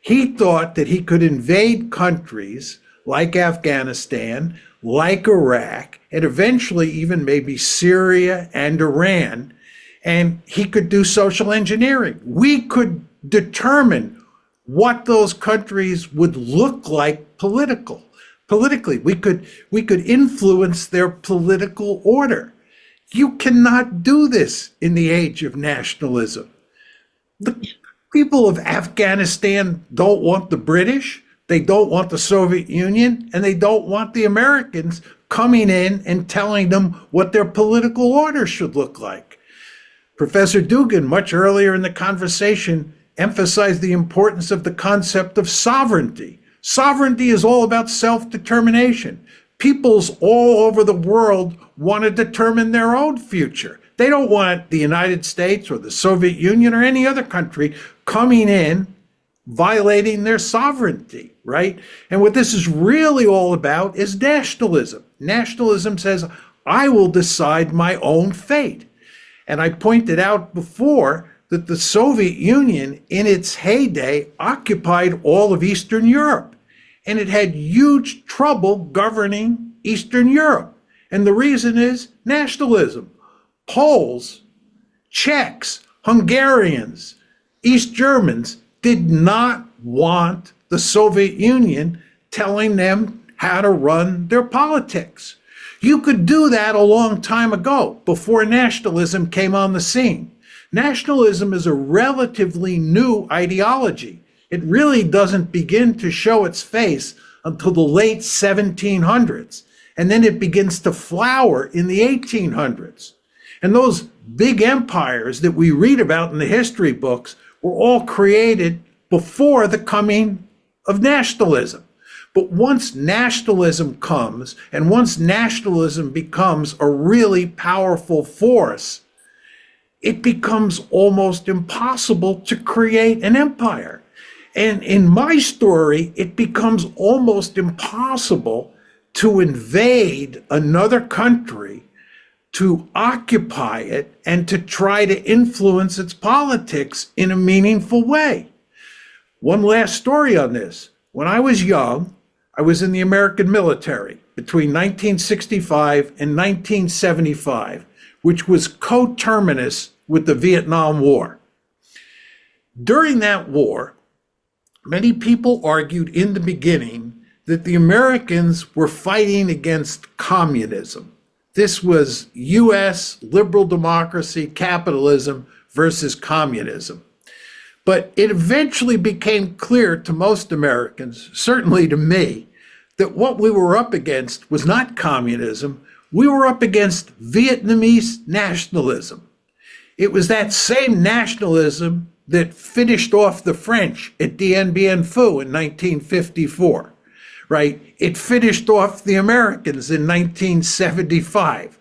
He thought that he could invade countries like Afghanistan, like Iraq, and eventually even maybe Syria and Iran, and he could do social engineering. We could determine what those countries would look like politically. We could influence their political order. You cannot do this in the age of nationalism. The people of Afghanistan don't want the British, they don't want the Soviet Union, and they don't want the Americans coming in and telling them what their political order should look like. Professor Dugin, much earlier in the conversation, emphasized the importance of the concept of sovereignty. Sovereignty is all about self-determination. Peoples all over the world want to determine their own future. They don't want the United States or the Soviet Union or any other country coming in, violating their sovereignty, right? And what this is really all about is nationalism. Nationalism says, I will decide my own fate. And I pointed out before that the Soviet Union, in its heyday, occupied all of Eastern Europe. And it had huge trouble governing Eastern Europe. And the reason is nationalism. Poles, Czechs, Hungarians, East Germans did not want the Soviet Union telling them how to run their politics. You could do that a long time ago, before nationalism came on the scene. Nationalism is a relatively new ideology. It really doesn't begin to show its face until the late 1700s, and then it begins to flower in the 1800s. And those big empires that we read about in the history books were all created before the coming of nationalism. But once nationalism comes, and once nationalism becomes a really powerful force, it becomes almost impossible to create an empire. And in my story, it becomes almost impossible to invade another country, to occupy it, and to try to influence its politics in a meaningful way. One last story on this. When I was young, I was in the American military between 1965 and 1975, which was coterminous with the Vietnam War. During that war, many people argued in the beginning that the Americans were fighting against communism. This was US liberal democracy, capitalism versus communism. But it eventually became clear to most Americans, certainly to me, that what we were up against was not communism. We were up against Vietnamese nationalism. It was that same nationalism that finished off the French at Dien Bien Phu in 1954, right? It finished off the Americans in 1975.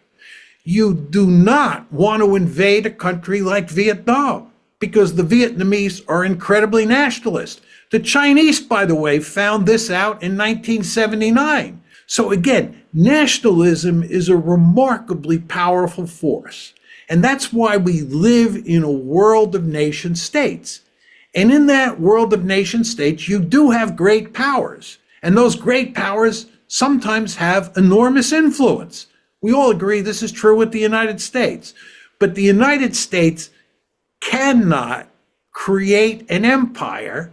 You do not want to invade a country like Vietnam because the Vietnamese are incredibly nationalist. The Chinese, by the way, found this out in 1979. So again, nationalism is a remarkably powerful force. And that's why we live in a world of nation states. And in that world of nation states, you do have great powers. And those great powers sometimes have enormous influence. We all agree this is true with the United States. But the United States cannot create an empire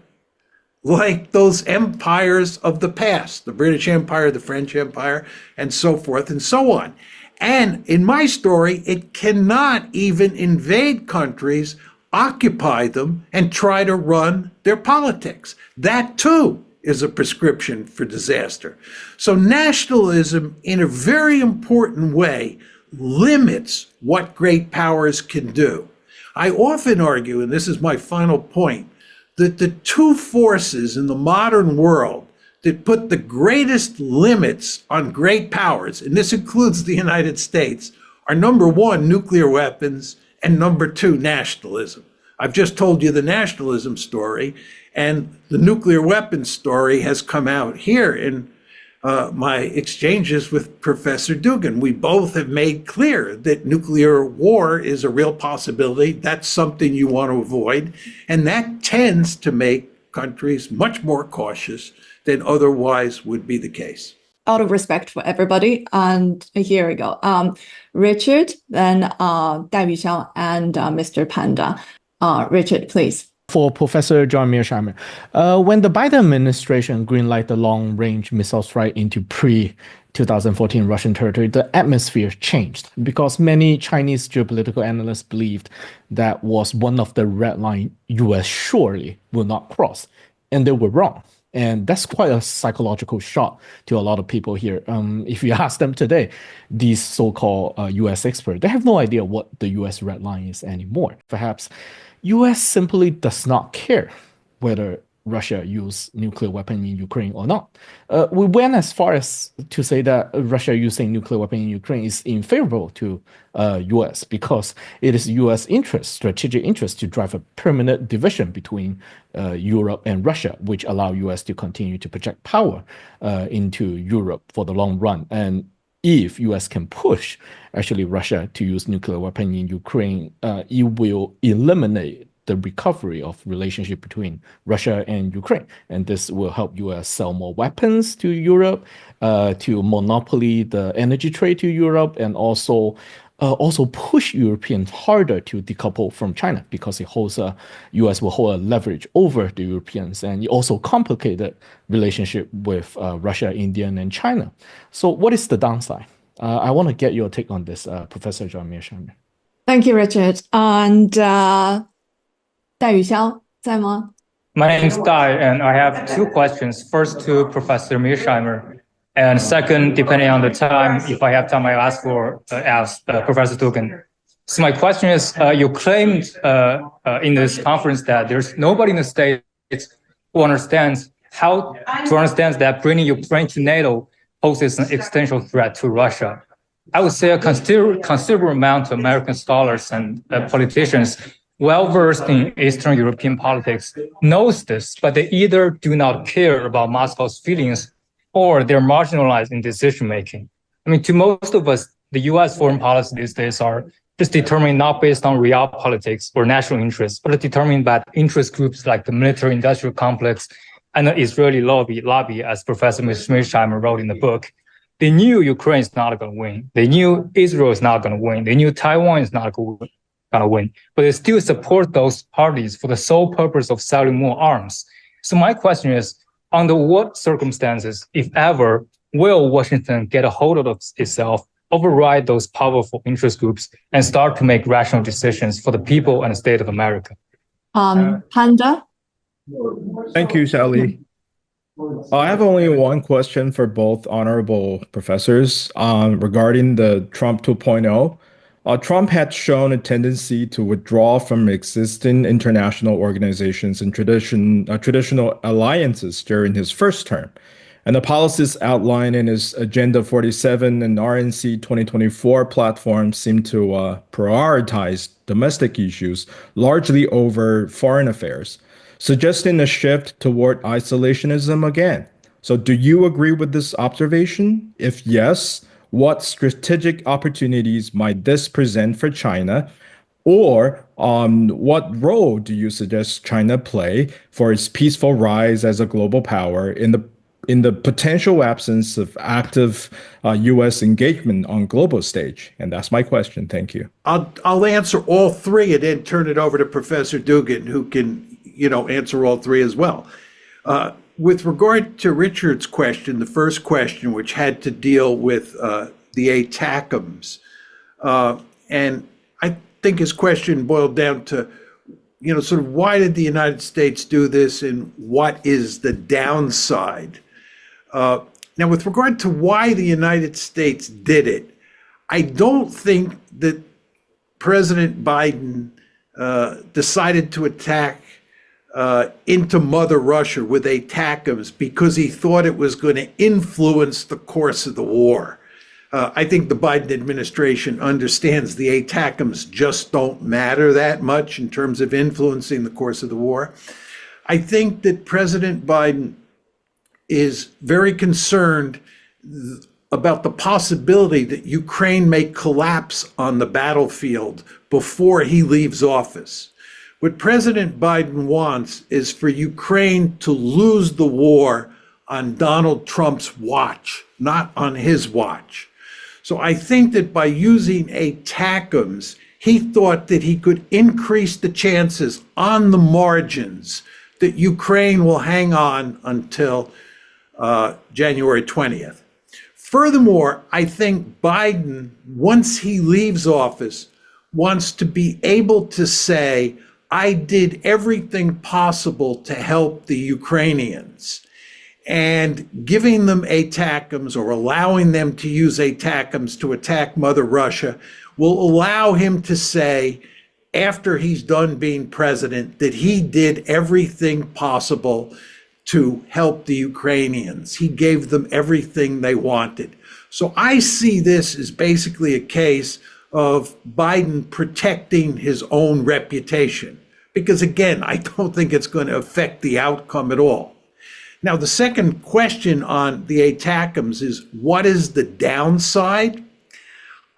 like those empires of the past, the British Empire, the French Empire, and so forth and so on. And in my story, it cannot even invade countries, occupy them, and try to run their politics. That too is a prescription for disaster. So nationalism, in a very important way, limits what great powers can do. I often argue, and this is my final point, that the two forces in the modern world that put the greatest limits on great powers, and this includes the United States, are number one, nuclear weapons, and number two, nationalism. I've just told you the nationalism story, and the nuclear weapons story has come out here in my exchanges with Professor Dugin. We both have made clear that nuclear war is a real possibility. That's something you want to avoid. And that tends to make countries much more cautious than otherwise would be the case. Out of respect for everybody, and here we go. Richard, then Dai Yuxiang, and Mr. Panda. Richard, please. For Professor John Mearsheimer, when the Biden administration greenlighted the long-range missile strike into pre-2014 Russian territory, the atmosphere changed because many Chinese geopolitical analysts believed that was one of the red lines U.S. surely will not cross, and they were wrong. And that's quite a psychological shock to a lot of people here. If you ask them today, these so-called U.S. experts, they have no idea what the U.S. red line is anymore. Perhaps U.S. simply does not care whether Russia use nuclear weapon in Ukraine or not. We went as far as to say that Russia using nuclear weapon in Ukraine is unfavorable to U.S. because it is U.S. interest, strategic interest, to drive a permanent division between Europe and Russia, which allow U.S. to continue to project power into Europe for the long run. And if U.S. can push actually Russia to use nuclear weapon in Ukraine, it will eliminate the recovery of relationship between Russia and Ukraine. And this will help U.S. sell more weapons to Europe, to monopoly the energy trade to Europe, and also push Europeans harder to decouple from China because it holds U.S. will hold a leverage over the Europeans, and it also complicated relationship with Russia, India, and China. So what is the downside? I want to get your take on this, Professor John Mearsheimer. Thank you, Richard. And 戴宇霄在吗？ My name is Dai, and I have two questions. First to Professor Mearsheimer, and second, depending on the time, if I have time, I'll ask Professor Dugin. So my question is, you claimed in this conference that there's nobody in the States who understands that bringing Ukraine to NATO poses an existential threat to Russia. I would say a considerable amount of American scholars and politicians well-versed in Eastern European politics knows this, but they either do not care about Moscow's feelings or they're marginalized in decision-making. I mean, to most of us, the U.S. foreign policy these days are just determined not based on realpolitics or national interests, but determined by interest groups like the military-industrial complex and the Israeli lobby, as Professor Mearsheimer wrote in the book. They knew Ukraine is not going to win. They knew Israel is not going to win. They knew Taiwan is not going to win, but they still support those parties for the sole purpose of selling more arms. So my question is, under what circumstances, if ever, will Washington get a hold of itself, override those powerful interest groups, and start to make rational decisions for the people and the state of America? Panda? Thank you, Sally. I have only one question for both honorable professors regarding the Trump 2.0. Trump had shown a tendency to withdraw from existing international organizations and traditional alliances during his first term. And the policies outlined in his Agenda 47 and RNC 2024 platform seem to prioritize domestic issues largely over foreign affairs, suggesting a shift toward isolationism again. So do you agree with this observation? If yes, what strategic opportunities might this present for China? Or what role do you suggest China play for its peaceful rise as a global power in the potential absence of active U.S. engagement on global stage? And that's my question. Thank you. I'll answer all three and then turn it over to Professor Dugin, who can, answer all three as well. With regard to Richard's question, the first question, which had to deal with the ATACMs, and I think his question boiled down to, sort of why did the United States do this and what is the downside? Now, with regard to why the United States did it, I don't think that President Biden decided to attack into Mother Russia with ATACMs because he thought it was going to influence the course of the war. I think the Biden administration understands the ATACMs just don't matter that much in terms of influencing the course of the war. I think that President Biden is very concerned about the possibility that Ukraine may collapse on the battlefield before he leaves office. What President Biden wants is for Ukraine to lose the war on Donald Trump's watch, not on his watch. So I think that by using ATACMs, he thought that he could increase the chances on the margins that Ukraine will hang on until January 20th. Furthermore, I think Biden, once he leaves office, wants to be able to say, I did everything possible to help the Ukrainians. And giving them ATACMs or allowing them to use ATACMs to attack Mother Russia will allow him to say, after he's done being president, that he did everything possible to help the Ukrainians. He gave them everything they wanted. So I see this as basically a case of Biden protecting his own reputation. Because again, I don't think it's going to affect the outcome at all. Now, the second question on the ATACMS is, what is the downside?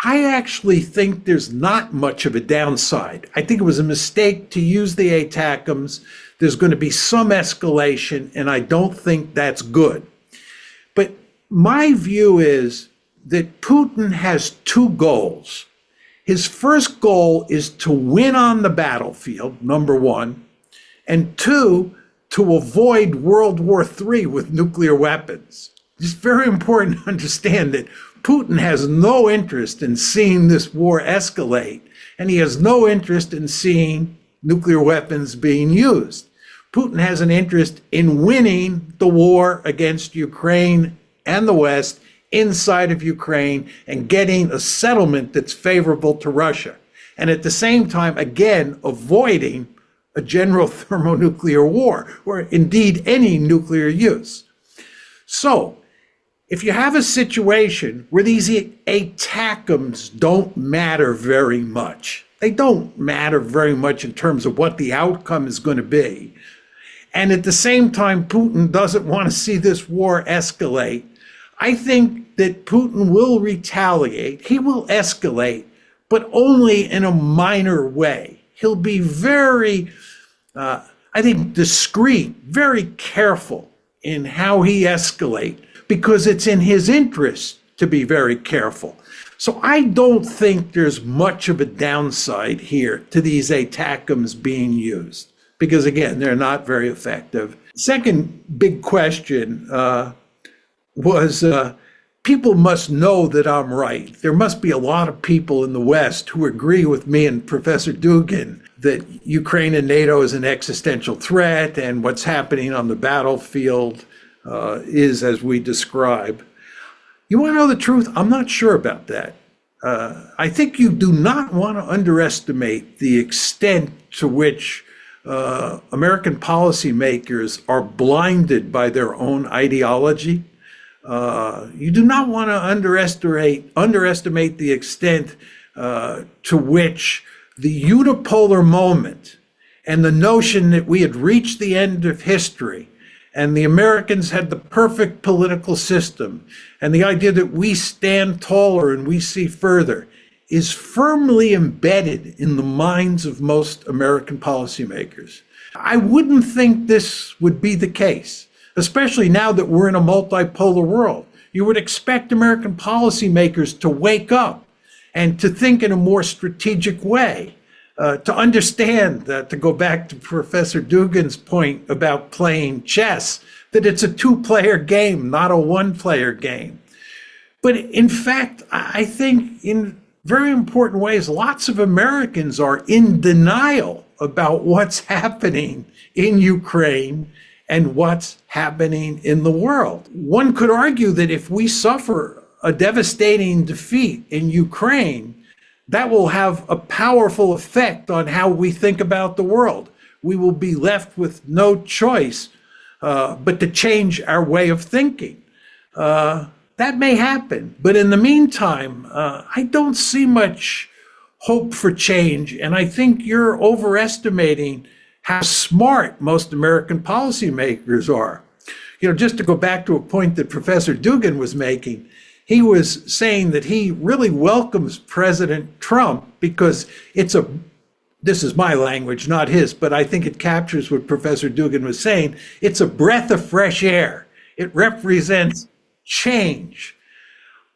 I actually think there's not much of a downside. I think it was a mistake to use the ATACMS. There's going to be some escalation, and I don't think that's good. But my view is that Putin has two goals. His first goal is to win on the battlefield, number one, and two, to avoid World War III with nuclear weapons. It's very important to understand that Putin has no interest in seeing this war escalate, and he has no interest in seeing nuclear weapons being used. Putin has an interest in winning the war against Ukraine and the West inside of Ukraine and getting a settlement that's favorable to Russia. And at the same time, again, avoiding a general thermonuclear war, or indeed any nuclear use. So, if you have a situation where these ATACMS don't matter very much, they don't matter very much in terms of what the outcome is going to be, and at the same time, Putin doesn't want to see this war escalate, I think that Putin will retaliate. He will escalate, but only in a minor way. He'll be very, I think, discreet, very careful in how he escalates, because it's in his interest to be very careful. So I don't think there's much of a downside here to these ATACMS being used, because again, they're not very effective. Second big question was people must know that I'm right. There must be a lot of people in the West who agree with me and Professor Dugin that Ukraine and NATO is an existential threat, and what's happening on the battlefield is as we describe. You want to know the truth? I'm not sure about that. I think you do not want to underestimate the extent to which American policymakers are blinded by their own ideology. You do not want to underestimate the extent to which the unipolar moment and the notion that we had reached the end of history and the Americans had the perfect political system, and the idea that we stand taller and we see further is firmly embedded in the minds of most American policymakers. I wouldn't think this would be the case, especially now that we're in a multipolar world. You would expect American policymakers to wake up and to think in a more strategic way, to understand that, to go back to Professor Dugin's point about playing chess, that it's a two-player game, not a one-player game. But in fact, I think in very important ways, lots of Americans are in denial about what's happening in Ukraine and what's happening in the world. One could argue that if we suffer a devastating defeat in Ukraine, that will have a powerful effect on how we think about the world. We will be left with no choice but to change our way of thinking. That may happen, but in the meantime, I don't see much hope for change, and I think you're overestimating how smart most American policymakers are. You know, just to go back to a point that Professor Dugin was making, he was saying that he really welcomes President Trump because this is my language, not his, but I think it captures what Professor Dugin was saying. It's a breath of fresh air. It represents change.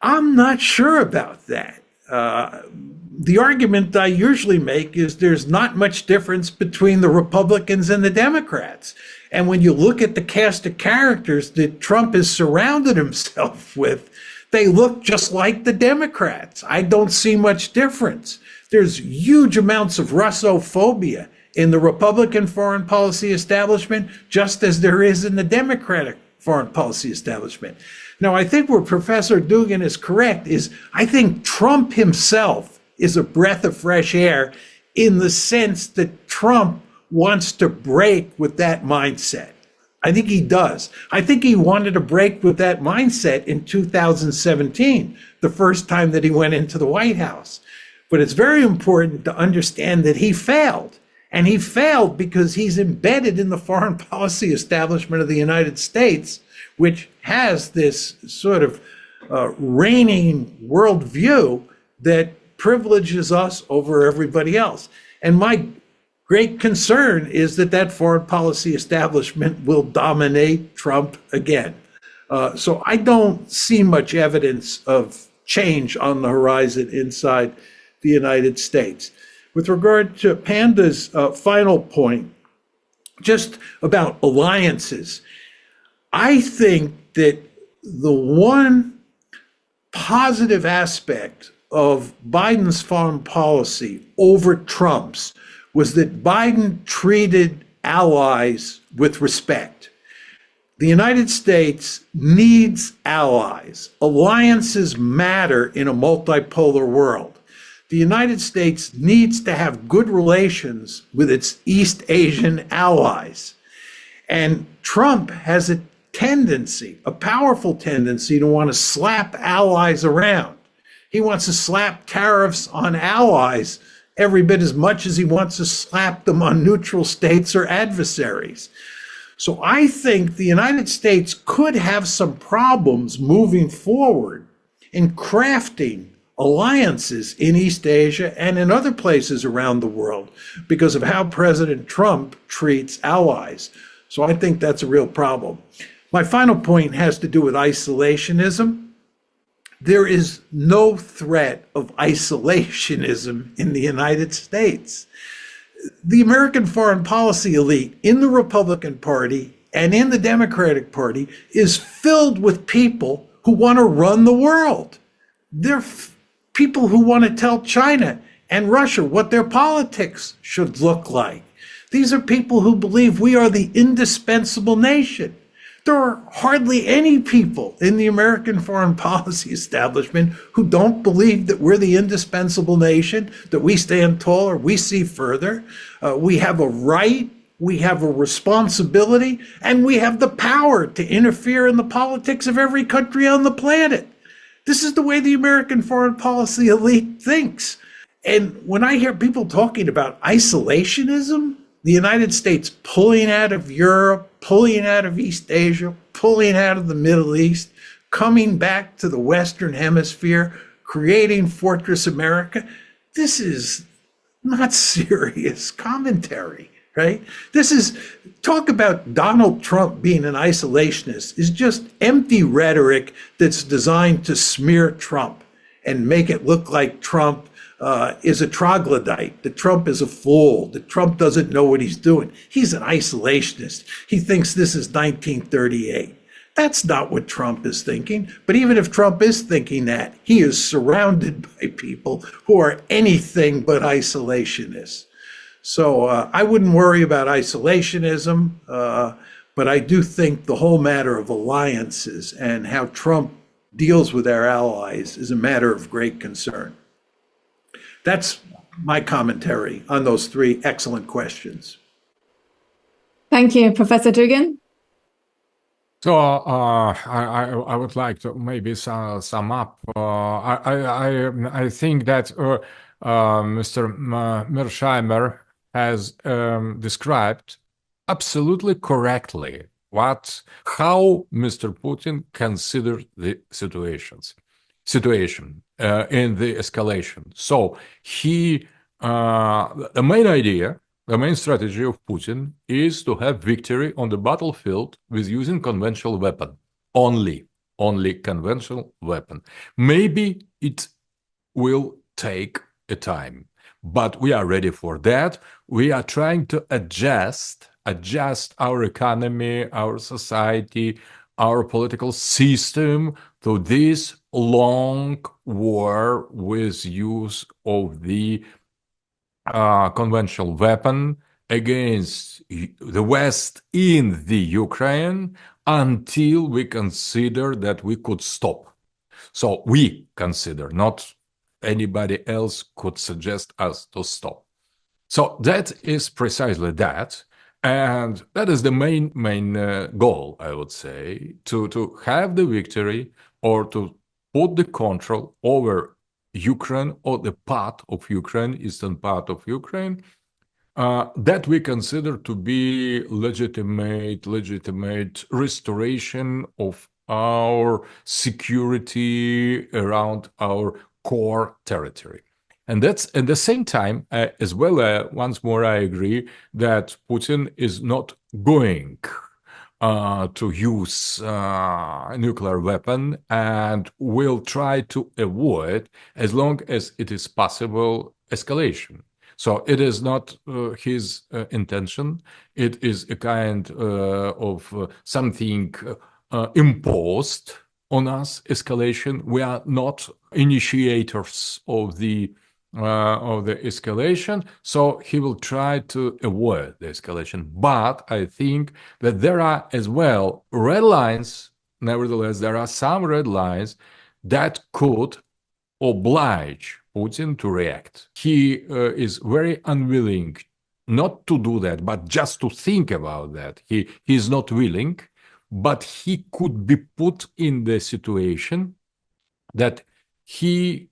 I'm not sure about that. The argument I usually make is there's not much difference between the Republicans and the Democrats. And when you look at the cast of characters that Trump has surrounded himself with, they look just like the Democrats. I don't see much difference. There's huge amounts of Russophobia in the Republican foreign policy establishment, just as there is in the Democratic foreign policy establishment. Now, I think where Professor Dugin is correct is I think Trump himself is a breath of fresh air in the sense that Trump wants to break with that mindset. I think he does. I think he wanted to break with that mindset in 2017, the first time that he went into the White House. But it's very important to understand that he failed. And he failed because he's embedded in the foreign policy establishment of the United States, which has this sort of reigning worldview that privileges us over everybody else. And my great concern is that that foreign policy establishment will dominate Trump again. So I don't see much evidence of change on the horizon inside the United States. With regard to Panda's final point, just about alliances, I think that the one positive aspect of Biden's foreign policy over Trump's was that Biden treated allies with respect. The United States needs allies. Alliances matter in a multipolar world. The United States needs to have good relations with its East Asian allies. And Trump has a tendency, a powerful tendency, to want to slap allies around. He wants to slap tariffs on allies every bit as much as he wants to slap them on neutral states or adversaries. So I think the United States could have some problems moving forward in crafting alliances in East Asia and in other places around the world because of how President Trump treats allies. So I think that's a real problem. My final point has to do with isolationism. There is no threat of isolationism in the United States. The American foreign policy elite in the Republican Party and in the Democratic Party is filled with people who want to run the world. They're people who want to tell China and Russia what their politics should look like. These are people who believe we are the indispensable nation. There are hardly any people in the American foreign policy establishment who don't believe that we're the indispensable nation, that we stand taller, we see further. We have a right, we have a responsibility, and we have the power to interfere in the politics of every country on the planet. This is the way the American foreign policy elite thinks. And when I hear people talking about isolationism, the United States pulling out of Europe, pulling out of East Asia, pulling out of the Middle East, coming back to the Western Hemisphere, creating Fortress America, this is not serious commentary, right? This is, talk about Donald Trump being an isolationist is just empty rhetoric that's designed to smear Trump and make it look like Trump is a troglodyte, that Trump is a fool, that Trump doesn't know what he's doing. He's an isolationist. He thinks this is 1938. That's not what Trump is thinking. But even if Trump is thinking that, he is surrounded by people who are anything but isolationists. So I wouldn't worry about isolationism, but I do think the whole matter of alliances and how Trump deals with our allies is a matter of great concern. That's my commentary on those three excellent questions. Thank you, Professor Dugin. So I would like to maybe sum up. I think that Mr. Mearsheimer has described absolutely correctly how Mr. Putin considered the situation in the escalation. So the main idea, the main strategy of Putin is to have victory on the battlefield with using conventional weapon, only conventional weapon. Maybe it will take a time, but we are ready for that. We are trying to adjust our economy, our society, our political system to this long war with use of the conventional weapon against the West in the Ukraine until we consider that we could stop. So we consider, not anybody else could suggest us to stop. So that is precisely that. And that is the main goal, I would say, to have the victory or to put the control over Ukraine or the part of Ukraine, eastern part of Ukraine, that we consider to be legitimate restoration of our security around our core territory. And that's at the same time, as well, once more, I agree that Putin is not going to use a nuclear weapon and will try to avoid, as long as it is possible, escalation. So it is not his intention. It is a kind of something imposed on us, escalation. We are not initiators of the escalation, so he will try to avoid the escalation. But I think that there are as well red lines. Nevertheless, there are some red lines that could oblige Putin to react. He is very unwilling not to do that, but just to think about that. He is not willing, but he could be put in the situation that he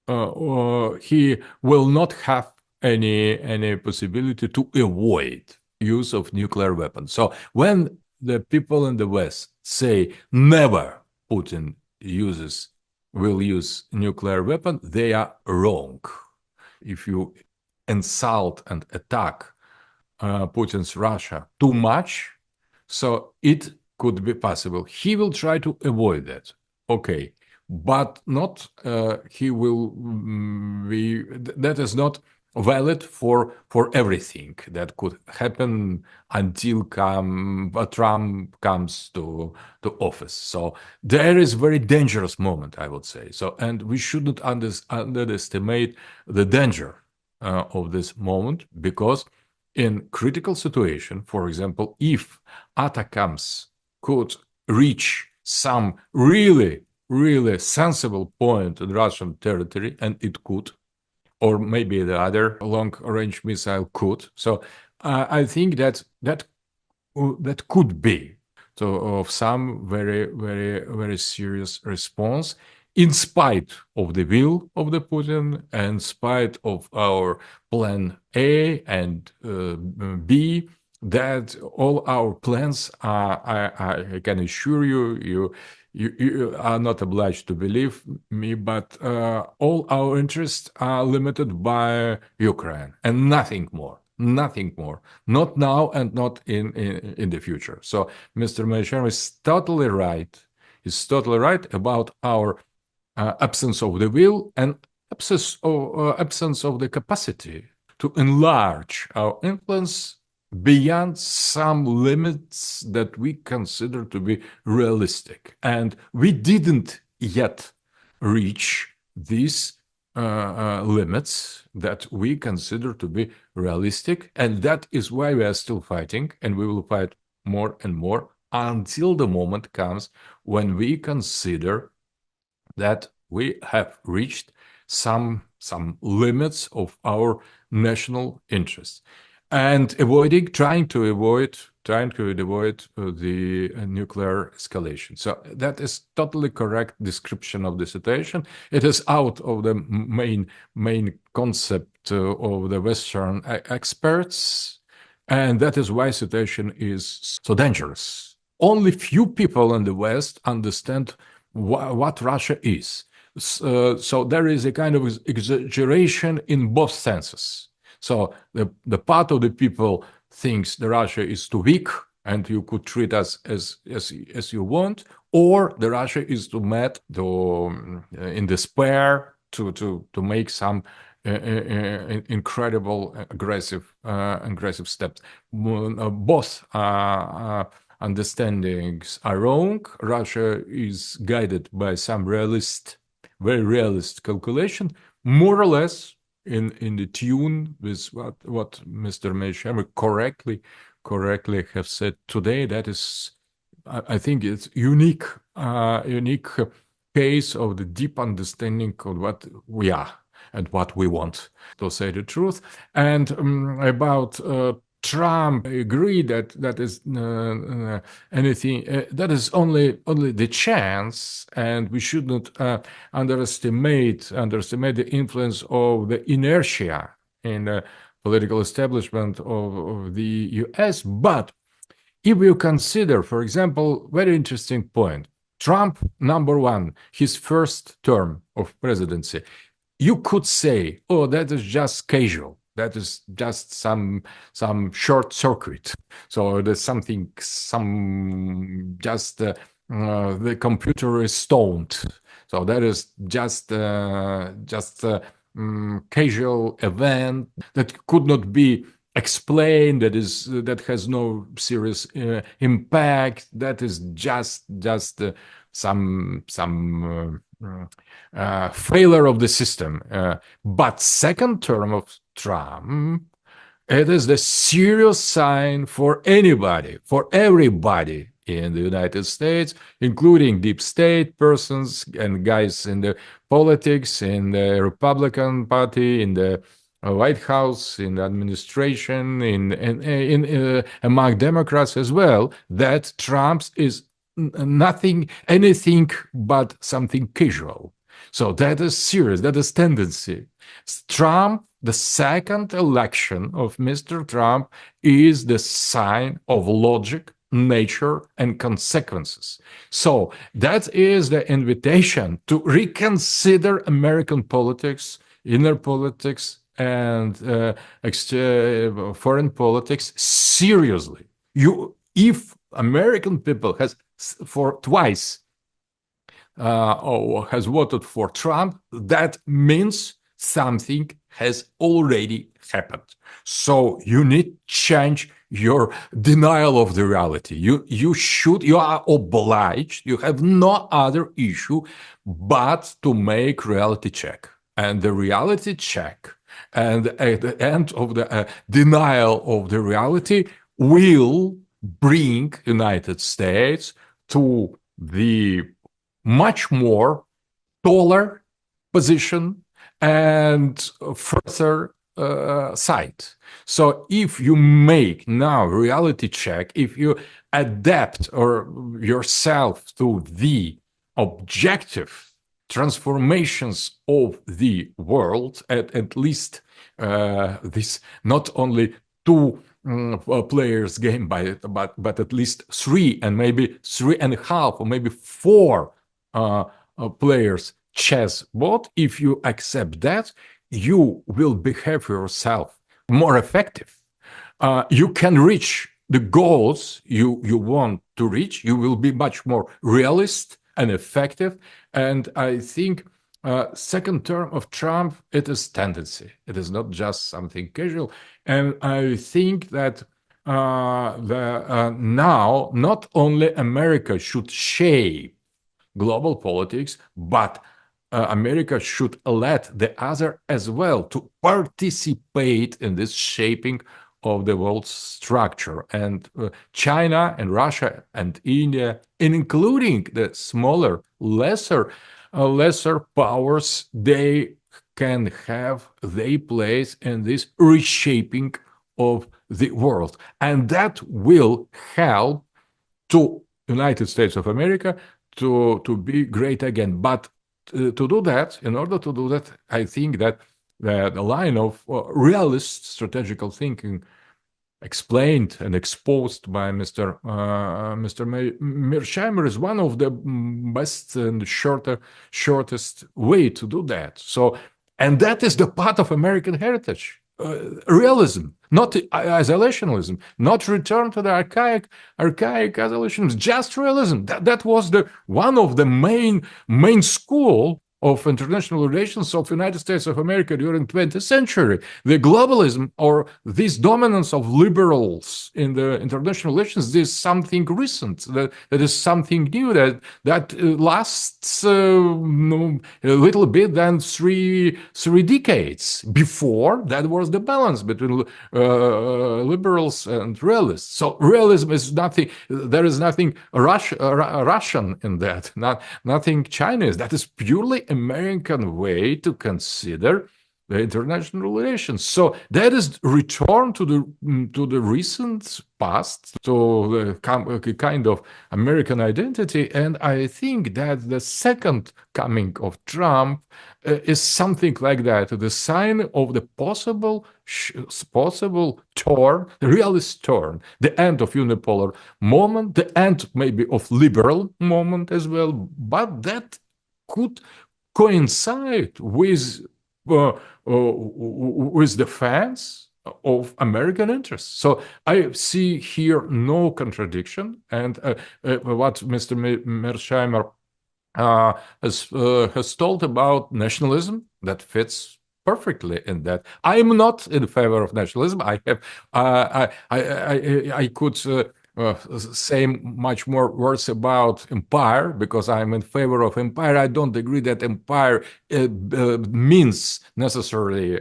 will not have any possibility to avoid use of nuclear weapons. So when the people in the West say never Putin will use nuclear weapon, they are wrong. If you insult and attack Putin's Russia too much, so it could be possible. He will try to avoid that. Okay. But not he will be, that is not valid for everything that could happen until Trump comes to office. So there is a very dangerous moment, I would say. So, and we shouldn't underestimate the danger of this moment, because in critical situation, for example, if ATACMS could reach some really sensible point in Russian territory, and it could, or maybe the other long-range missile could. So I think that could be of some very serious response, in spite of the will of the Putin, and in spite of our plan A and B. That all our plans are, I can assure you are not obliged to believe me, but all our interests are limited by Ukraine and nothing more. Not now and not in the future. So Mr. Meishan is totally right. He's totally right about our absence of the will and absence of the capacity to enlarge our influence beyond some limits that we consider to be realistic. And we didn't yet reach these limits that we consider to be realistic. And that is why we are still fighting, and we will fight more and more until the moment comes when we consider that we have reached some limits of our national interests. And trying to avoid the nuclear escalation. So that is totally correct description of the situation. It is out of the main concept of the Western experts, and that is why situation is so dangerous. Only few people in the West understand what Russia is. So there is a kind of exaggeration in both senses. So the part of the people thinks the Russia is too weak and you could treat us as you want, or the Russia is too mad, in despair to make some incredible aggressive steps. Both understandings are wrong. Russia is guided by some very realist calculation, more or less in the tune with what Mr. Meishamer correctly have said today. That is, I think it's unique case of the deep understanding of what we are. and what we want, to say the truth. And about Trump, I agree that that is anything that is only the chance, and we should not underestimate the influence of the inertia in the political establishment of the U.S. But if you consider, for example, very interesting point, Trump, number one, his first term of presidency, you could say, oh, that is just casual. That is just some short circuit. So there's something, the computer is stoned. So that is just a casual event that could not be explained. That has no serious impact. That is just some failure of the system. But second term of Trump, it is the serious sign for anybody, for everybody in the United States, including deep state persons and guys in the politics, in the Republican Party, in the White House, in the administration, in among Democrats as well, that Trump is anything but something casual. So that is serious, that is tendency. Trump, the second election of Mr. Trump is the sign of logic, nature, and consequences. So that is the invitation to reconsider American politics, inner politics, and foreign politics seriously. If American people has voted for Trump, that means something has already happened. So you need to change your denial of the reality. You are obliged, you have no other issue but to make reality check. And the reality check, and at the end of the denial of the reality, will bring United States to the much more taller position and further side. So if you make now reality check, if you adapt yourself to the objective transformations of the world, at least this not only two players game but at least three, and maybe 3.5 or maybe 4 players chess board, if you accept that, you will behave yourself more effective. You can reach the goals you want to reach. You will be much more realist and effective. And I think second term of Trump, it is tendency. It is not just something casual. And I think that now not only America should shape global politics, but America should let the other as well to participate in this shaping of the world structure. And China and Russia and India, including the smaller, lesser powers, they can have their place in this reshaping of the world. And that will help to United States of America to be great again. But in order to do that, I think that the line of realist strategical thinking explained and exposed by Mr. Mearsheimer is one of the best and shortest way to do that. So, and that is the part of American heritage. Realism, not isolationism, not return to the archaic isolationism, just realism. That was one of the main school of international relations of United States of America during 20th century. The globalism, or this dominance of liberals in the international relations, is something recent. That is something new that lasts a little bit than three decades. Before, that was the balance between liberals and realists. So realism is nothing. There is nothing Russian in that. Nothing Chinese. That is purely American way to consider the international relations. So that is return to the recent past, to the kind of American identity. And I think that the second coming of Trump is something like that, the sign of the possible turn, the realist turn, the end of unipolar moment, the end maybe of liberal moment as well, but that could coincide with defense of American interests. So I see here no contradiction, and what Mr. Mearsheimer has told about nationalism, that fits perfectly in that. I am not in favor of nationalism. I could say much more words about empire, because I'm in favor of empire. I don't agree that empire means necessarily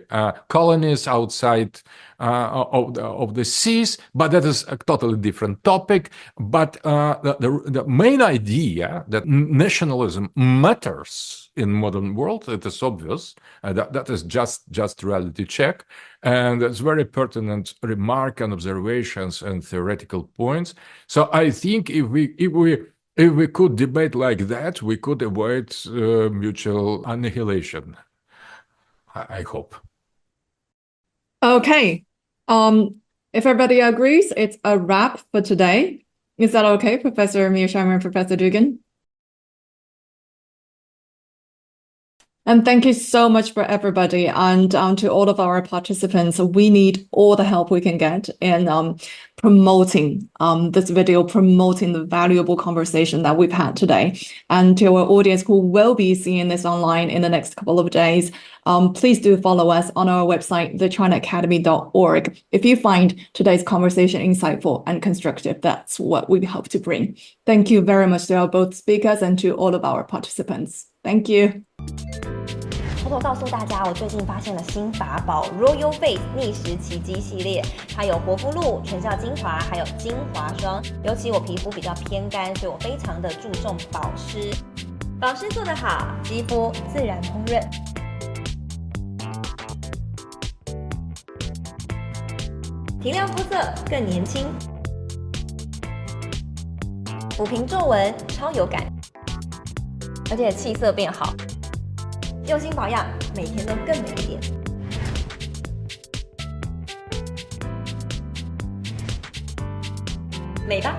colonies outside of the seas, but that is a totally different topic. But the main idea that nationalism matters in modern world, it is obvious. That is just reality check, and it's very pertinent remark and observations and theoretical points. So I think if we could debate like that, we could avoid mutual annihilation. I hope. Okay. If everybody agrees, it's a wrap for today. Is that okay, Professor Mearsheimer and Professor Dugin? And thank you so much for everybody, and to all of our participants. We need all the help we can get in promoting this video, promoting the valuable conversation that we've had today. And to our audience who will be seeing this online in the next couple of days, please do follow us on our website, thechinaacademy.org. If you find today's conversation insightful and constructive, that's what we hope to bring. Thank you very much to our both speakers and to all of our participants. Thank you. 偷偷告诉大家，我最近发现了新法宝 Royal Face 逆时奇迹系列，它有活肤露、全效精华，还有精华霜。尤其我皮肤比较偏干，所以我非常的注重保湿。保湿做得好，肌肤自然烹润。提亮肤色更年轻，抚平皱纹超有感，而且气色变好。用心保养，每天都更美一点。美吧。